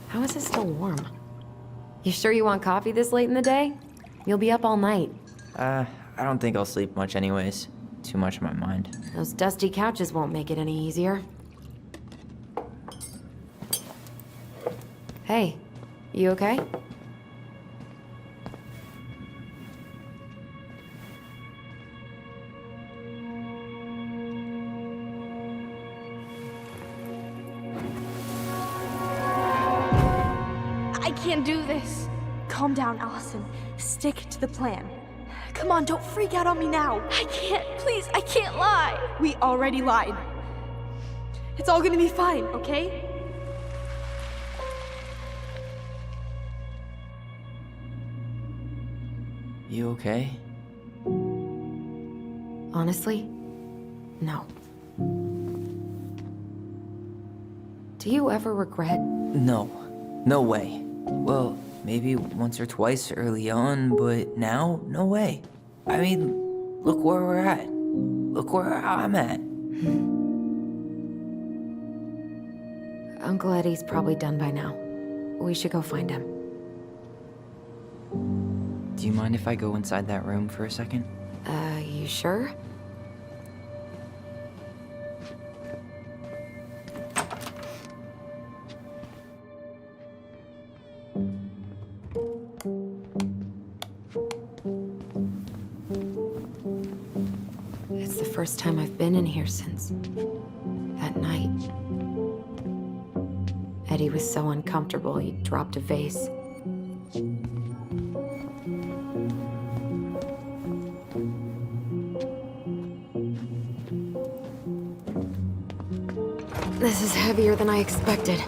How is it still warm? You sure you want coffee this late in the day? You'll be up all night. I don't think I'll sleep much anyways. Too much on my mind. Those dusty couches won't make it any easier. Hey, you okay? I can't do this. Calm down, Allison. Stick to the plan. Come on, don't freak out on me now. I can't, please, I can't lie. We already lied. It's all gonna be fine, okay? You okay? Honestly, no. Do you ever regret? No. No way. Well, maybe once or twice early on, but now, no way. I mean, look where we're at. Look where I'm at. Uncle Eddie's probably done by now. We should go find him. Do you mind if I go inside that room for a second? You sure? It's the first time I've been in here since that night. Eddie was so uncomfortable, he dropped a vase. This is heavier than I expected.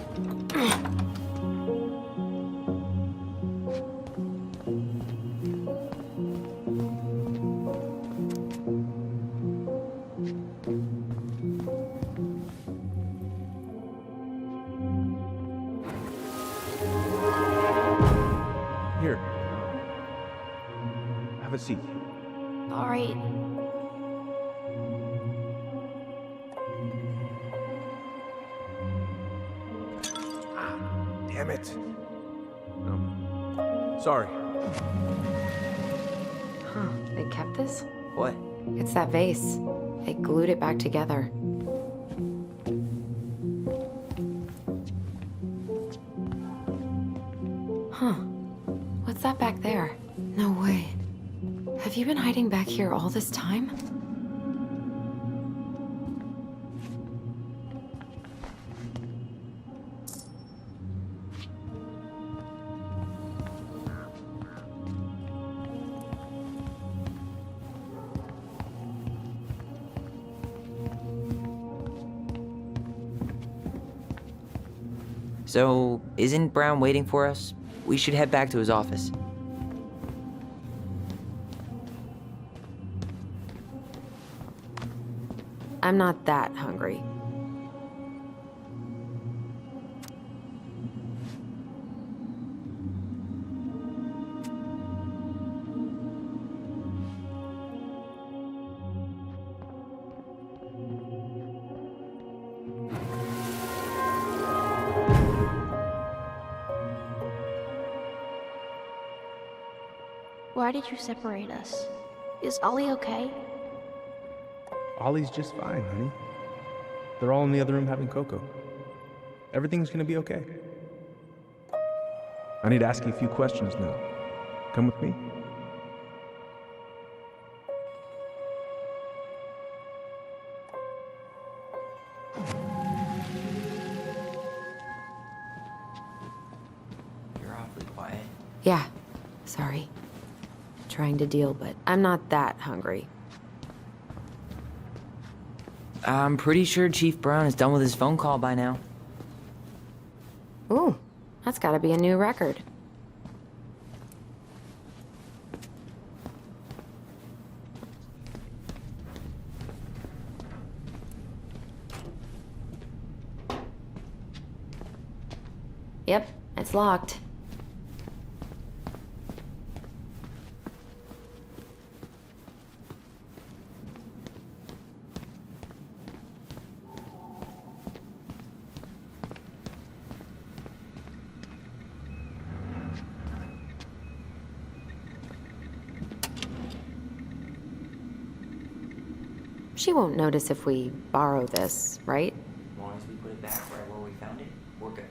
Here. Have a seat. All right. Damn it. Sorry. Huh, they kept this? What? It's that vase. They glued it back together. Huh. What's that back there? No way. Have you been hiding back here all this time? So, isn't Brown waiting for us? We should head back to his office. I'm not that hungry. Why did you separate us? Is Ollie okay? Ollie's just fine, honey. They're all in the other room having cocoa. Everything's gonna be okay. I need to ask you a few questions now. Come with me. You're awfully quiet. Yeah, sorry. Trying to deal, but I'm not that hungry. I'm pretty sure Chief Brown is done with his phone call by now. Ooh, that's gotta be a new record. Yep, it's locked. She won't notice if we borrow this, right? As long as we put it back right where we found it, we're good.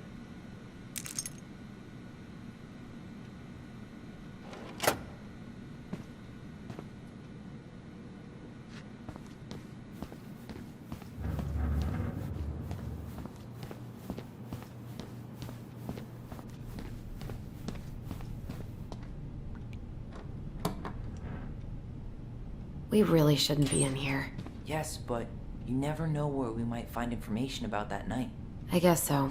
We really shouldn't be in here. Yes, but you never know where we might find information about that night. I guess so.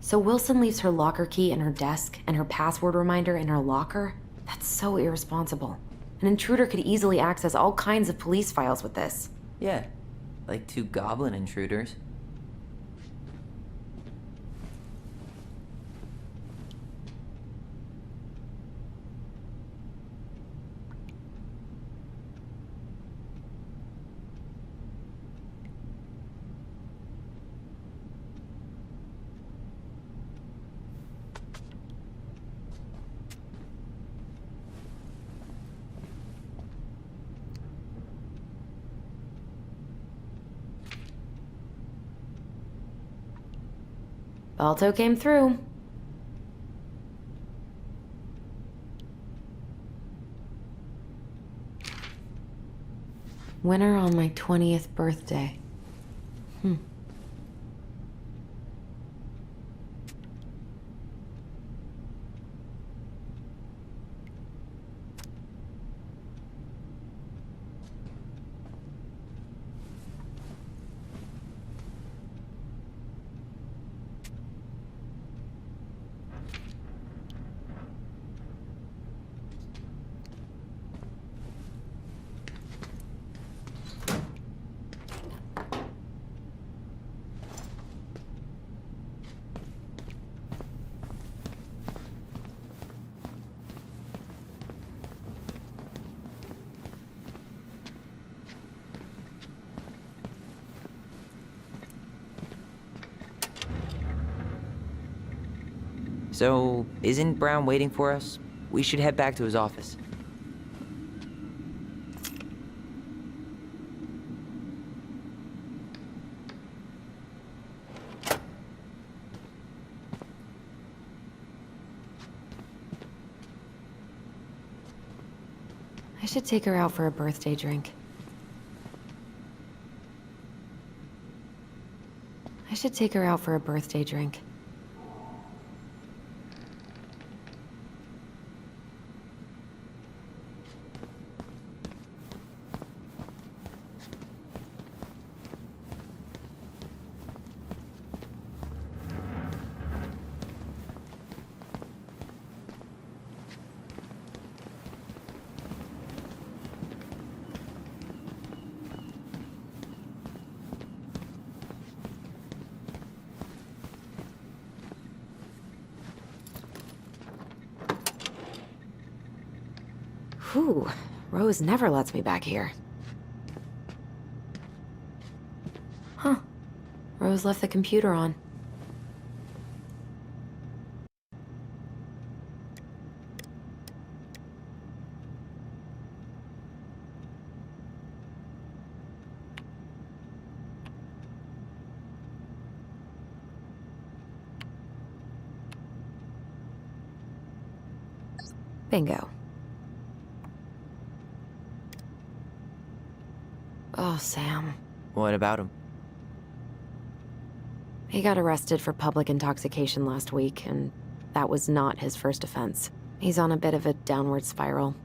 So Wilson leaves her locker key in her desk and her password reminder in her locker? That's so irresponsible. An intruder could easily access all kinds of police files with this. Yeah, like 2 goblin intruders. Balto came through. Winter on my 20th birthday. So, isn't Brown waiting for us? We should head back to his office. I should take her out for a birthday drink. I should take her out for a birthday drink. Whew, Rose never lets me back here. Huh. Rose left the computer on. Bingo. Oh, Sam. What about him? He got arrested for public intoxication last week, and that was not his first offense. He's on a bit of a downward spiral.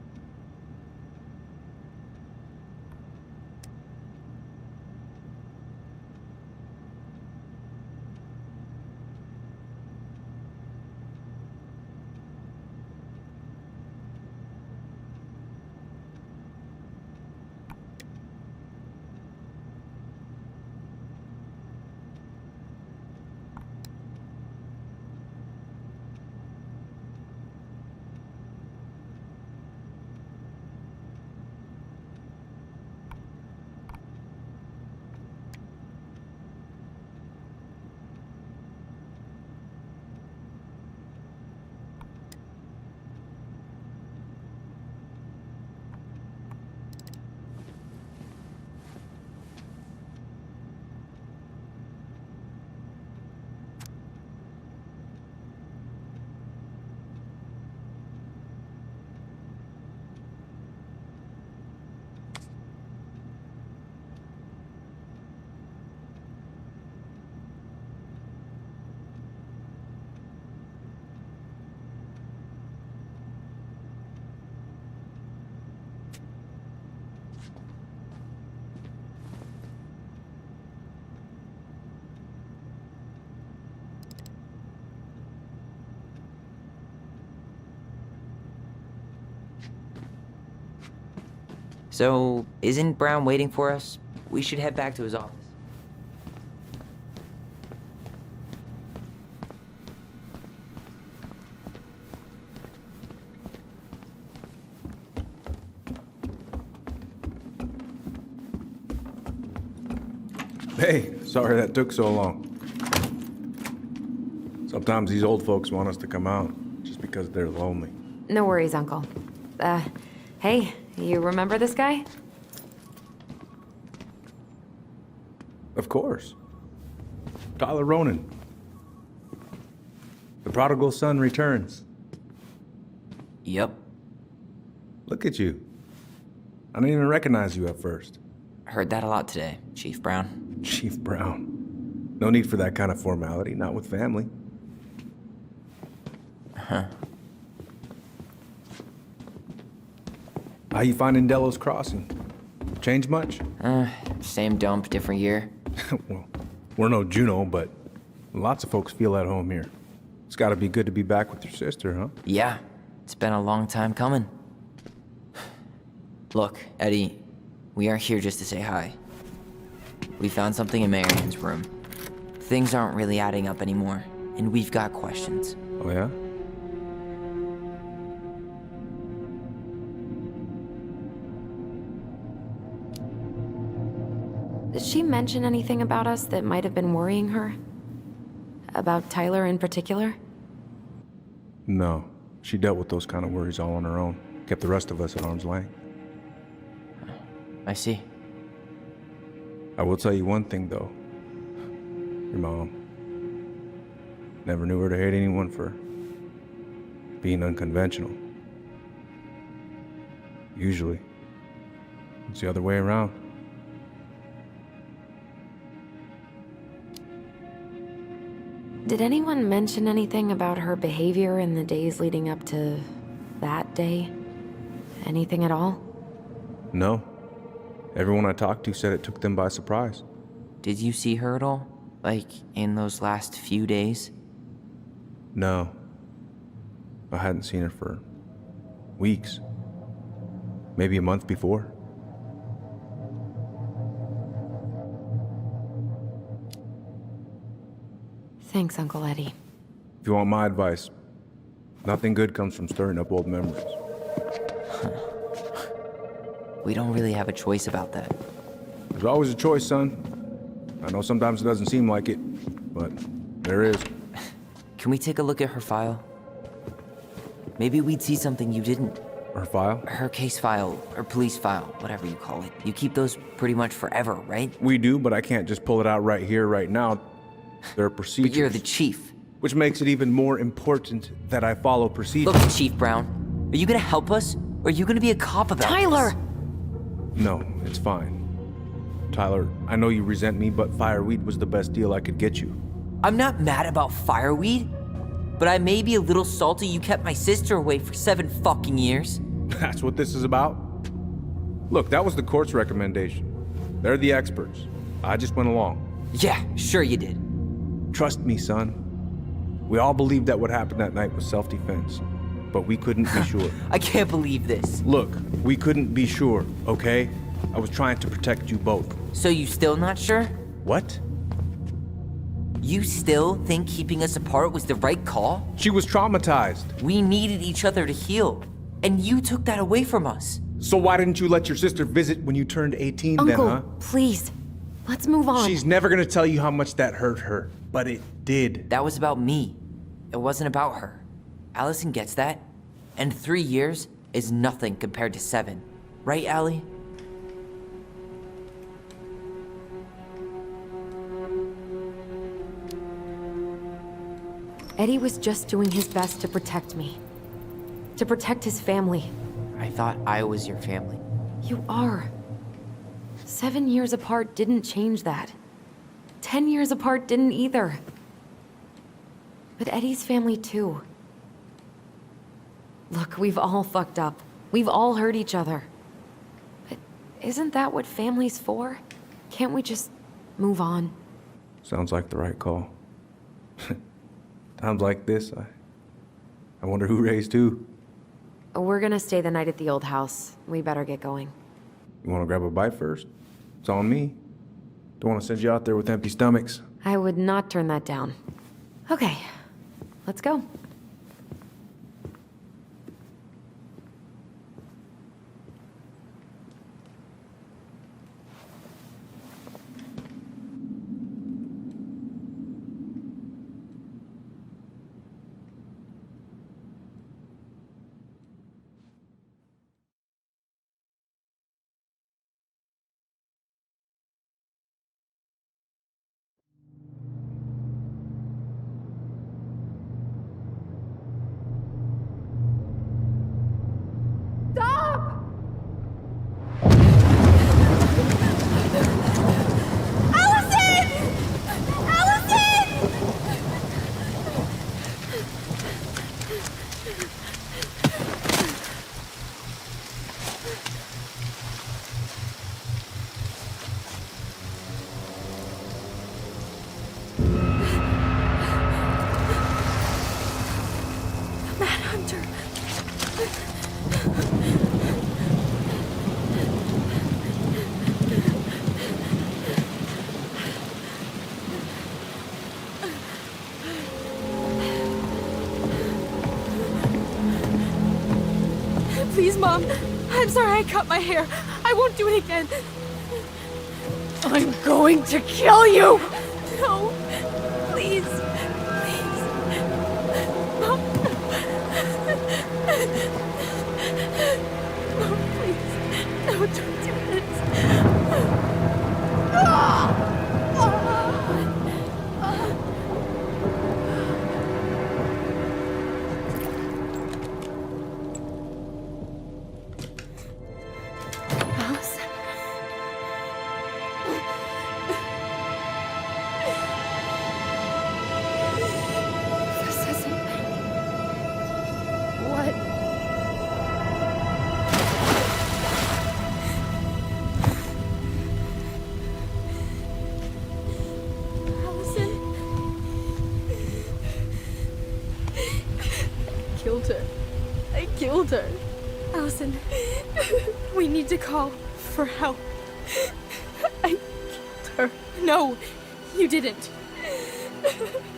So, isn't Brown waiting for us? We should head back to his office. Hey, sorry that took so long. Sometimes these old folks want us to come out just because they're lonely. No worries, Uncle. Hey, you remember this guy? Of course. Tyler Ronan. The prodigal son returns. Yep. Look at you. I didn't even recognize you at first. Heard that a lot today, Chief Brown. Chief Brown. No need for that kind of formality, not with family. Huh. How you finding Delos Crossing? Change much? Same dump, different year. Well, we're no Juno, but lots of folks feel at home here. It's gotta be good to be back with your sister, huh? Yeah, it's been a long time coming. Look, Eddie, we aren't here just to say hi. We found something in Marian's room. Things aren't really adding up anymore, and we've got questions. Oh, yeah? Did she mention anything about us that might have been worrying her? About Tyler in particular? No. She dealt with those kind of worries all on her own. Kept the rest of us at arm's length. I see. I will tell you one thing, though. Your mom. Never knew her to hate anyone for being unconventional. Usually, it's the other way around. Did anyone mention anything about her behavior in the days leading up to that day? Anything at all? No. Everyone I talked to said it took them by surprise. Did you see her at all? Like, in those last few days? No. I hadn't seen her for weeks. Maybe a month before. Thanks, Uncle Eddie. If you want my advice, nothing good comes from stirring up old memories. We don't really have a choice about that. There's always a choice, son. I know sometimes it doesn't seem like it, but there is. Can we take a look at her file? Maybe we'd see something you didn't. Her file? Her case file, or police file, whatever you call it. You keep those pretty much forever, right? We do, but I can't just pull it out right here, right now. There are procedures. But you're the chief. Which makes it even more important that I follow procedures. Look, Chief Brown, are you gonna help us? Or are you gonna be a cop about Tyler! this? No, it's fine. Tyler, I know you resent me, but Fireweed was the best deal I could get you. I'm not mad about fireweed, but I may be a little salty you kept my sister away for 7 fucking years. That's what this is about? Look, that was the court's recommendation. They're the experts. I just went along. Yeah, sure you did. Trust me, son. We all believed that what happened that night was self-defense, but we couldn't be sure. I can't believe this. Look, we couldn't be sure, okay? I was trying to protect you both. So you still not sure? What? You still think keeping us apart was the right call? She was traumatized. We needed each other to heal, and you took that away from us. So why didn't you let your sister visit when you turned 18 Uncle, then, huh? please. Let's move on. She's never gonna tell you how much that hurt her, but it did. That was about me. It wasn't about her. Allison gets that, and 3 years is nothing compared to 7. Right, Allie? Eddie was just doing his best to protect me. To protect his family. I thought I was your family. You are. 7 years apart didn't change that. 10 years apart didn't either. But Eddie's family too. Look, we've all fucked up. We've all hurt each other. But isn't that what family's for? Can't we just move on? Sounds like the right call. Times like this, I wonder who raised who. We're gonna stay the night at the old house. We better get going. You wanna grab a bite first? It's on me. Don't wanna send you out there with empty stomachs. I would not turn that down. Okay, let's go. Please, Mom. I'm sorry I cut my hair. I won't do it again. I'm going to kill you! No. Please. Please. Mom. Mom, please. No, don't do this. I killed her. Allison, we need to call for help. I killed her. No, you didn't.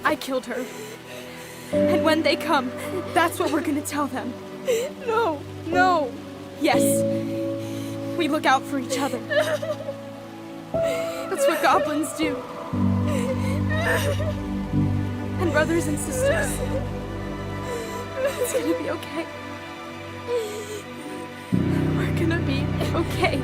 I killed her. And when they come, that's what we're gonna tell them. No, no. Yes, we look out for each other. That's what goblins do. And brothers and sisters. It's gonna be okay. We're gonna be okay.